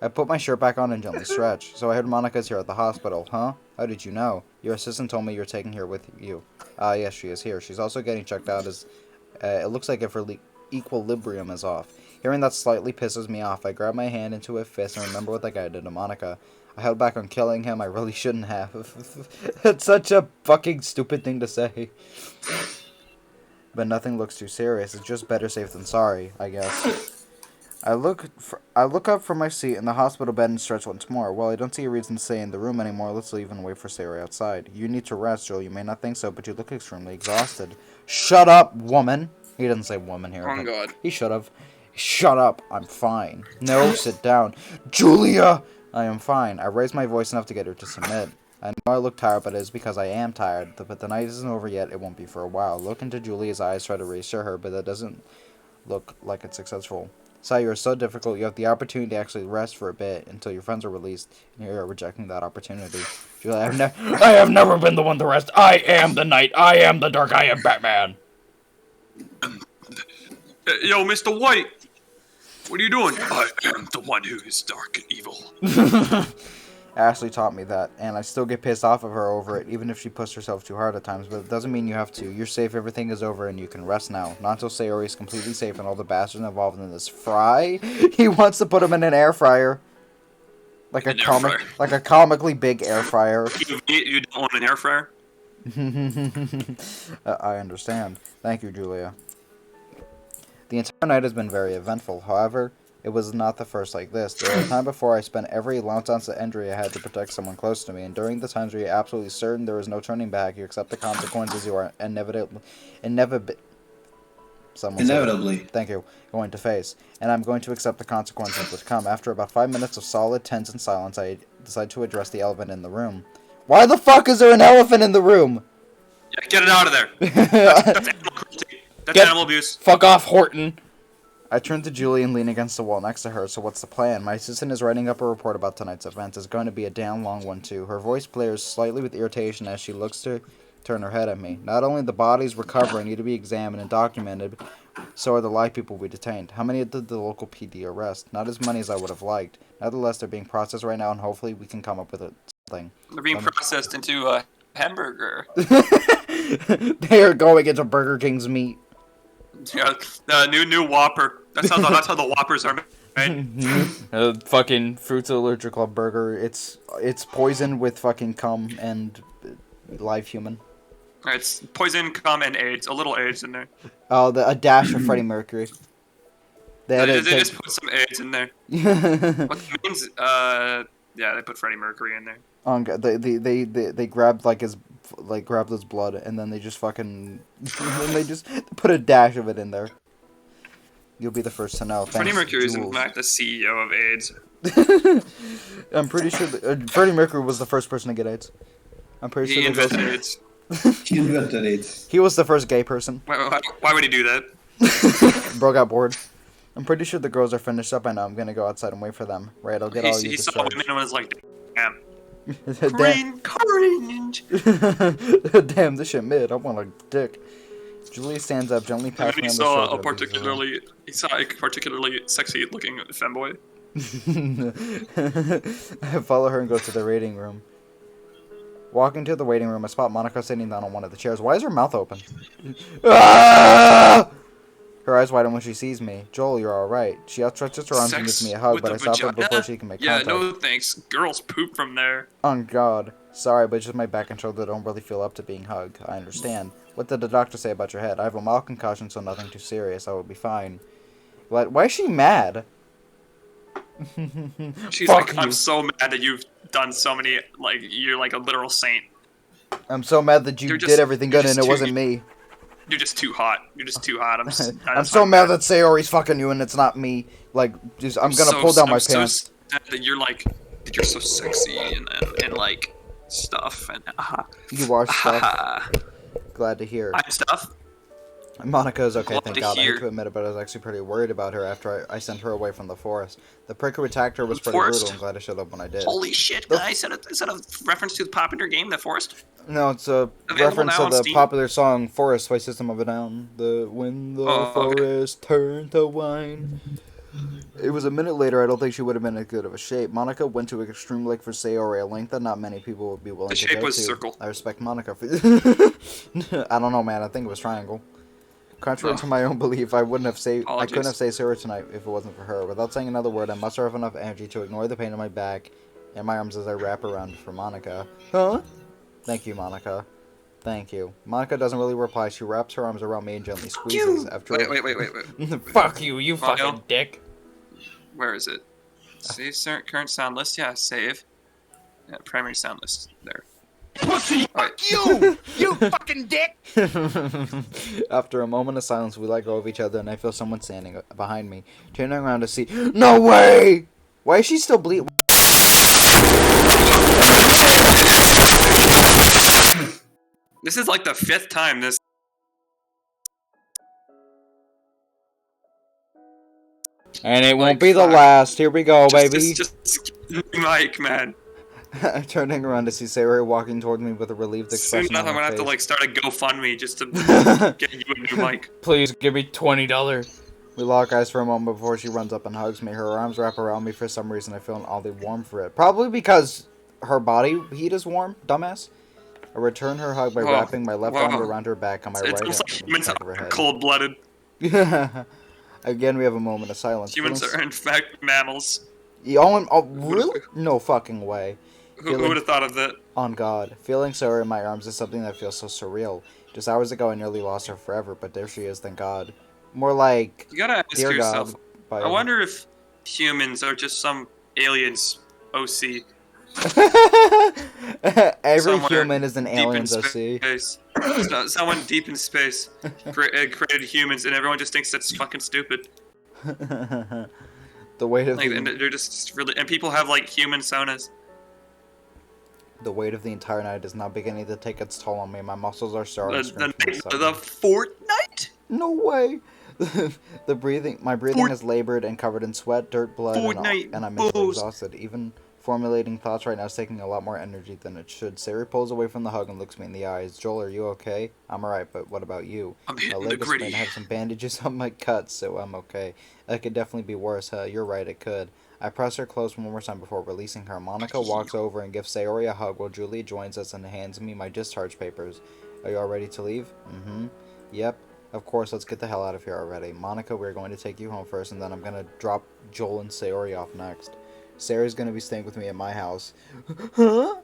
I put my shirt back on and gently stretch. So I heard Monica's here at the hospital, huh? How did you know? Your assistant told me you're taking her with you. Ah, yes, she is here. She's also getting checked out as... it looks like if her equilibrium is off. Hearing that slightly pisses me off. I grab my hand into a fist and remember what that guy did to Monica. I held back on killing him. I really shouldn't have. It's such a fucking stupid thing to say. But nothing looks too serious. It's just better safe than sorry, I guess. I look up from my seat in the hospital bed and stretch once more. Well, I don't see a reason to stay in the room anymore. Let's leave and wait for Sarah outside. You need to rest, Joel. You may not think so, but you look extremely exhausted. Shut up, woman. He doesn't say woman here. Oh, God. He should have. Shut up. I'm fine. No, sit down. Julia! I am fine. I raised my voice enough to get her to submit. I know I look tired, but it is because I am tired. But the night isn't over yet. It won't be for a while. Look into Julia's eyes, try to reassure her, but that doesn't look like it's successful. Sai, you are so difficult. You have the opportunity to actually rest for a bit until your friends are released, and you are rejecting that opportunity. Julia, I have never been the one to rest. I am the night. I am the dark. I am Batman. Yo, Mr. White. What are you doing? I am the one who is dark and evil. Ashley taught me that, and I still get pissed off of her over it, even if she pushes herself too hard at times, but it doesn't mean you have to. You're safe, everything is over, and you can rest now. Not until Sayori is completely safe and all the bastards involved in this fry. He wants to put him in an air fryer. Like a comically big air fryer. You don't want an air fryer? I understand. Thank you, Julia. The entire night has been very eventful, however, it was not the first like this. There was a time before I spent every ounce of energy I had to protect someone close to me, and during the times where you're absolutely certain there is no turning back, you accept the consequences you are inevitably thank you, going to face. And I'm going to accept the consequences which come. After about 5 minutes of solid, tense, and silence, I decide to address the elephant in the room. Why the fuck is there an elephant in the room? Yeah, get it out of there. That's animal cruelty. That's animal abuse. Fuck off, Horton. I turn to Julie and lean against the wall next to her. So what's the plan? My assistant is writing up a report about tonight's event. It's going to be a damn long one, too. Her voice blares slightly with irritation as she looks to turn her head at me. Not only the bodies recovered need to be examined and documented, so are the live people we detained. How many did the local PD arrest? Not as many as I would have liked. Nevertheless, they're being processed right now, and hopefully we can come up with something. They're being processed into a hamburger. They are going into Burger King's meat. Yeah, the new Whopper. That's how the Whoppers are made. Fucking Fruits Allergic Club burger. It's poisoned with fucking cum and live human. It's poison, cum, and AIDS. A little AIDS in there. Oh, a dash of Freddie Mercury. They just put some AIDS in there. What that means? Yeah, they put Freddie Mercury in there. They grabbed grabbed his blood and then they just fucking and they just put a dash of it in there. You'll be the first to know. Freddie Mercury is in fact the CEO of AIDS. I'm pretty sure Freddie Mercury was the first person to get AIDS. I'm pretty sure he invented AIDS. He invented it. He was the first gay person. Why would he do that? Bro got bored. I'm pretty sure the girls are finished up by now. I'm gonna go outside and wait for them. Right, I'll get all you He saw discharged. women and was like, damn. Damn. Green courage. Damn, this shit mid. I want a dick. Julie stands up, gently And pats then me he on the saw shoulder. he saw a particularly sexy looking femboy. I follow her and go to the waiting room. Walking to the waiting room, I spot Monica sitting down on one of the chairs. Why is her mouth open? Ah! Her eyes widen when she sees me. Joel, you're alright. She outstretches her arms and gives me a hug, but I stop her before she can make Yeah, contact. no thanks. Girls poop from there. On God. Sorry, but just my back and shoulder don't really feel up to being hugged. I understand. What did the doctor say about your head? I have a mild concussion, so nothing too serious. I will be fine. What? Why is she mad? She's Fuck like, you. I'm so mad that you've done so many, like, you're like a literal saint. I'm so mad that you You're did just- everything you're good and just it too- wasn't me. You're just too hot. You're just too hot. I'm so mad that Sayori's fucking you and it's not me. Like, just I'm gonna pull down my pants. So sad that you're like, that you're so sexy and like stuff and You are stuff. Glad to hear. I'm stuff. Monica is okay, Glad thank to God. I hate hear. to admit it, but I was actually pretty worried about her after I sent her away from the forest. The prick who attacked her was pretty Forest? brutal. I'm glad I showed up when I did. Holy shit, guys! Is that a reference to the popular game, The Forest? No, it's a Available reference now to on the Steam? popular song Forest by System of a Down. When the Oh, okay. forest turned to wine. It was a minute later. I don't think she would have been in good of a shape. Monica went to an extreme lake for Sayori, a length that not many people would be willing The to shape go was to. circle. I respect Monica for I don't know, man. I think it was triangle. Contrary to my own belief, I couldn't have saved Sayori tonight if it wasn't for her. Without saying another word, I muster up enough energy to ignore the pain in my back and my arms as I wrap around for Monica. Huh? Thank you, Monica. Thank you. Monica doesn't really reply. She wraps her arms around me and gently squeezes. After Wait. Fuck you, you Mario? fucking dick. Where is it? Save current sound list. Yeah, save. Yeah, primary sound list. There. Pussy! Alright. You! You fucking dick! After a moment of silence, we let go of each other, and I feel someone standing behind me. Turning around to see. No way! Why is she still bleeding? This is like the 5th time this. And it Won't won't be the fuck. last. Here we go, baby. Just Mike, man. Turning around to see Sayori walking toward me with a relieved Soon expression enough, on I'm her gonna have to face. like start a GoFundMe just to get you a new mic. Please give me $20. We lock eyes for a moment before she runs up and hugs me. Her arms wrap around me for some reason. I feel oddly warm for it. Probably because her body heat is warm, dumbass. I return her hug by Whoa. wrapping my left Whoa. arm around her back on my It's right almost like hand. humans back of her are head. cold-blooded. Again, we have a moment of silence. Humans Feeling are in fact mammals. Oh, really? No fucking way. Who would have thought of that? On God. Feeling Sayori in my arms is something that feels so surreal. Just hours ago, I nearly lost her forever, but there she is, thank God. More like, You gotta ask dear yourself. God. By I wonder if humans are just some aliens OC. Every somewhere human is an deep in alien's OC. space. Someone deep in space created humans, and everyone just thinks that's fucking stupid. The weight of Like, and they're just really, and people have like human sonas. the weight of the entire night is now beginning to take its toll on me. My muscles are starting to scream The from the excitement. fortnight. No way. My breathing is labored and covered in sweat, dirt, blood, Fortnite and I'm mentally booze. exhausted. Even formulating thoughts right now is taking a lot more energy than it should. Sari pulls away from the hug and looks me in the eyes. Joel, are you okay? I'm alright, but what about you? I'm My hitting the leg is sprained. gritty. I have some bandages on my cuts, so I'm okay. It could definitely be worse. You're right, it could. I press her close one more time before releasing her. Monica walks over and gives Sayori a hug while Julie joins us and hands me my discharge papers. Are you all ready to leave? Mm-hmm. Yep. Of course, let's get the hell out of here already. Monica, we're going to take you home first, and then I'm going to drop Joel and Sayori off next. Sayori's going to be staying with me at my house. Huh?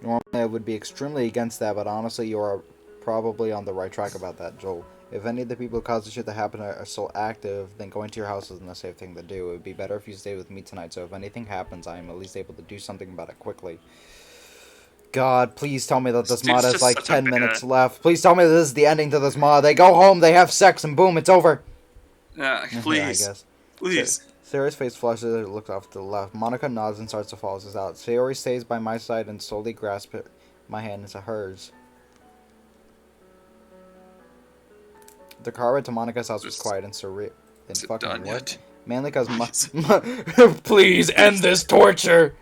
Normally, I would be extremely against that, but honestly, you are probably on the right track about that, Joel. If any of the people who caused the shit to happen are still active, then going to your house isn't a safe thing to do. It would be better if you stayed with me tonight, so if anything happens, I am at least able to do something about it quickly. God, please tell me that this Dude's mod has just like such a 10 bad- minutes left. Please tell me this is the ending to this mod. They go home, they have sex, and boom, it's over. Please, Yeah, I guess. please. Sarah's face flushes as it looks off to the left. Monica nods and starts to follow us out. Sayori stays by my side and slowly grasps my hand into hers. The car ride to Monica's house was Is- quiet and surreal. Is it Fucking done what? yet? Mainly because please end this torture.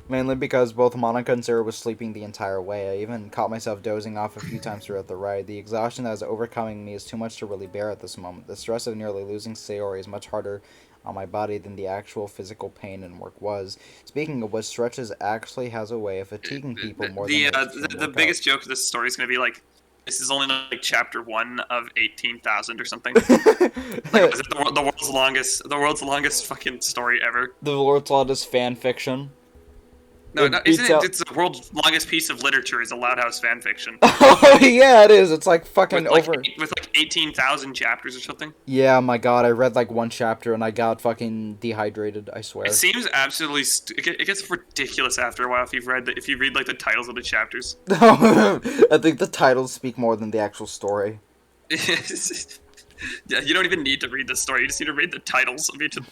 Mainly because both Monica and Sarah was sleeping the entire way. I even caught myself dozing off a few times throughout the ride. The exhaustion that is overcoming me is too much to really bear at this moment. The stress of nearly losing Sayori is much harder on my body than the actual physical pain and work was. Speaking of which, Stretches actually has a way of fatiguing people more than The biggest joke of this story is going to be like, this is only like chapter 1 of 18,000 or something. Like, was it the world's longest fucking story ever? The world's largest fan fiction. No, It no, beats isn't it? out- It's the world's longest piece of literature is a Loud House fan fiction. Oh yeah, it is. It's like fucking with over. with like 18,000 chapters or something. Yeah, my god, I read like one chapter and I got fucking dehydrated. I swear. It seems absolutely it gets ridiculous after a while if you read like the titles of the chapters. I think the titles speak more than the actual story. Yeah, you don't even need to read the story. You just need to read the titles of each of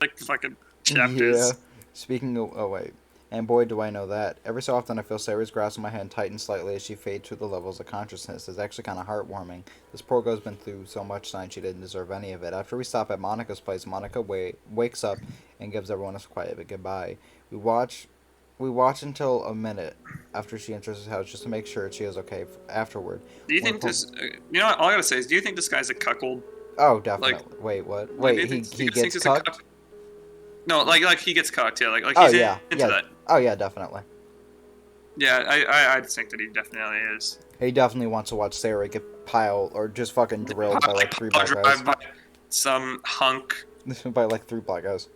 like fucking chapters. Yeah. Speaking of, oh wait, and boy do I know that. Every so often I feel Sarah's grasp on my hand tighten slightly as she fades through the levels of consciousness. It's actually kind of heartwarming. This poor girl's been through so much sign she didn't deserve any of it. After we stop at Monica's place, Monica wakes up and gives everyone a quiet goodbye. We watch until a minute after she enters his house just to make sure she is okay afterward. Do you think this? You know what? All I gotta say is, do you think this guy's a cuckold? Oh, definitely. Wait, what? Like, Wait, do you he think gets he's a cucked? cuck? No, like he gets cucked. Yeah, like Oh he's yeah, into yeah. that. Oh yeah, definitely. Yeah, I think that he definitely is. He definitely wants to watch Sarah get piled or just fucking drilled by like three black guys. Drive by some hunk. By like three black guys.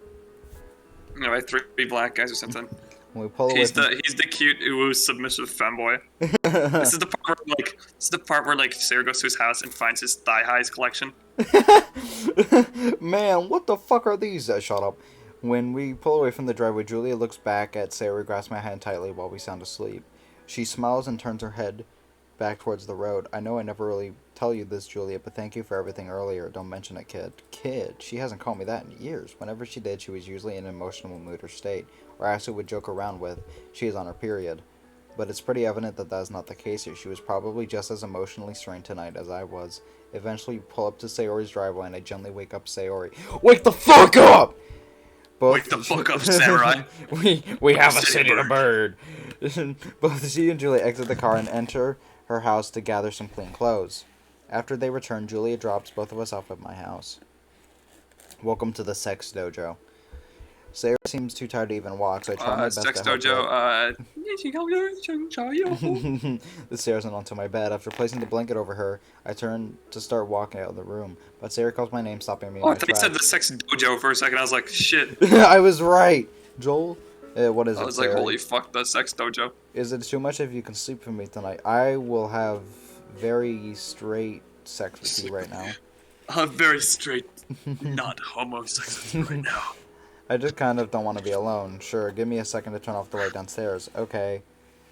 You know, by 3 black guys or something. When we pull away He's from the cute submissive femboy. This is the part where like Sarah goes to his house and finds his thigh highs collection. Man, what the fuck are these? Shut up. When we pull away from the driveway, Julia looks back at Sarah, grasps my hand tightly while we sound asleep. She smiles and turns her head back towards the road. I know I never really tell you this, Julia, but thank you for everything earlier. Don't mention it, kid. Kid? She hasn't called me that in years. Whenever she did, she was usually in an emotional mood or state, or actually would joke around with, she is on her period. But it's pretty evident that is not the case here. She was probably just as emotionally strained tonight as I was. Eventually, we pull up to Sayori's driveway, and I gently wake up Sayori. Wake the fuck up! Wake the fuck up, Samurai. we have a city to bird. Both she and Julia exit the car and enter her house to gather some clean clothes. After they return, Julia drops both of us off at my house. Welcome to the sex dojo. Sarah seems too tired to even walk, so I try my best Sex to help dojo. her. The stairs and onto my bed. After placing the blanket over her, I turn to start walking out of the room. But Sarah calls my name, stopping me in Oh, I my thought you said the tracks. sex dojo for a second. I was like, shit. I was right! Joel? What is I it, was like, Sarah? holy fuck, the sex dojo. Is it too much if you can sleep with me tonight? I will have very straight sex with you right now. I'm very straight, not homosexual right now. I just kind of don't want to be alone. Sure, give me a second to turn off the light downstairs. Okay.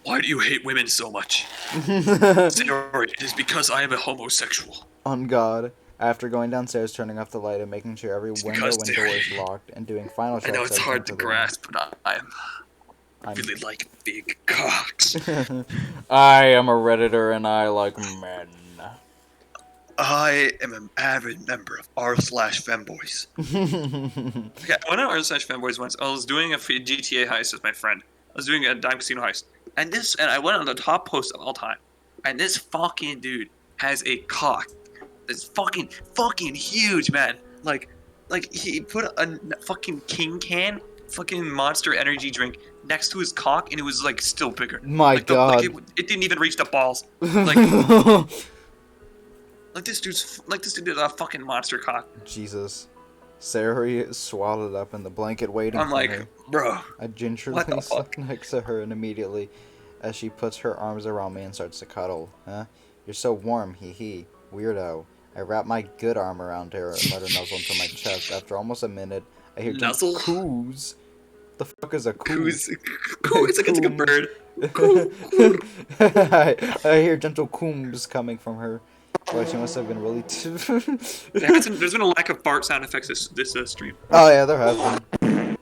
Why do you hate women so much? Sayori, it is because I am a homosexual. On God. After going downstairs, turning off the light, and making sure every window because and door is they're- locked, and doing final checks. I know it's I hard to enter the room. grasp, but I really like big cocks. I am a Redditor and I like men. I am an avid member of r/femboys. Okay, I went on r/femboys once. I was doing a GTA heist with my friend. I was doing a dime casino heist, and I went on the top post of all time. And this fucking dude has a cock that's fucking huge, man. Like he put a fucking King can, fucking Monster Energy drink next to his cock, and it was like still bigger. My Like, God. it didn't even reach the balls. Like this dude is a fucking monster cock. Jesus. Sarah is swaddled up in the blanket waiting I'm for like, me. bro. I gingerly what the slept next to her, and immediately, as she puts her arms around me and starts to cuddle. Huh? You're so warm, hee hee. Weirdo. I wrap my good arm around her and let her nuzzle into my chest. After almost a minute, I hear Nuzzle? coos. The fuck is a Coos. coos? Cool. It's like a bird. I hear gentle cooms coming from her. Boy, she must have been really. There's been a lack of fart sound effects this stream. Oh yeah, there have been.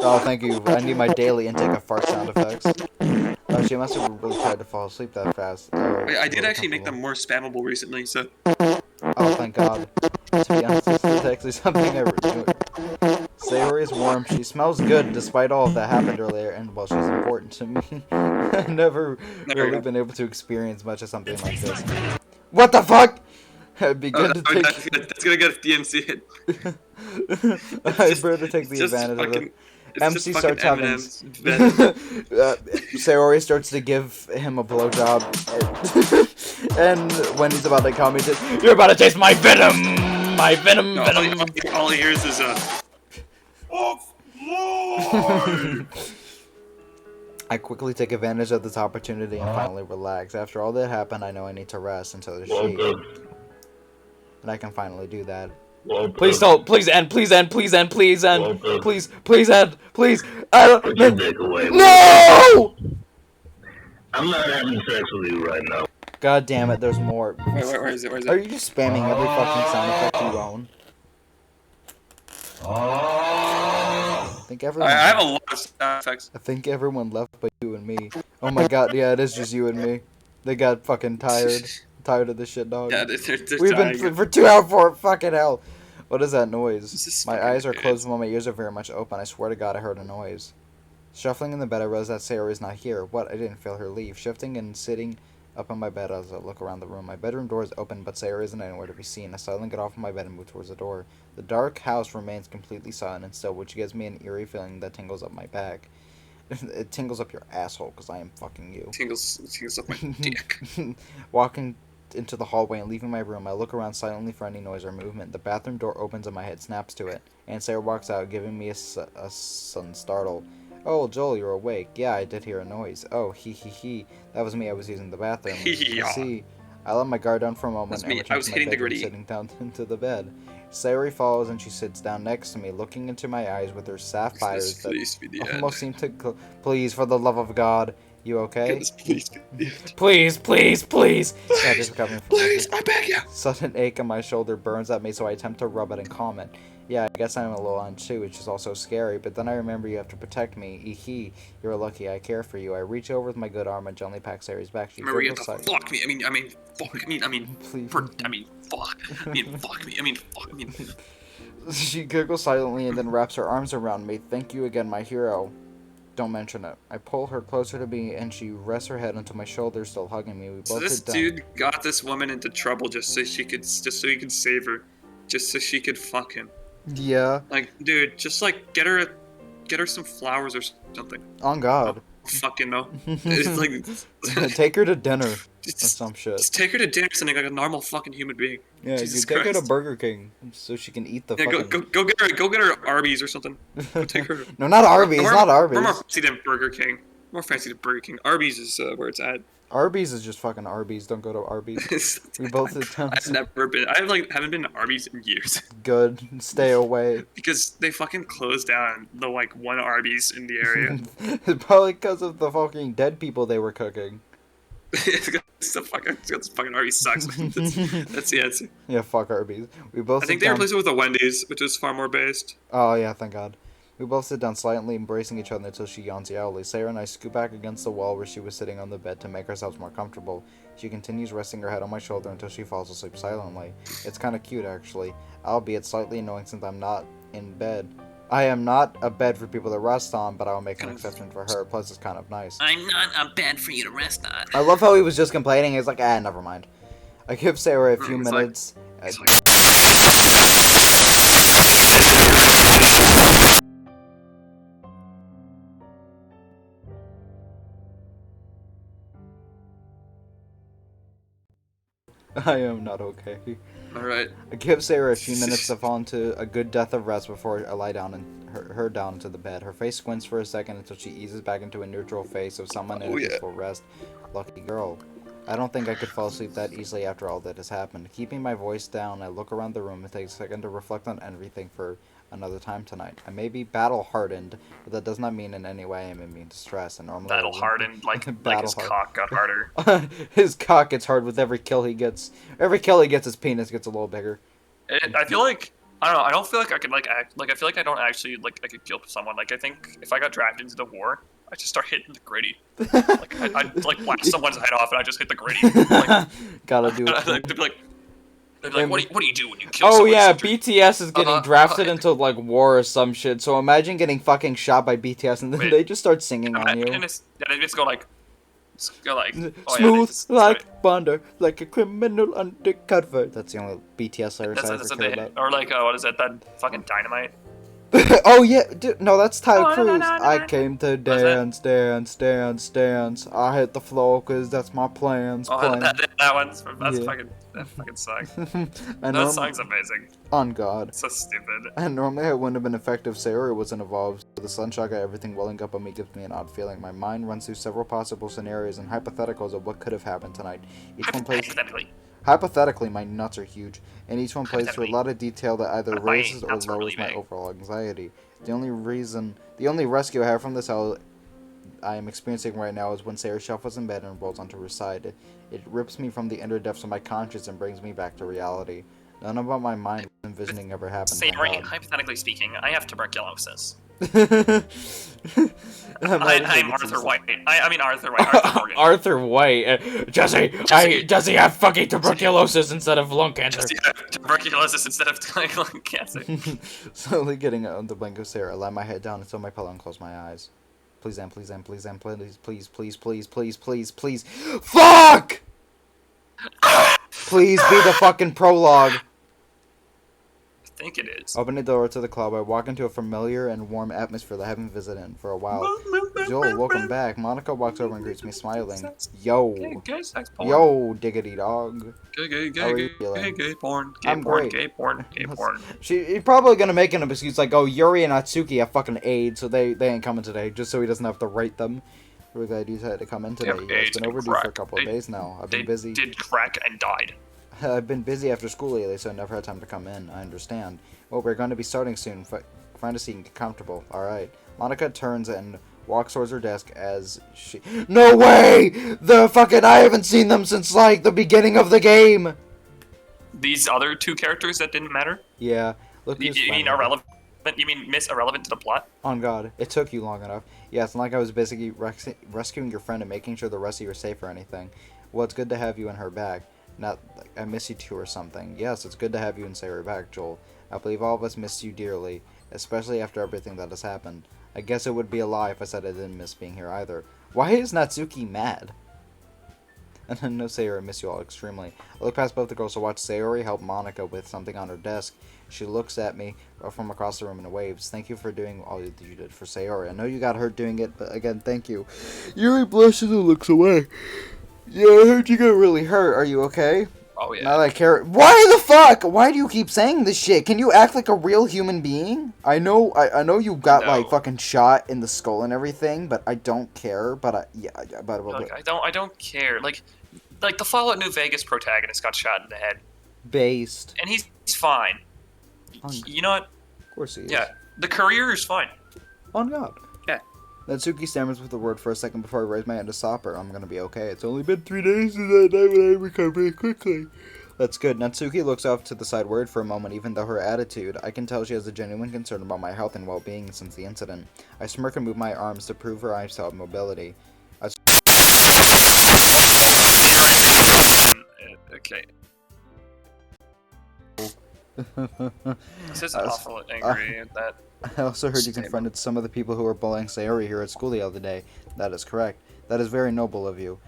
Oh, thank you. I need my daily intake of fart sound effects. Oh, she must have really tried to fall asleep that fast. Oh, I did really actually make them comfortable. more spammable recently, so. Oh, thank God. To be honest, this is actually something I do. Sayori is warm. She smells good despite all of that happened earlier, and well, she's important to me. I've never There we really go. been able to experience much of something like this. What the fuck? I Oh, begin to take. that's gonna get a DMC hit. I better take the just advantage of it. fucking. It's MC just fucking starts having. M&M's embedded. Sayori starts to give him a blowjob, and when he's about to come, he says, "You're about to taste my venom, my venom, No, venom." all he hears is I quickly take advantage of this opportunity and finally relax. After all that happened, I know I need to rest until the sheet, and I can finally do that. Please don't, please end, please end, please end, please end, please, please end, please. I don't. No! I'm not having sex with you right now. God damn it! There's more. where is it? Where is Are it? you just spamming every fucking sound effect you own? I think everyone. I have a lot of sound effects. I think everyone left but you and me. Oh my god, yeah, it is just you and me. They got fucking tired of this shit, dog. Yeah, they're We've dying. been for 2 hours for fucking hell. What is that noise? This is My fucking eyes are idiots. closed while my ears are very much open. I swear to God, I heard a noise. Shuffling in the bed, I realized that Sayori is not here. What? I didn't feel her leave. Shifting and sitting up on my bed as I look around the room. My bedroom door is open, but Sayori isn't anywhere to be seen. I silently get off of my bed and move towards the door. The dark house remains completely silent and still, which gives me an eerie feeling that tingles up my back. It tingles up your asshole, because I am fucking you. Tingles up my dick. Walking into the hallway and leaving my room, I look around silently for any noise or movement. The bathroom door opens and my head snaps to it. And Sarah walks out, giving me a sudden startle. "Oh, Joel, you're awake. Yeah, I did hear a noise. Oh, he. That was me. I was using the bathroom. Yeah. I see." I let my guard down for a moment That's and me. return I was to my hitting the bedroom, gritty. sitting down into the bed. Sayori follows and she sits down next to me, looking into my eyes with her sapphires This that please be the end. almost seem to please, for the love of God, you okay? This please be the end. Please, please, please! God is recovering from Please, this. I beg you. Sudden ache on my shoulder burns at me, so I attempt to rub it and calm it. Yeah, I guess I'm a little on too, which is also scary, but then I remember you have to protect me. Eehee, you're lucky, I care for you. I reach over with my good arm and gently pat Sayori's back. She Remember you have giggles to slightly. fuck me. Fuck. Please. Fuck. Fuck me. Fuck me. She giggles silently and then wraps her arms around me. Thank you again, my hero. Don't mention it. I pull her closer to me and she rests her head onto my shoulder, still hugging me. We So both this sit down. dude got this woman into trouble just so he could save her, just so she could fuck him. Yeah, Like, dude, just like get her some flowers or something. on God. Fucking no. It's like Take her to dinner or just, some shit. just take her to dinner or something like a normal fucking human being. Yeah, Jesus you take her to Christ. Burger King so she can eat the Yeah, fucking... go get her Arby's or something. Go take her. No, not Arby's, We're- not Arby's. We're more fancy than Burger King. More fancy than Burger King. Arby's is where it's at. Arby's is just fucking Arby's. Don't go to Arby's. We both sit down. I've never been. Haven't been to Arby's in years Good. Stay away. because they fucking closed down the like one Arby's in the area. Probably because of the fucking dead people they were cooking. It's the fucking Arby's sucks. That's the answer. Yeah, fuck Arby's. We both I sit think they down. replaced it with a Wendy's, which is far more based. Oh, yeah, thank God. We both sit down silently, embracing each other until she yawns yowlily. Sarah and I scoot back against the wall where she was sitting on the bed to make ourselves more comfortable. She continues resting her head on my shoulder until she falls asleep silently. It's kind of cute, actually, albeit slightly annoying since I'm not in bed. I am not a bed for people to rest on, but I will make an exception for her. Plus, it's kind of nice. I'm not a bed for you to rest on. I love how he was just complaining. He's like, never mind. I give Sarah a few It's like- minutes. it's like- I am not okay. All right. I give Sarah a few minutes to fall into a good death of rest before I lie down and her down into the bed. Her face squints for a second until she eases back into a neutral face of someone in a peaceful rest. Lucky girl. I don't think I could fall asleep that easily after all that has happened. Keeping my voice down, I look around the room and take a second to reflect on everything for another time tonight. I may be battle-hardened, but that does not mean in any way I am immune to stress. And normally Battle hardened, like his Battle-hardened. cock got harder. His cock gets hard with every kill he gets. Every kill he gets, his penis gets a little bigger. I feel like I don't know. I don't feel like I could like act like I feel like I don't actually like I could kill someone. Like I think if I got drafted into the war, I just start hitting the gritty. Like I like whack someone's head off, and I just hit the gritty. Like, Gotta do it. they'd be like, what do you do when you kill Oh someone? yeah, Soldier? BTS is getting drafted into like war or some shit. So imagine getting fucking shot by BTS and then Wait. they just start singing on you. And it's go like, oh, yeah, Smooth it's like butter, like a criminal undercover. That's the only BTS lyrics I ever that's care about. or like what is that fucking Dynamite? Oh yeah, dude, no, that's Ty Oh, Cruz. no. I came to What is that? dance. I hit the floor 'cause that's my plans. Oh, that one's that's Yeah. fucking song. And That song's amazing. on God. It's so stupid. And normally it wouldn't have been effective if sayori wasn't involved, so the sunshot got everything welling up on me gives me an odd feeling. My mind runs through several possible scenarios and hypotheticals of what could have happened tonight. Each one plays... Hypothetically, my nuts are huge, and each one plays to a lot of detail that either raises or lowers my overall anxiety. The only rescue I have from this hell I am experiencing right now is when Sayori shuffles in bed and rolls onto her side. It rips me from the inner depths of my conscience and brings me back to reality. None of what my mind was envisioning ever happened. Sayori, hypothetically speaking, I have tuberculosis. I'm Arthur White. I mean Arthur White. Arthur Morgan. Arthur White. Jesse have fucking tuberculosis instead of lung cancer. Jesse have tuberculosis instead of lung cancer. Slowly getting on the blink of Sarah, I lie my head down until my pillow and close my eyes. Please, please. Fuck! Please be the fucking prologue. I think it is. Open the door to the club. I walk into a familiar and warm atmosphere that I haven't visited in for a while. Joel, welcome back. Monica walks over and greets me smiling. Yo. Yo, diggity dog. Gay porn. I'm great. Gay porn. She's probably gonna make an excuse like, oh, Yuri and Atsuki have fucking AIDS, so they ain't coming today, just so he doesn't have to rate them. We're glad you decided to come in today. It's been overdue for a couple of days now. I've been busy. Did crack and died. I've been busy after school lately, so I never had time to come in. I understand. Well, we're going to be starting soon. Find a seat and get comfortable. Alright. Monica turns and walks towards her desk as she... No way! I haven't seen them since, like, the beginning of the game! These other two characters that didn't matter? Yeah. Look, you mean irrelevant? You mean irrelevant to the plot? On God. It took you long enough. Yeah, it's not like I was basically rescuing your friend and making sure the rest of you are safe or anything. Well, it's good to have you in her back. Not like I miss you too or something. Yes, it's good to have you and Sarah back, Joel. I believe all of us miss you dearly, especially after everything that has happened. I guess it would be a lie if I said I didn't miss being here either. Why is Natsuki mad? And then no, Sayori, I miss you all extremely. I look past both the girls to watch Sayori help Monica with something on her desk. She looks at me from across the room and waves. Thank you for doing all you did for Sayori. I know you got hurt doing it, but again, thank you. Yuri blushes and looks away. Yeah, I heard you got really hurt. Are you okay? Oh, yeah. Now that I care. Why the fuck? Why do you keep saying this shit? Can you act like a real human being? I know you got like fucking shot in the skull and everything, but I don't care. But Look, I don't care. Like the Fallout New Vegas protagonist got shot in the head. Based. And he's fine. You know what? Of course he is. Yeah, the courier is fine. On God. Yeah. Natsuki stammers with the word for a second before I raise my hand to stop her. I'm gonna be okay. It's only been 3 days since that night when I recovered quickly. That's good. Natsuki looks off to the side worried for a moment, even though her attitude, I can tell she has a genuine concern about my health and well-being since the incident. I smirk and move my arms to prove her I still have mobility. Okay. This is awful angry at that. I also heard you confronted some of the people who were bullying Sayori here at school the other day. That is correct. That is very noble of you.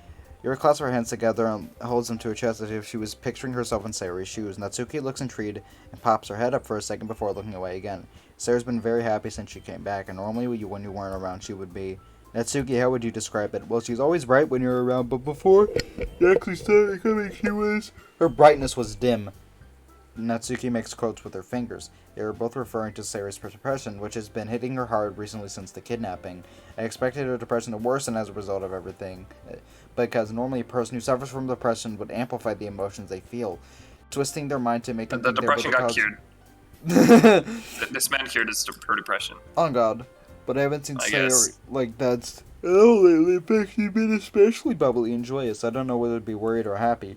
Yuri clasps her hands together and holds them to her chest as if she was picturing herself in Sayori's shoes. Natsuki looks intrigued and pops her head up for a second before looking away again. Sayori's been very happy since she came back, and normally when you weren't around she would be. Natsuki, how would you describe it? Well, she's always bright when you're around, but before you actually started coming, she was... Her brightness was dim. Natsuki makes quotes with her fingers. They were both referring to Sayori's depression, which has been hitting her hard recently since the kidnapping. I expected her depression to worsen as a result of everything, because normally a person who suffers from depression would amplify the emotions they feel, twisting their mind to make them think depression got cured. This man cured her depression. On God. But I haven't seen Sayori like that's... Oh, lately it's actually been especially bubbly and joyous. I don't know whether to be worried or happy.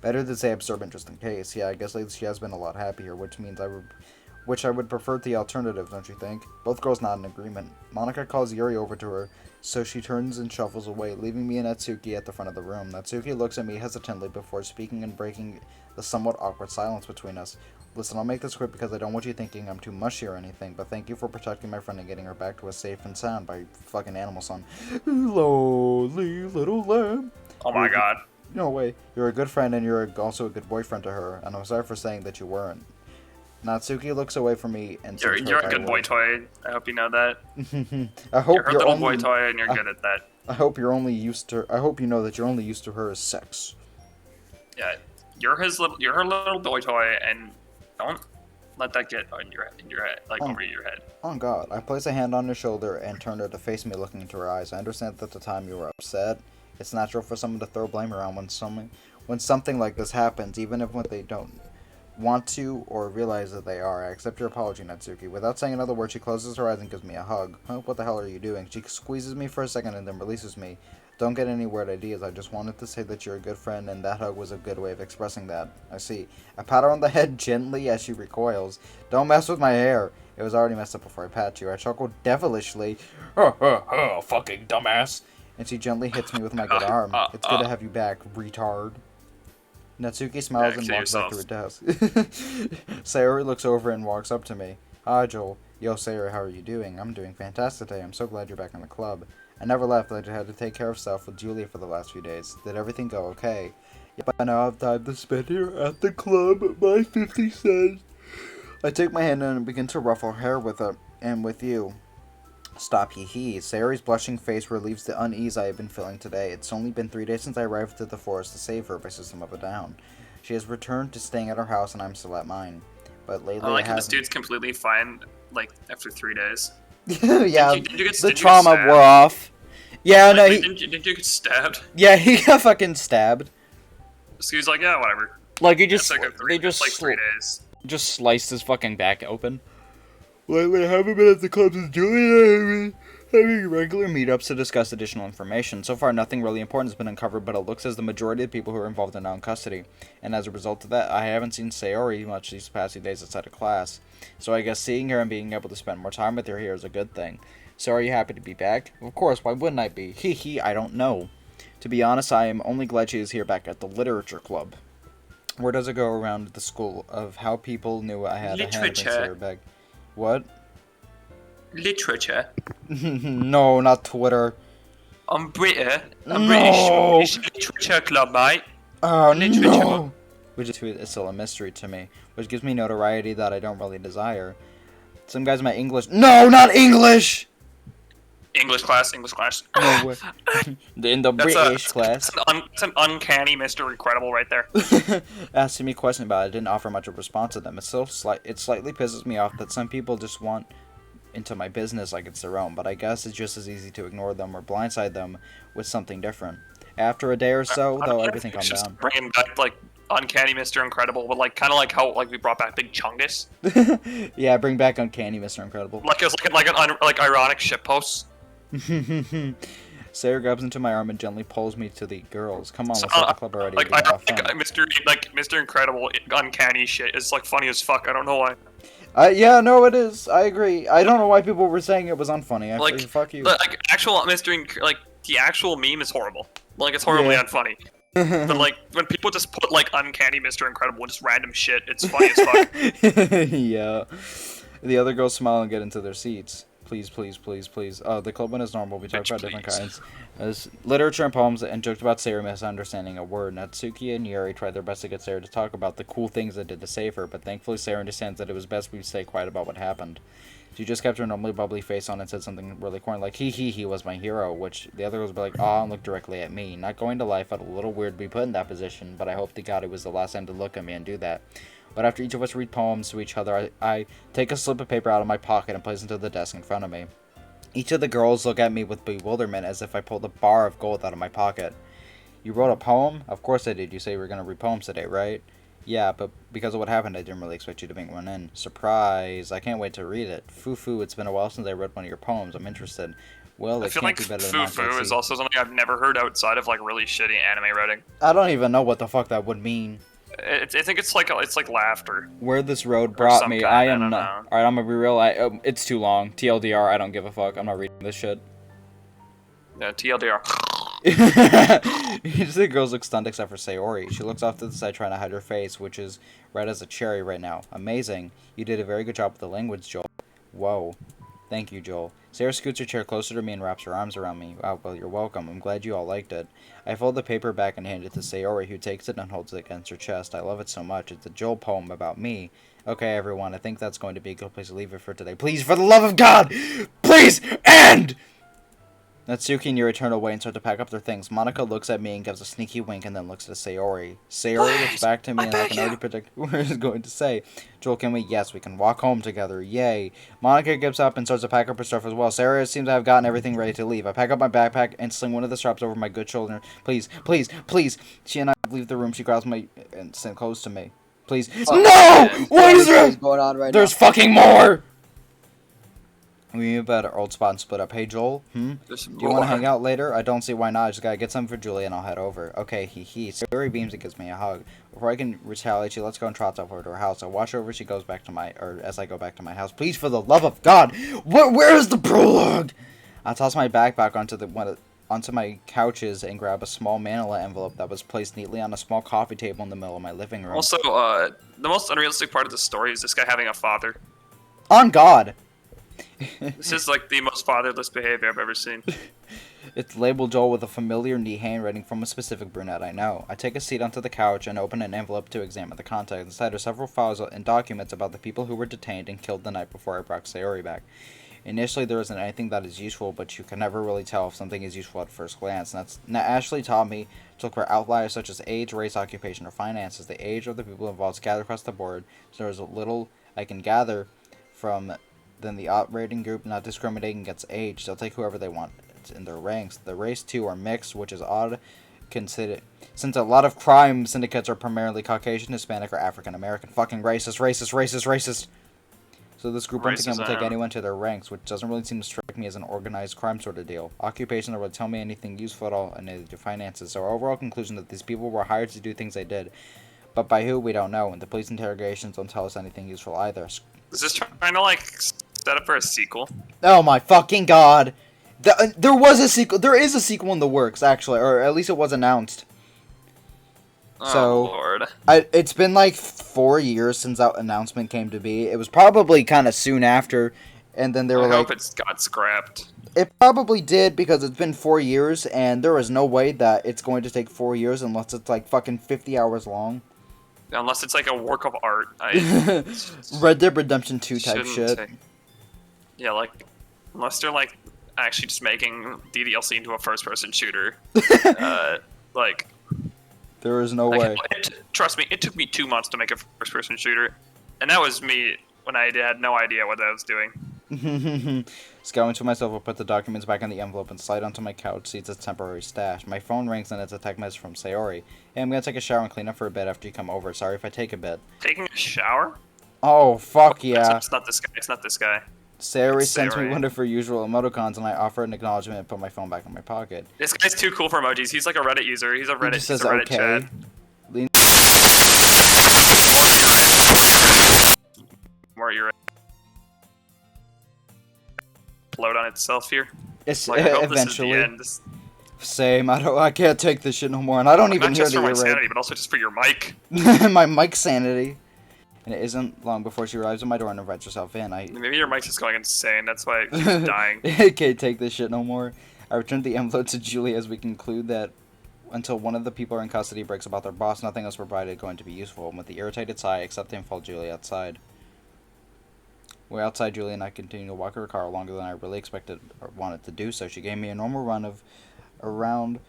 Better to say absorbent just in case. Yeah, I guess lately she has been a lot happier, which means which I would prefer the alternative, don't you think? Both girls nod in agreement. Monica calls Yuri over to her, so she turns and shuffles away, leaving me and Natsuki at the front of the room. Natsuki looks at me hesitantly before speaking and breaking the somewhat awkward silence between us. Listen, I'll make this quick because I don't want you thinking I'm too mushy or anything, but thank you for protecting my friend and getting her back to us safe and sound by fucking Animal Son. Lonely little lamb. Oh my god. No way. You're a good friend and you're also a good boyfriend to her, and I'm sorry for saying that you weren't. Natsuki looks away from me and You're seems a hurt good by boy it. toy. I hope you know that. I hope You're her you're little only, boy toy and you're good at that. I hope you're only used to. I hope you know that you're only used to her as sex. Yeah. You're her little boy toy, and don't let that get in your head, like over your head. Oh God! I place a hand on her shoulder and turn her to face me, looking into her eyes. I understand that at the time you were upset. It's natural for someone to throw blame around when something like this happens, even if when they don't want to or realize that they are. I accept your apology, Natsuki. Without saying another word, she closes her eyes and gives me a hug. Huh? What the hell are you doing? She squeezes me for a second and then releases me. Don't get any weird ideas. I just wanted to say that you're a good friend, and that hug was a good way of expressing that. I see. I pat her on the head gently as she recoils. Don't mess with my hair. It was already messed up before I pat you. I chuckled devilishly. Fucking dumbass. And she gently hits me with my good arm. It's good to have you back, retard. Natsuki smiles and walks back to her desk. Sayori looks over and walks up to me. Hi, Joel. Yo, Sayori, how are you doing? I'm doing fantastic today. I'm so glad you're back in the club. I never left. I had to take care of stuff with Julia for the last few days. Did everything go okay? Yep, I now have time to spend here at the club. My 50 cents. I take my hand and begin to ruffle her hair with her, and with you. Stop, hee. Sayori's blushing face relieves the unease I have been feeling today. It's only been 3 days since I arrived at the forest to save her by System of a Down. She has returned to staying at her house, and I'm still at mine. But lately, I like I how this haven't. dude's completely fine, like, after 3 days. Yeah, Did you get The did you get trauma stabbed? wore off. Yeah, no, Like, didn't you get stabbed? yeah, he got fucking stabbed. So he was like, yeah, whatever. Like he It's just, like like 3 days. just sliced his fucking back open. Lately, I haven't been at the club since Julia. Having regular meetups to discuss additional information. So far, nothing really important has been uncovered, but it looks as the majority of people who are involved are now in custody. And as a result of that, I haven't seen Sayori much these past few days outside of class. So I guess seeing her and being able to spend more time with her here is a good thing. So are you happy to be back? Of course, why wouldn't I be? Hee, I don't know. To be honest, I am only glad she is here back at the literature club. Where does it go around the school of how people knew I had a hand against her back? What? Literature. No, not Twitter. I'm British. No. British. It's literature club, mate. Oh, Literature. no! Which is still a mystery to me, which gives me notoriety that I don't really desire. Some guys might English. No, not English! English class. No way. In the British class. It's an uncanny Mr. Incredible right there. Asking me questions about it, I didn't offer much of a response to them. It slightly pisses me off that some people just want into my business like it's their own, but I guess it's just as easy to ignore them or blindside them with something different. After a day or so, though, everything calmed down. Bringing back like uncanny Mr. Incredible, but like kind of like how like we brought back Big Chungus. Yeah, bring back Uncanny Mr. Incredible. Like it was like an ironic shitpost. Sarah grabs into my arm and gently pulls me to the girls. Come on, So, let's start the club already. Like We're I gonna have think fun. Mr. Incredible uncanny shit is like funny as fuck. I don't know why. Yeah, no, it is. I agree. I don't know why people were saying it was unfunny. Like Fuck you. Like actual the actual meme is horrible. Like it's horribly unfunny. But like when people just put like uncanny Mr. Incredible, just random shit, it's funny as fuck. Yeah. The other girls smile and get into their seats. Please. The club went as normal. We talked about different kinds. As literature and poems and joked about Sayori misunderstanding a word. Natsuki and Yuri tried their best to get Sayori to talk about the cool things they did to save her, but thankfully Sayori understands that it was best we stay quiet about what happened. She just kept her normally bubbly face on and said something really corny like, he was my hero, which the other girls were like, and looked directly at me. Not going to lie, felt a little weird to be put in that position, but I hope to God it was the last time to look at me and do that. But after each of us read poems to each other, I take a slip of paper out of my pocket and place it into the desk in front of me. Each of the girls look at me with bewilderment as if I pulled a bar of gold out of my pocket. You wrote a poem? Of course I did. You say you were going to read poems today, right? Yeah, but because of what happened, I didn't really expect you to bring one in. Surprise! I can't wait to read it. Foo, it's been a while since I read one of your poems. I'm interested. Well, I it feel can't like be better than foo is also something I've never heard outside of like really shitty anime writing. I don't even know what the fuck that would mean. I think it's like laughter. Where this road Or brought some me, kind, I I am don't not. know. Alright, I'm gonna be real. It's too long. TLDR, I don't give a fuck. I'm not reading this shit. Yeah, TLDR. You just think girls look stunned except for Sayori. She looks off to the side trying to hide her face, which is red as a cherry right now. Amazing. You did a very good job with the language, Joel. Whoa. Thank you, Joel. Sarah scoots her chair closer to me and wraps her arms around me. Wow, well, you're welcome. I'm glad you all liked it. I fold the paper back and hand it to Sayori, who takes it and holds it against her chest. I love it so much. It's a Joel poem about me. Okay, everyone, I think that's going to be a good place to leave it for today. Please, for the love of God! Please, end! Natsuki and Yuri turn away and start to pack up their things. Monica looks at me and gives a sneaky wink and then looks at Sayori. Sayori looks back to me and I can already predict what he's going to say. Joel, can we? Yes, we can walk home together. Yay. Monica gives up and starts to pack up her stuff as well. Sarah seems to have gotten everything ready to leave. I pack up my backpack and sling one of the straps over my good shoulder. Please, please, please. She and I leave the room. She grabs my and sits close to me. Please. No! What is there? going on right There's now? fucking more! We move at our old spot and split up. Hey, Joel, do you want to hang out later? I don't see why not. I just gotta get something for Julie and I'll head over. Okay, hee. Sayori beams and gives me a hug. Before I can retaliate, she lets go and trots over to her house. I watch her over as she goes back to as I go back to my house. Please, for the love of God, where is the prologue? I toss my backpack onto my couches and grab a small manila envelope that was placed neatly on a small coffee table in the middle of my living room. Also, the most unrealistic part of the story is this guy having a father. On God! This is like the most fatherless behavior I've ever seen. It's labeled Joel with a familiar neat handwriting from a specific brunette I know. I take a seat onto the couch and open an envelope to examine the contents. Inside are several files and documents about the people who were detained and killed the night before I brought Sayori back. Initially, there isn't anything that is useful, but you can never really tell if something is useful at first glance. Ashley taught me to look for outliers such as age, race, occupation, or finances. The age of the people involved scattered across the board, so there is a little I can gather from then the operating group not discriminating against age. They'll take whoever they want in their ranks. The race, too, are mixed, which is odd, since a lot of crime syndicates are primarily Caucasian, Hispanic, or African American. Fucking racist. So this group once again will take anyone to their ranks, which doesn't really seem to strike me as an organized crime sort of deal. Occupation don't really tell me anything useful at all, and neither do finances. So our overall conclusion that these people were hired to do things they did, but by who, we don't know, and the police interrogations don't tell us anything useful either. Is this trying to like set up for a sequel? Oh my fucking God! There was a sequel. There is a sequel in the works, actually, or at least it was announced. Oh, Lord. It's been like 4 years since that announcement came to be. It was probably kind of soon after, and then they were I like... hope it's got scrapped. It probably did, because it's been 4 years, and there is no way that it's going to take 4 years unless it's like fucking 50 hours long. Unless it's like a work of art. Red Dead Redemption 2 type shit. Yeah, like, unless they're like actually just making DDLC into a first-person shooter. Like... There is no way. Trust me, it took me 2 months to make a first-person shooter, and that was me when I had no idea what I was doing. Scowling to myself, I'll put the documents back in the envelope and slide onto my couch, see it's a temporary stash. My phone rings and it's a text message from Sayori. Hey, I'm gonna take a shower and clean up for a bit after you come over. Sorry if I take a bit. Taking a shower? Oh, fuck yeah. It's not this guy. It's not this guy. Sayori sends me one of her usual emoticons, and I offer an acknowledgement and put my phone back in my pocket. This guy's too cool for emojis. He's like a Reddit user. He's a Reddit. He just says, Reddit okay. chat. More you're load on itself here. It's like, I hope eventually. This is the end. Same. I can't take this shit no more, and I don't even hear the not just for my sanity, but also just for your mic. My mic sanity. And it isn't long before she arrives at my door and invites herself in. Maybe your mic's just going insane. That's why she's dying. I can't take this shit no more. I return the envelope to Julie as we conclude that until one of the people are in custody breaks about their boss, nothing else provided going to be useful. And with the irritated sigh, I accept and follow Julie outside. We're outside. Julie and I continue to walk her car longer than I really expected or wanted to do so. She gave me a normal run of around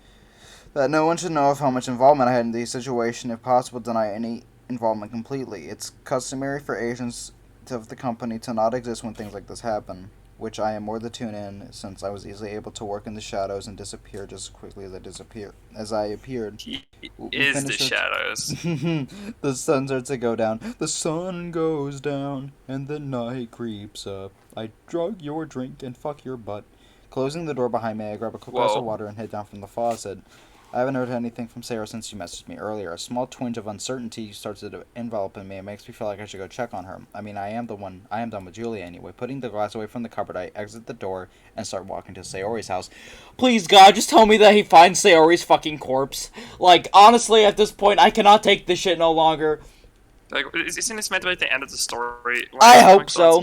that no one should know of how much involvement I had in the situation. If possible, deny any involvement completely. It's customary for agents of the company to not exist when things like this happen, which I am more than tuned in since I was easily able to work in the shadows and disappear just as quickly as I appeared. He is the shadows. The sun starts to go down. The sun goes down and the night creeps up. I drug your drink and fuck your butt. Closing the door behind me, I grab a quick glass of water and head down from the faucet. I haven't heard anything from Sarah since you messaged me earlier. A small twinge of uncertainty starts to envelop in me. It makes me feel like I should go check on her. I mean, I am done with Julia anyway. Putting the glass away from the cupboard, I exit the door and start walking to Sayori's house. Please, God, just tell me that he finds Sayori's fucking corpse. Like, honestly, at this point, I cannot take this shit no longer. Like, isn't this meant to be the end of the story? I hope so.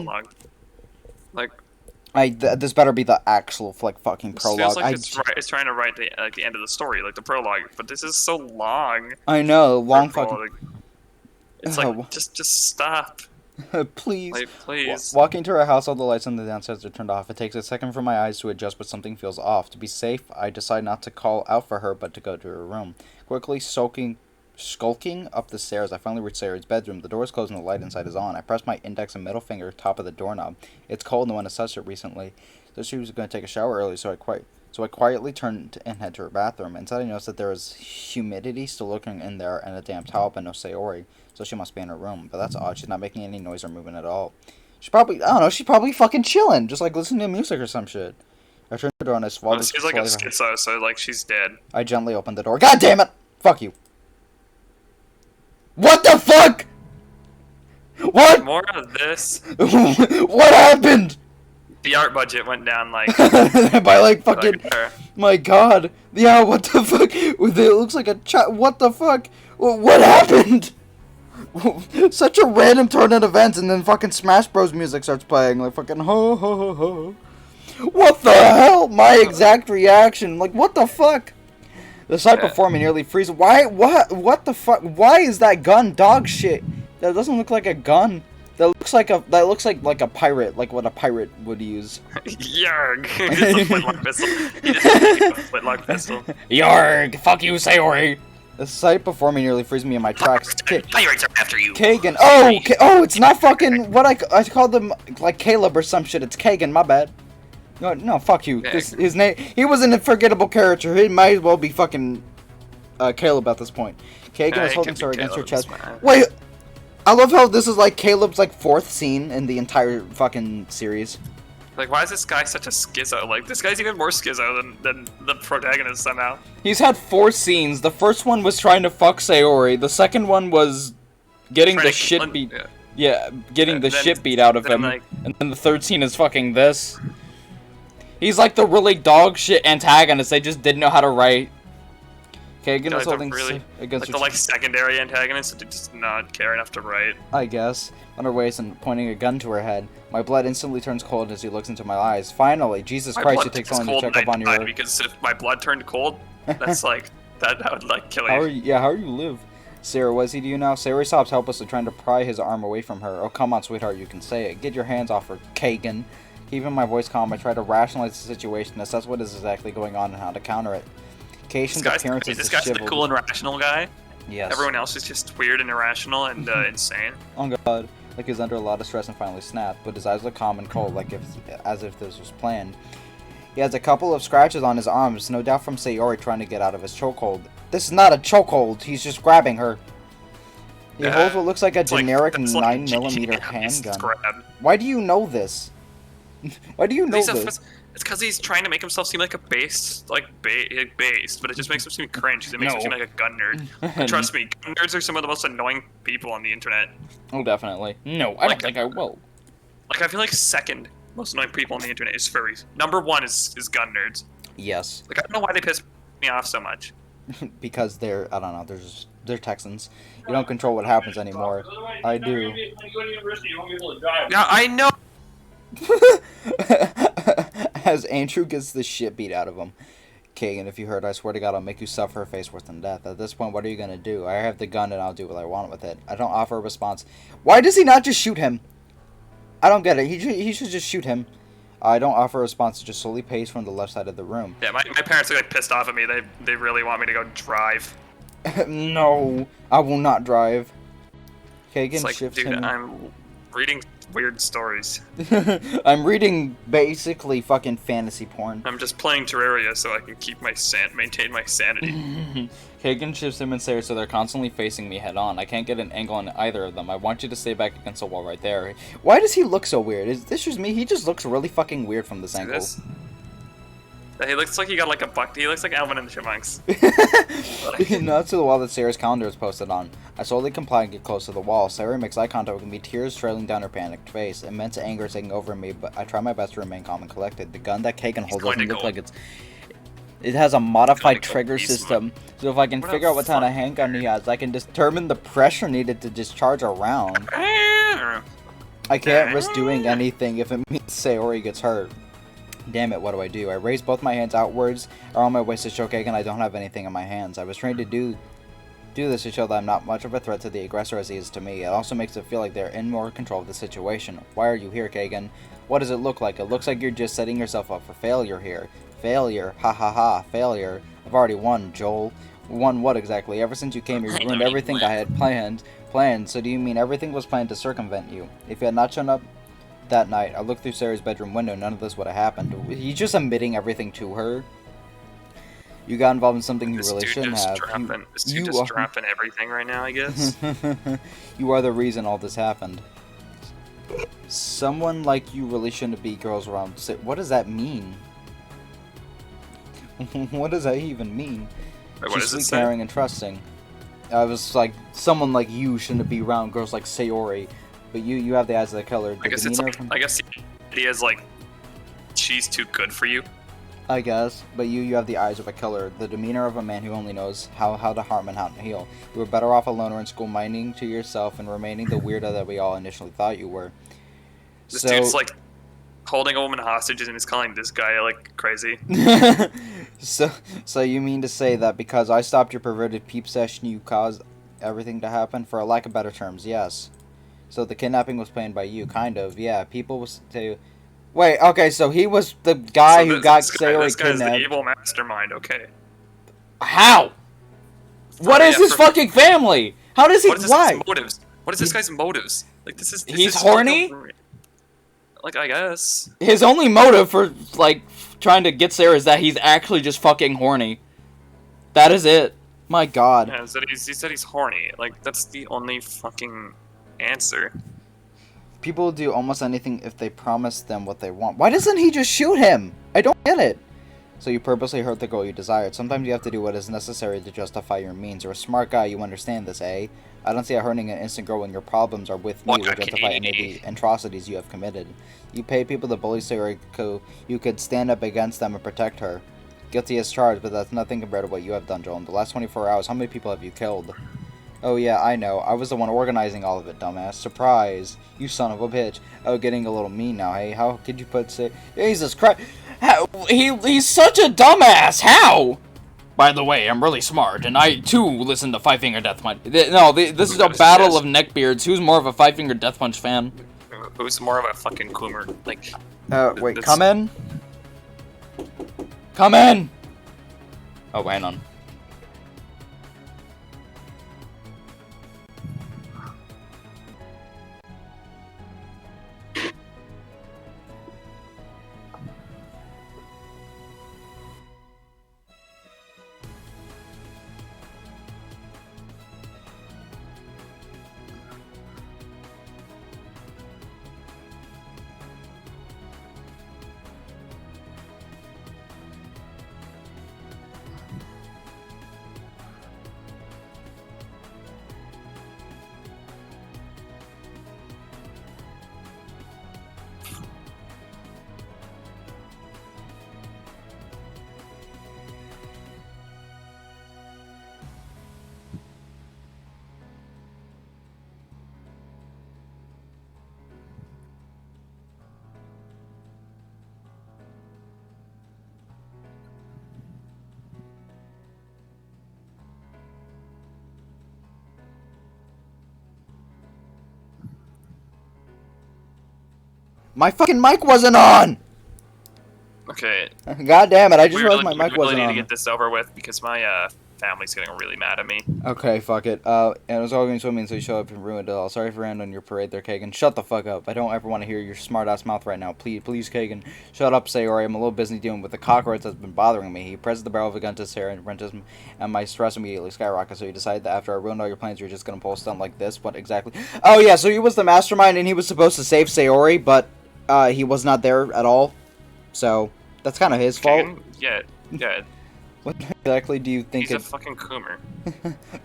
Like, this better be the actual fucking this prologue. feels like it's trying to write the end of the story, like the prologue, but this is so long. I know, long fucking. It's like just stop. Please. Like, please. Walking to her house, all the lights on the downstairs are turned off. It takes a second for my eyes to adjust, but something feels off. To be safe, I decide not to call out for her, but to go to her room. Quickly skulking up the stairs, I finally reach Sarah's bedroom. The door is closed and the light inside is on. I press my index and middle finger top of the doorknob. It's cold, no one has touched it recently. So she was going to take a shower early, so I quietly turned and head to her bathroom. Inside I noticed that there was humidity still lurking in there and a damp towel, but no Sayori. So she must be in her room. But that's odd, she's not making any noise or moving at all. She's probably fucking chilling, just like listening to music or some shit. I turned the door and I swallowed. She's like a schizo, so like she's dead. I gently opened the door. God damn it! Fuck you. What the fuck? What? More of this. What happened? The art budget went down like by like fucking. My God. Yeah. What the fuck? It looks like a what the fuck? What happened? Such a random turn of events, and then fucking Smash Bros. Music starts playing, like fucking ho ho ho ho. What the hell? My exact reaction. Like, what the fuck? The sight before me nearly freezes. Why? What the fuck? Why is that gun dog shit? That doesn't look like a gun. That looks like a pirate, like what a pirate would use. Yarg! It's a flintlock pistol. He just a flintlock pistol. Yarg! Fuck you, Sayori! The sight before me nearly frees me in my tracks. Pirates are after you. Kagan. Oh, it's not fucking what I called them like Caleb or some shit. It's Kagan. My bad. No, fuck you. His name. He was an unforgettable character. He might as well be fucking Caleb at this point. Kagan is holding her against her chest. Wait, I love how this is like Caleb's like fourth scene in the entire fucking series. Like, why is this guy such a schizo? Like, this guy's even more schizo than the protagonist somehow. He's had 4 scenes. The first one was trying to fuck Sayori. The second one was getting the shit beat. Yeah, getting the shit beat out of him. Like, and then the third scene is fucking this. He's like the really dog shit antagonist they just didn't know how to write. Kagan is holding against like the secondary antagonist that did just not care enough to write. I guess. On her waist and pointing a gun to her head. My blood instantly turns cold as he looks into my eyes. Finally, Jesus Christ, it takes long to check up on your... Because if my blood turned cold, that's like, that would like kill you. How are you live? Sarah, what does he do now? Sarah stops helplessly trying to pry his arm away from her. Oh, come on, sweetheart, you can say it. Get your hands off her, Kagan. Keeping my voice calm, I try to rationalize the situation, assess what is exactly going on and how to counter it. Kation's appearance is this guy's the cool and rational guy. Yes. Everyone else is just weird and irrational and insane. Oh God, like he's under a lot of stress and finally snapped, but his eyes look calm and cold, as if this was planned. He has a couple of scratches on his arms, no doubt from Sayori trying to get out of his chokehold. This is not a chokehold, he's just grabbing her. He holds what looks like a generic 9mm handgun. Why do you know this? Why do you know this? It's because he's trying to make himself seem like a based, but it just makes him seem cringe. It makes him seem like a gun nerd. And trust me, gun nerds are some of the most annoying people on the internet. Oh, definitely. No, I don't think I will. Like, I feel like second most annoying people on the internet is furries. Number 1 is gun nerds. Yes. Like, I don't know why they piss me off so much. Because they're, I don't know, they're Texans. You don't control what happens anymore. I do. Yeah, I know. As Andrew gets the shit beat out of him. Kagan, if you heard, I swear to God, I'll make you suffer a face worse than death. At this point, what are you gonna do? I have the gun and I'll do what I want with it. I don't offer a response. Why does he not just shoot him? I don't get it. He should just shoot him. I don't offer a response. Just slowly pace from the left side of the room. Yeah, my parents are like pissed off at me. They really want me to go drive. No, I will not drive. Kagan like, shifts dude, him. I'm reading weird stories. I'm reading basically fucking fantasy porn. I'm just playing Terraria so I can keep maintain my sanity. Kagan shifts him and Sarah so they're constantly facing me head on. I can't get an angle on either of them. I want you to stay back against the wall right there. Why does he look so weird? Is this just me? He just looks really fucking weird from this angle. He looks like he got like a buck. He looks like Alvin and the Chipmunks. Nuts to the wall that Sarah's calendar is posted on. I slowly comply and get close to the wall. Sarah makes eye contact with me, tears trailing down her panicked face. Immense anger is taking over me, but I try my best to remain calm and collected. The gun that Kagan holds doesn't look like it's... It has a modified trigger system, so if I can figure out what kind of handgun he has, I can determine the pressure needed to discharge a round. I can't risk doing anything if it means Sayori gets hurt. Damn it, what do? I raise both my hands outwards, around my waist to show Kagan I don't have anything in my hands. I was trained to do this to show that I'm not much of a threat to the aggressor as he is to me. It also makes it feel like they're in more control of the situation. Why are you here, Kagan? What does it look like? It looks like you're just setting yourself up for failure here. Failure. Ha ha ha. Failure. I've already won, Joel. Won what exactly? Ever since you came, you ruined everything I had planned. So do you mean everything was planned to circumvent you? If you had not shown up that night, I looked through Sarah's bedroom window, none of this would have happened. He's just admitting everything to her. You got involved in something you really shouldn't have. This dude just dropping everything right now, I guess. You are the reason all this happened. Someone like you really shouldn't be girls around. What does that mean? What does that even mean? Wait, what She's does it sweet, say? caring, and trusting. I was like, someone like you shouldn't be around girls like Sayori. But you have the eyes of the killer. I guess it's like, I guess the idea is like, she's too good for you. I guess, but you have the eyes of a killer, the demeanor of a man who only knows how to harm and how to heal. You were better off alone or in school, minding to yourself and remaining the weirdo that we all initially thought you were. This dude's like holding a woman hostage and is calling this guy like crazy. So you mean to say that because I stopped your perverted peep session, you caused everything to happen? For a lack of better terms, yes. So the kidnapping was planned by you, kind of. Yeah, people was to. Wait, okay, so he was the guy who got Sayori This guy's kidnapped. the evil mastermind, okay. How? What is his fucking family? How does he? Why? What is this guy's motives? Like this is. He's horny. Like I guess. His only motive for like trying to get Sarah is that he's actually just fucking horny. That is it. My God. Yeah, he said he's horny. Like that's the only fucking answer. People will do almost anything if they promise them what they want. Why doesn't he just shoot him? I don't get it. So you purposely hurt the girl you desired. Sometimes you have to do what is necessary to justify your means. You're a smart guy, you understand this, eh? I don't see how hurting an innocent girl when your problems are with me will justify any of the atrocities you have committed. You pay people to bully Sayori so you could stand up against them and protect her. Guilty as charged, but that's nothing compared to what you have done, Joel. In the last 24 hours, how many people have you killed? Oh yeah, I know. I was the one organizing all of it, dumbass. Surprise. You son of a bitch. Oh, getting a little mean now, hey? How could you Jesus Christ. He's such a dumbass. How? By the way, I'm really smart, and I, too, listen to Five Finger Death Punch. This is a battle of neckbeards. Who's more of a Five Finger Death Punch fan? Who's more of a fucking coomer? Like, wait, come in? Come in! Oh, hang on. My fucking mic wasn't on! okay. God damn it, I just realized my mic wasn't need on. to get this over with because my family's getting really mad at me. Okay, fuck it. And it was all going swimming, so you show up and ruined it all. Sorry for ending your parade there, Kagan. Shut the fuck up. I don't ever want to hear your smart-ass mouth right now. Please, Kagan. Shut up, Sayori. I'm a little busy dealing with the cockroach that's been bothering me. He presses the barrel of a gun to Sarah and wrenches him, and my stress immediately skyrockets. So you decide that after I ruined all your plans, you're just gonna pull a stunt like this? What exactly? Oh, yeah, so he was the mastermind, and he was supposed to save Sayori, but he was not there at all. So That's kind of his fault. Yeah. What exactly do you think He's a fucking coomer.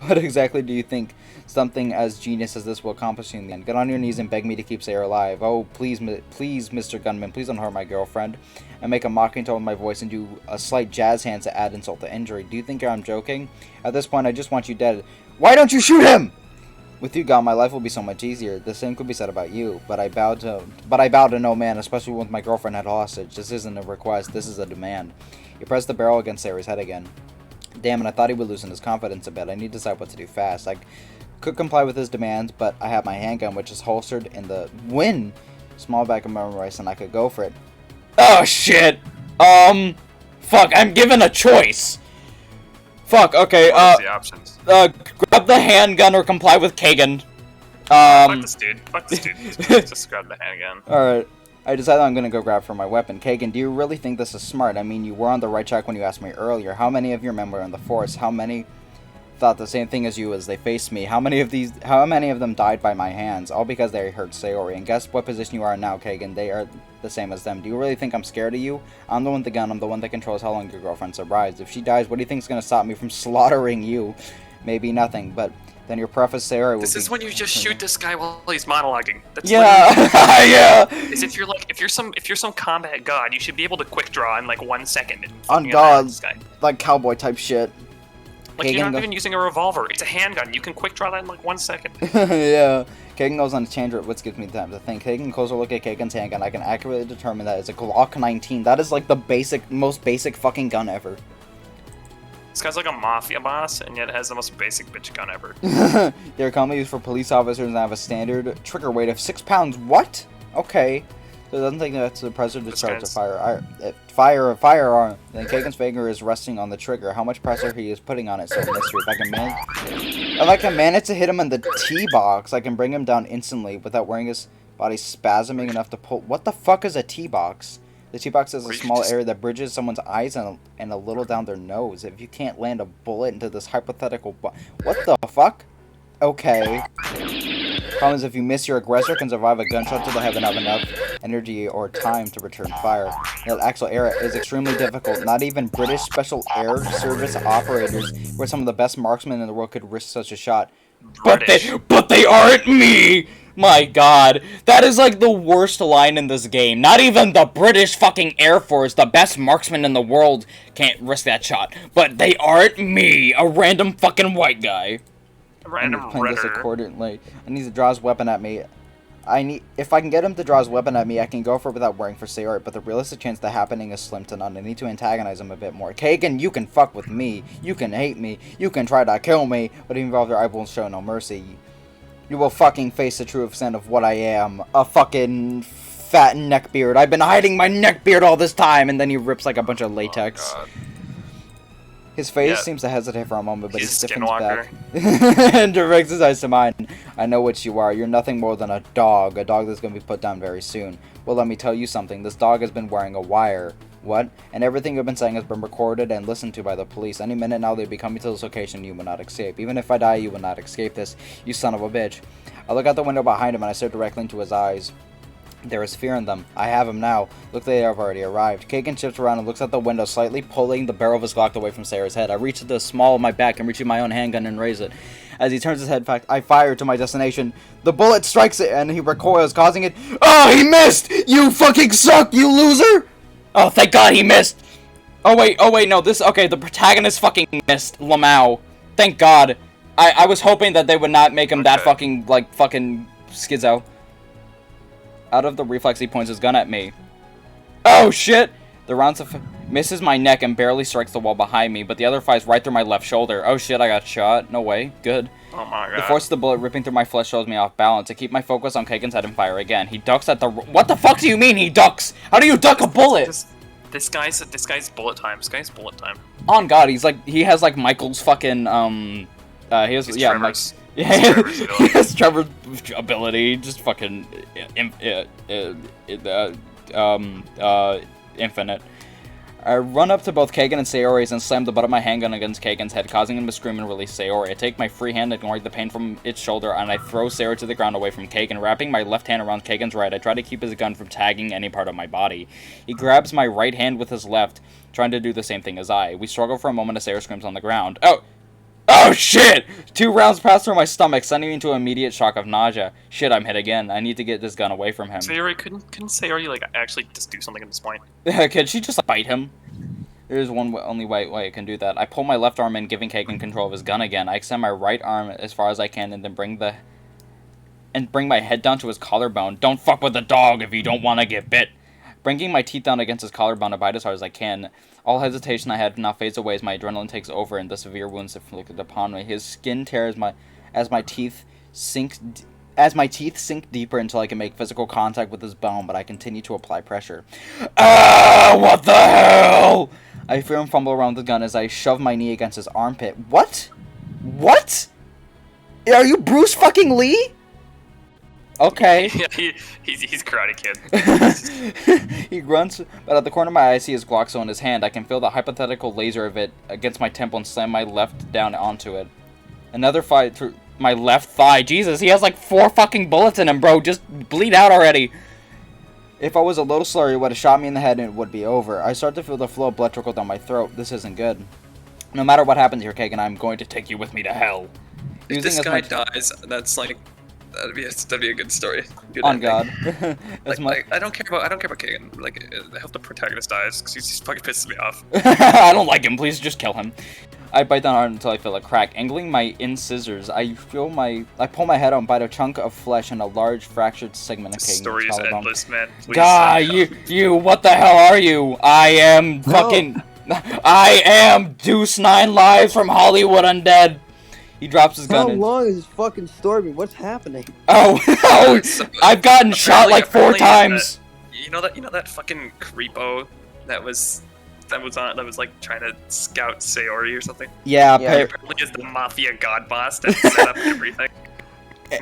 What exactly do you think something as genius as this will accomplish in the end? Get on your knees and beg me to keep Sarah alive. Oh, please, please, Mr. Gunman, please don't hurt my girlfriend. And make a mocking tone with my voice and do a slight jazz hands to add insult to injury. Do you think I'm joking? At this point, I just want you dead. Why don't you shoot him? With you gone, my life will be so much easier. The same could be said about you, but I bow to no man, especially with my girlfriend held hostage. This isn't a request, this is a demand. He pressed the barrel against Sarah's head again. Damn it, I thought he would loosen his confidence a bit. I need to decide what to do fast. I could comply with his demands, but I have my handgun, which is holstered in the small bag of memory rice, and I could go for it. Oh, shit. Fuck, I'm given a choice. Fuck, okay, What's the options? grab the handgun or comply with Kagan. Fuck this dude. Fuck this dude. Just grab the handgun. Alright. I decided I'm gonna go grab for my weapon. Kagan, do you really think this is smart? I mean, you were on the right track when you asked me earlier. How many of your men were in the force? How many thought the same thing as you as they faced me? How many of them died by my hands? All because they hurt Sayori. And guess what position you are in now, Kagan? They are the same as them. Do you really think I'm scared of you? I'm the one with the gun. I'm the one that controls how long your girlfriend survives. If she dies, what do you think is gonna stop me from slaughtering you? Maybe nothing, but then your preface, Sayori, will This is when you just shoot this guy while he's monologuing. That's Yeah. Is if you're some combat god, you should be able to quick draw in like 1 second. On God, like cowboy type shit. Like you're not even using a revolver. It's a handgun. You can quick draw that in like 1 second. Yeah. Kagan goes on a tangent, which gives me time to think. Taking a closer look at Kagan's handgun, I can accurately determine that it's a Glock 19. That is like the most basic fucking gun ever. This guy's like a mafia boss, and yet has the most basic bitch gun ever. They're commonly used for police officers and have a standard trigger weight of 6 pounds. What? Okay. So it doesn't think that's the pressure to discharge a fire a firearm. Then Kagan's finger is resting on the trigger. How much pressure he is putting on it, so mystery. If I can manage to hit him in the T-box, I can bring him down instantly without wearing his body spasming enough to pull. What the fuck is a T-box? The T-box is a small area that bridges someone's eyes and a little down their nose. If you can't land a bullet into this hypothetical what the fuck? Okay. Problem is, if you miss, your aggressor can survive a gunshot till they haven't have enough energy or time to return fire. The actual era is extremely difficult. Not even British Special Air Service operators, who are some of the best marksmen in the world, could risk such a shot. But they aren't me! My god, that is like the worst line in this game. Not even the British fucking Air Force, the best marksman in the world, can't risk that shot. But they aren't me, a random fucking white guy. A random redder. Accordingly. I need to draw his weapon at me. If I can get him to draw his weapon at me, I can go for it without worrying for Sayori, but the realistic chance that happening is slim to none. I need to antagonize him a bit more. Kagan, you can fuck with me. You can hate me. You can try to kill me, but even though I won't show no mercy. You will fucking face the true extent of what I am. A fucking fat neckbeard. I've been hiding my neckbeard all this time, and then he rips like a bunch of latex. Oh, his face seems to hesitate for a moment, but he stiffens Skinwalker. back and directs his eyes to mine. I know what you are. You're nothing more than a dog that's going to be put down very soon. Well, let me tell you something. This dog has been wearing a wire. What? And everything you've been saying has been recorded and listened to by the police. Any minute now they'll be coming to this location, you will not escape. Even if I die, you will not escape this, you son of a bitch. I look out the window behind him and I stare directly into his eyes. There is fear in them. I have him now. Look, they have already arrived. Kagan shifts around and looks out the window, slightly pulling the barrel of his Glock away from Sarah's head. I reach to the small of my back and reach in my own handgun and raise it. As he turns his head back, I fire to my destination. The bullet strikes it and he recoils, causing it. Oh, he missed! You fucking suck, you loser! Oh, thank God he missed! Oh wait, no, the protagonist fucking missed, Lamau. Thank God. I was hoping that they would not make him that fucking schizo. Out of the reflex, he points his gun at me. Oh shit! The round misses my neck and barely strikes the wall behind me, but the other flies right through my left shoulder. Oh shit, I got shot. No way. Good. Oh my God. The force of the bullet ripping through my flesh shows me off balance. To keep my focus on Kagan's head and fire again. He ducks at the... What the fuck do you mean he ducks? How do you duck a bullet? This guy's bullet time. This guy's bullet time. On God, he has like Michael's fucking He's Trevor's. He has Trevor's ability. Just fucking infinite. I run up to both Kagan and Sayori's and slam the butt of my handgun against Kagan's head, causing him to scream and release Sayori. I take my free hand, ignoring the pain from its shoulder, and I throw Sayori to the ground away from Kagan. Wrapping my left hand around Kagan's right, I try to keep his gun from tagging any part of my body. He grabs my right hand with his left, trying to do the same thing as I. We struggle for a moment as Sayori screams on the ground. Oh shit! 2 rounds pass through my stomach, sending me into an immediate shock of nausea. Shit, I'm hit again. I need to get this gun away from him. Sayori, couldn't Sayori, like, actually just do something at this point? Could she just bite him? There's only way I can do that. I pull my left arm in, giving Kagan control of his gun again. I extend my right arm as far as I can and then bring my head down to his collarbone. Don't fuck with the dog if you don't want to get bit. Bringing my teeth down against his collarbone, I bite as hard as I can. All hesitation I had now fades away as my adrenaline takes over and the severe wounds inflicted upon me. His skin tears as my teeth sink deeper until I can make physical contact with his bone, but I continue to apply pressure. Ah, what the hell? I fear him fumble around the gun as I shove my knee against his armpit. What? What? Are you Bruce fucking Lee? Okay. Yeah, he's Karate Kid. He grunts, but at the corner of my eye I see his Glock still in his hand. I can feel the hypothetical laser of it against my temple and slam my left down onto it. Another fight through my left thigh. Jesus, he has like 4 fucking bullets in him, bro. Just bleed out already. If I was a little slower, he would have shot me in the head and it would be over. I start to feel the flow of blood trickle down my throat. This isn't good. No matter what happens here, Kagan, I'm going to take you with me to hell. If this guy dies, that's like... That'd be a good story. Good on ending. God. like, I don't care about Kagan. Like, I hope the protagonist dies because he's fucking pisses me off. I don't like him. Please just kill him. I bite down hard until I feel a crack. Angling my incisors, I pull my head out and bite a chunk of flesh and a large fractured segment of Kagan's story is collarbone. endless, man. Please God, you, what the hell are you? I am fucking... I am Deuce 9 live from Hollywood Undead. He drops his gun. How long is this fucking story? What's happening? Oh, I've gotten shot like 4 times. You know that fucking creepo that was like trying to scout Sayori or something? Yeah, apparently is the mafia god boss that set up everything.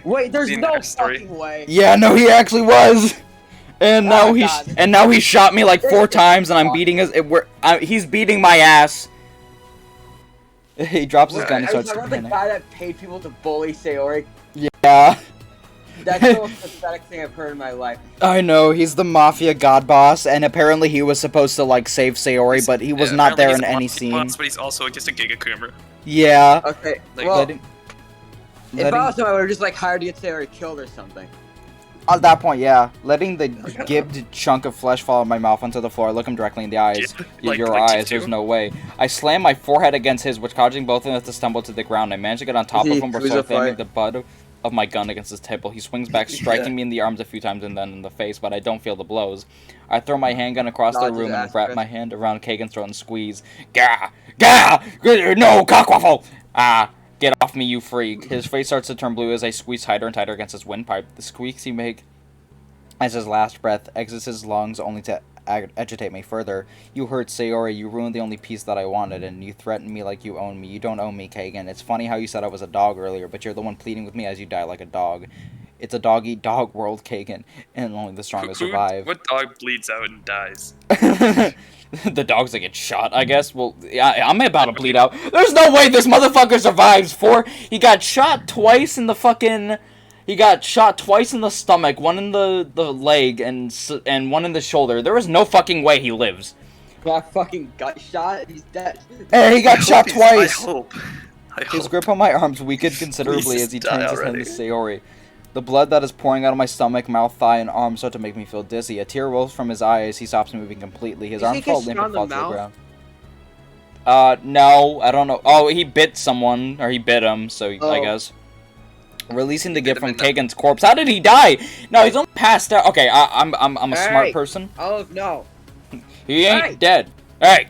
Wait, there's The no entire story. fucking way. Yeah, no, he actually was. And now he shot me like 4 times, and I'm beating he's beating my ass. He drops his gun and starts to the panic. guy that paid people to bully Sayori. Yeah. That's the most pathetic thing I've heard in my life. I know, he's the mafia god boss, and apparently he was supposed to like save Sayori, but he was not there in any scene. Boss, but he's also just a Gigakuma. Yeah. Okay, Like, well, if I was him, I would have just like hired to get Sayori killed or something. At that point, yeah. Letting the gibbed chunk of flesh fall out of my mouth onto the floor, I look him directly in the eyes. Your eyes, there's no way. I slam my forehead against his, which causing both of us to stumble to the ground. I manage to get on top of him before slamming the butt of my gun against his temple. He swings back, striking me in the arms a few times and then in the face, but I don't feel the blows. I throw my handgun across the room and wrap my hand around Kagan's throat and squeeze. Gah! Gah! No, cockwaffle! Ah! Get off me, you freak. His face starts to turn blue as I squeeze tighter and tighter against his windpipe. The squeaks he makes as his last breath exits his lungs only to agitate me further. You hurt Sayori, you ruined the only peace that I wanted, and you threatened me like you own me. You don't own me, Kagan. It's funny how you said I was a dog earlier, but you're the one pleading with me as you die like a dog. It's a dog-eat-dog world, Kagan, and only the strongest survive. What dog bleeds out and dies? The dogs that get shot, I guess. Well, yeah, I'm about to bleed out. There's no way this motherfucker survives. He got shot twice in the fucking... He got shot twice in the stomach, one in the leg, and one in the shoulder. There is no fucking way he lives. Got fucking gut shot. He's dead. Hey, he got shot twice. I hope. His grip on my arms weakened considerably as he turns his hand to Sayori. The blood that is pouring out of my stomach, mouth, thigh, and arm start to make me feel dizzy. A tear rolls from his eye as he stops moving completely. His arms fall limp and fall to the ground. No, I don't know. Oh, he bit someone, or he bit him, so I guess. Releasing the gift from Kagan's corpse. How did he die? No, he's only passed out. Okay, I'm a smart person. Oh no. He ain't dead. Hey!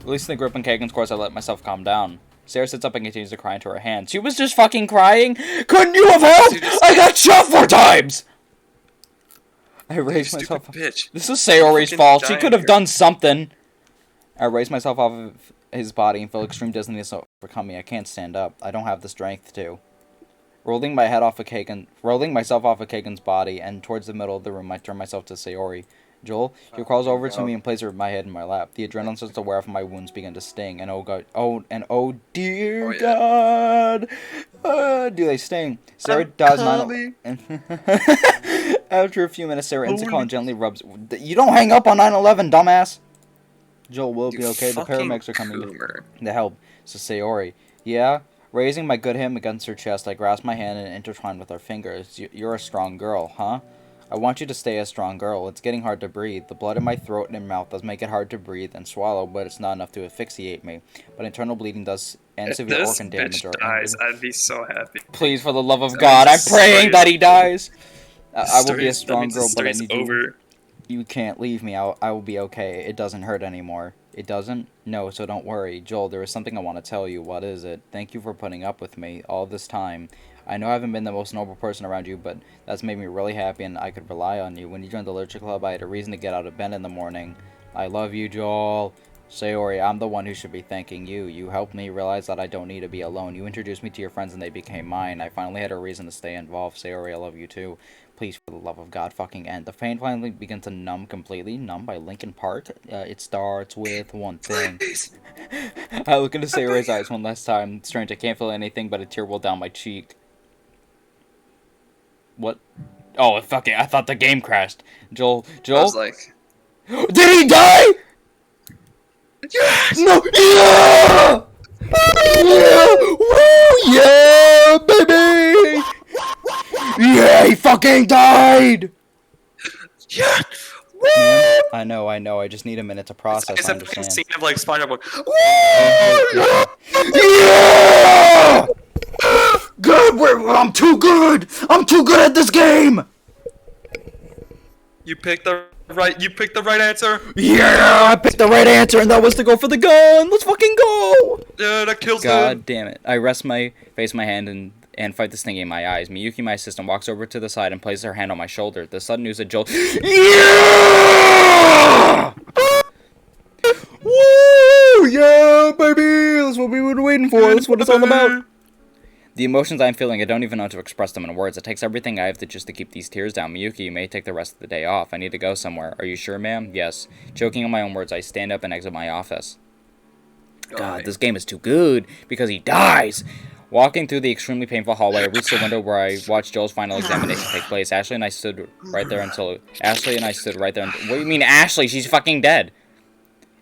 Releasing the grip on Kagan's corpse, I let myself calm down. Sarah sits up and continues to cry into her hand. She was just fucking crying? Couldn't you have helped? I got shot 4 times! I raised myself up. This is Sayori's fault. She could have done something. I raised myself off of his body and feel extreme dizziness overcome me. I can't stand up. I don't have the strength to. Rolling myself off of Kagan's body and towards the middle of the room, I turn myself to Sayori. Joel, she crawls over to me and places my head in my lap. The adrenaline starts to wear off and my wounds begin to sting. And oh dear God, do they sting? Sarah does not. After a few minutes, Sarah ends the call and gently rubs. You don't hang up on 9/11, dumbass. Joel will be okay. The paramedics are coming to help. So Sayori, yeah. Raising my good hand against her chest, I grasp my hand and intertwine with our fingers. You're a strong girl, huh? I want you to stay a strong girl. It's getting hard to breathe. The blood in my throat and mouth does make it hard to breathe and swallow, but it's not enough to asphyxiate me. But internal bleeding does and severe organ damage. If this bitch dies, I'd be so happy. Please, for the love of God, I'm praying that he dies. I will be a strong girl, but I need you. You can't leave me. I will be okay. It doesn't hurt anymore. It doesn't? No, so don't worry. Joel, there is something I want to tell you. What is it? Thank you for putting up with me all this time. I know I haven't been the most noble person around you, but that's made me really happy and I could rely on you. When you joined the Literature Club, I had a reason to get out of bed in the morning. I love you, Joel. Sayori, I'm the one who should be thanking you. You helped me realize that I don't need to be alone. You introduced me to your friends and they became mine. I finally had a reason to stay involved. Sayori, I love you too. Please, for the love of God, fucking end. The pain finally begins to numb completely. Numb by Linkin Park. It starts with one thing. I look into Sayori's eyes one last time. Strange, I can't feel anything but a tear roll down my cheek. What? Oh, fucking, I thought the game crashed. Joel? I was like... Did he die? Yes! No! Yeah! Yeah! Woo! Yeah, baby! Yeah, he fucking died! Yeah! Man, I know, I just need a minute to process, It's I a fucking understand. scene of like SpongeBob Yeah! Good, I'm too good! I'm too good at this game! You picked the right answer. Yeah, I picked the right answer and that was to go for the gun! Let's fucking go! Yeah, that kills God him. damn it. I rest my face in my hand and fight this thing in my eyes. Miyuki, my assistant, walks over to the side and places her hand on my shoulder. The sudden news that Joel... Yeah! Woo! Yeah, baby! That's what we were waiting for. That's what it's all about. The emotions I'm feeling, I don't even know how to express them in words. It takes everything I have to just to keep these tears down. Miyuki, you may take the rest of the day off. I need to go somewhere. Are you sure, ma'am? Yes. Choking on my own words, I stand up and exit my office. God, this game is too good because he dies. Walking through the extremely painful hallway, I reached the window where I watched Joel's final examination take place. Ashley and I stood right there. What do you mean, Ashley? She's fucking dead.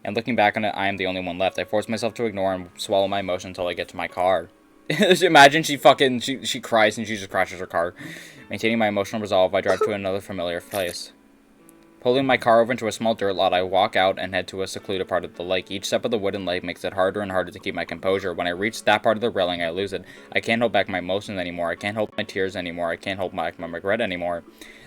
And looking back on it, I am the only one left. I force myself to ignore and swallow my emotion until I get to my car. Just imagine she cries and she just crashes her car. Maintaining my emotional resolve, I drive to another familiar place. Pulling my car over into a small dirt lot, I walk out and head to a secluded part of the lake. Each step of the wooden lake makes it harder and harder to keep my composure. When I reach that part of the railing, I lose it. I can't hold back my emotions anymore. I can't hold my tears anymore. I can't hold back my regret anymore.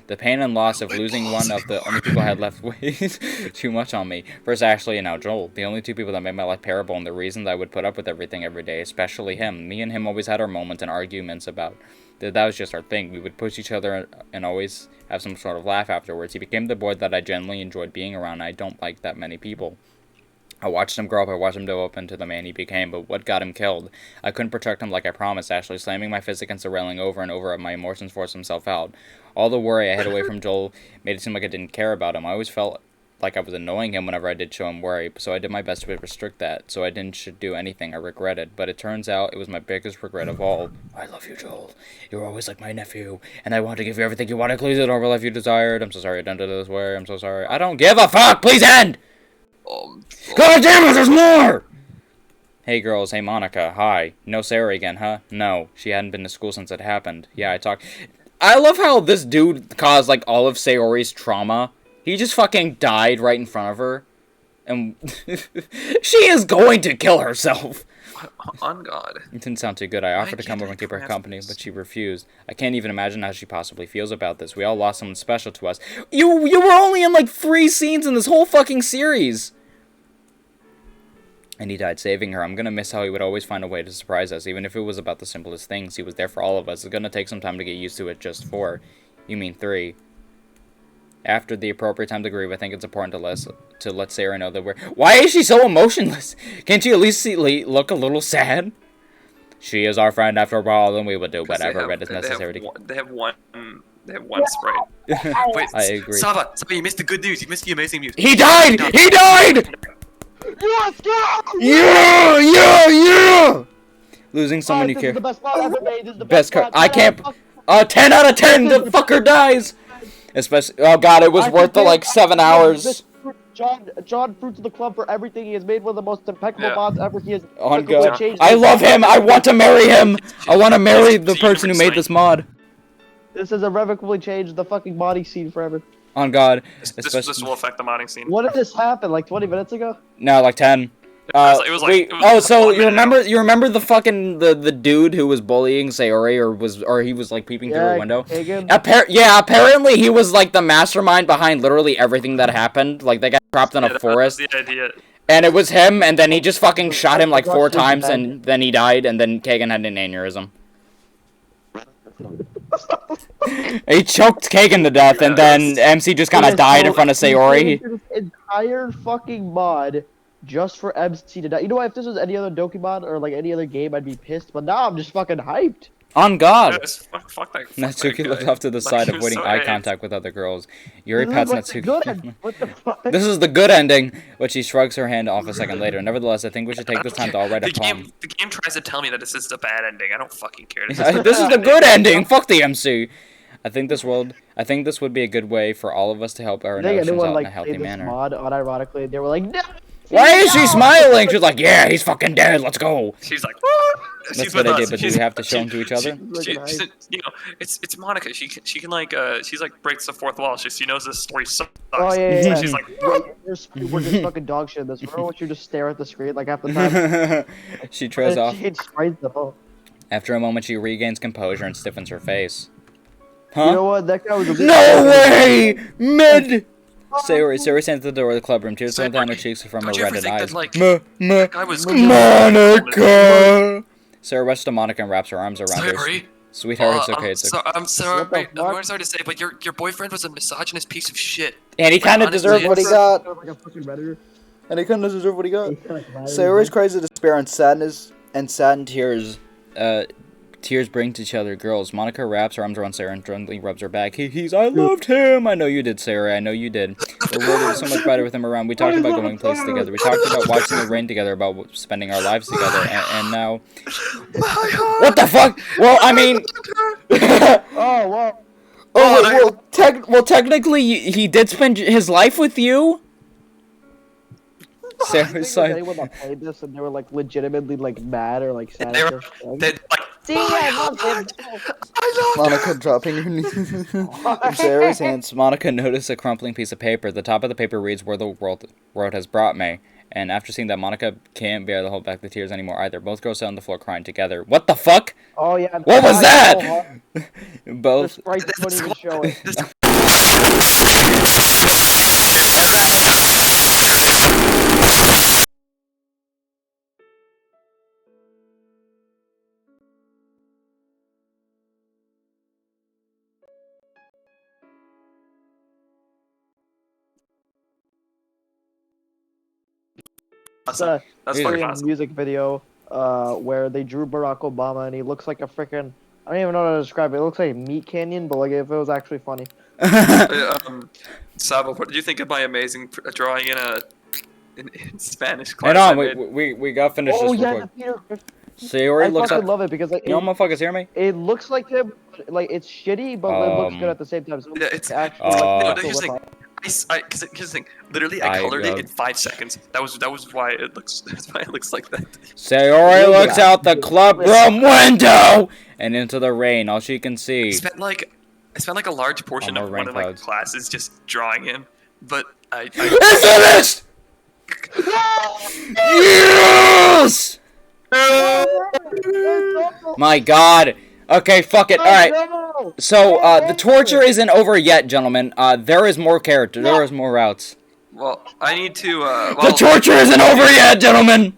The pain and loss of losing one of the only people I had left weighs too much on me. First Ashley and now Joel, the only two people that made my life bearable and the reasons I would put up with everything every day, especially him. Me and him always had our moments and arguments about that was just our thing. We would push each other and always have some sort of laugh afterwards. He became the boy that I genuinely enjoyed being around. I don't like that many people. I watched him grow up, I watched him develop into the man he became, but what got him killed? I couldn't protect him like I promised, Ashley, slamming my fist against the railing over and over, my emotions forced themselves out. All the worry I had away from Joel made it seem like I didn't care about him. I always felt like I was annoying him whenever I did show him worry, so I did my best to restrict that, so I didn't do anything I regretted, but it turns out it was my biggest regret of all. I love you, Joel. You were always like my nephew, and I want to give you everything you want, including the normal life you desired. I'm so sorry I done to this way. I'm so sorry. I don't give a fuck! Please end! God damn it, there's more! Hey girls, hey Monica, hi. No Sarah again, huh? No, she hadn't been to school since it happened. Yeah, I love how this dude caused, like, all of Sayori's trauma. He just fucking died right in front of her. And she is going to kill herself. On God. It didn't sound too good. I offered to come over and keep her company, but she refused. I can't even imagine how she possibly feels about this. We all lost someone special to us. You were only in like 3 scenes in this whole fucking series. And he died saving her. I'm gonna miss how he would always find a way to surprise us, even if it was about the simplest things. He was there for all of us. It's gonna take some time to get used to it, just 4. You mean 3. After the appropriate time to grieve, I think it's important to let Sarah know that we're... Why is she so emotionless? Can't you at least look a little sad? She is our friend after all, and we will do whatever is necessary to... They have one They have one sprite. Wait, I agree. Saba, you missed the good news. You missed the amazing news. He died! He died! Yes, go! Yeah! Losing someone you This care. is the best mod ever made. This is the Best best card. I can't. 10 out of 10. The fucker dies. Especially. Oh god, it was worth the like 7 hours. John Fruits of the Club for everything. He has made one of the most impeccable mods ever. He has On irrevocably God. changed I this love mod. him. I want to marry him. I want to marry the person who made this mod. This has irrevocably changed the fucking modding scene forever. On God. This will affect the modding scene. What did this happen? Like 20 minutes ago? No, like 10. It was like so 1 you minute remember the fucking the dude who was bullying Sayori or he was like peeping through a window? Kagan. Apparently he was like the mastermind behind literally everything that happened. Like they got trapped in a forest. That was the idea. And it was him, and then he just fucking shot him like 4 times, and then he died, and then Kagan had an aneurysm. He choked Kagan to death, and then MC just kind of died in front of Sayori. This entire fucking mod just for MC to die. You know what? If this was any other Doki mod or like any other game, I'd be pissed. But now I'm just fucking hyped. On God! Yes, fuck that. Natsuki looked off to the side, he was avoiding so eye hyped. contact with other girls. Yuri pats Natsuki. Good. What the fuck? This is the good ending, but she shrugs her hand off a second later. Nevertheless, I think we should take this time to all write a poem. The game tries to tell me that this is the bad ending. I don't fucking care. This is the good ending! Fuck the MC! I think this would be a good way for all of us to help our I think emotions anyone out in a like healthy played this manner. mod unironically, they were like, no. Why is she smiling? She's like, yeah, he's fucking dead, let's go! She's like, what? That's what I did, but do we have to show them to each other? It's Monica. She can like she's like breaks the fourth wall. She knows this story sucks. Oh yeah. She's like, we're just fucking dog shit in this. Remember when you just stare at the screen like half the time? She trails off. It sprays the phone. After a moment, she regains composure and stiffens her face. You know Huh? what? That guy was a No way! Mid! Sayori stands at the door of the clubroom, tears running down her cheeks from her don't you ever reddened think eyes. that, like, I was Monica! Sarah rushes to Monica and wraps her arms around her. Sorry. Sweetheart, it's okay, it's okay. I'm sorry. What the I'm fuck? very sorry to say, but your boyfriend was a misogynist piece of shit. And he kind of honestly, deserved what he got. Like a fucking redditor. And he kind of deserved what he got. Sayori's Sayori's cries of despair and sadness and saddened tears. Tears bring to each other girls. Monica wraps her arms around Sarah and gently rubs her back. I loved him. I know you did, Sarah. I know you did. The world is so much better with him around. We talked about going places together. We talked about watching the rain together, about spending our lives together. And now... What the fuck? Well, I mean... Oh, wow. well, technically, he did spend his life with you. I think Sarah's there's like... anyone that played this and they were like legitimately like mad or like sad. They at were, this thing. they like, See, I love him. Monica dropping her knees in Sarah's hands. Monica noticed a crumpling piece of paper. The top of the paper reads, "Where the road has brought me." And after seeing that, Monica can't bear to hold back the tears anymore either. Both girls sit on the floor crying together. What the fuck? Oh yeah. What was I that? so hard. The Both. sprites couldn't even show it. that's That's fucking a awesome. music video where they drew Barack Obama and he looks like a freaking, I don't even know how to describe it. It looks like a meat canyon, but like if it was actually funny. Sabo, what did you think of my amazing drawing in Spanish class? Hang on, I made? we gotta finish Oh this yeah, real the quick. Peter. Sayori I looks fucking up. love it because like You know, motherfuckers, hear me? it looks like him, like it's shitty, but it looks good at the same time. So Yeah, it's actually no, like, here's the cool. thing. Because here's the thing. Literally, I colored it in 5 seconds. That was why it looks. That's why it looks like that. Sayori looks out the clubroom window and into the rain. All she can see. I spent like a large portion more of rain one of my clouds. classes just drawing him, but I It's finished! Yes! My God. Okay, fuck it. All right. So, the torture isn't over yet, gentlemen. There is more character. There is more routes. well, I need to. The torture isn't over yet, gentlemen.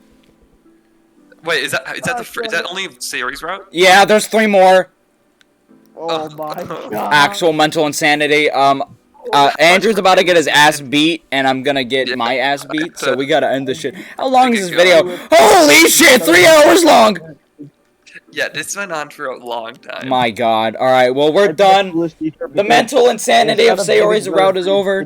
Wait, is that only Sayori's route? Yeah, there's 3 more. Oh my god. Actual mental insanity. Andrew's about to get his ass beat, and I'm gonna get my ass beat, so we gotta end this shit. How long is this video? Holy shit, 3 hours long! Yeah, this went on for a long time. My god. Alright, well, we're done. The mental insanity of Sayori's route is over.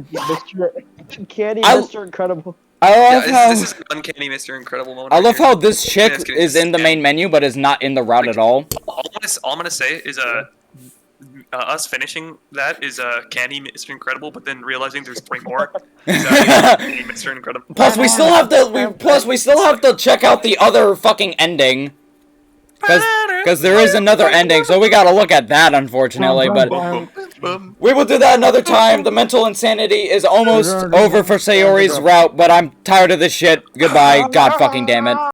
Candy I- Mr. Incredible. I love Yeah, how... this is an uncanny Mr. Incredible moment. I right love here. how this chick it's gonna is in the scam. main menu, but is not in the route at all. All I'm gonna say is us finishing that is Candy Mr. Incredible, but then realizing there's 3 more. Is, Candy Mr. Incredible. Plus, we still have to check out the other fucking ending. Because there is another ending, so we gotta look at that, unfortunately, but... We will do that another time. The mental insanity is almost over for Sayori's route, but I'm tired of this shit. Goodbye. God fucking damn it.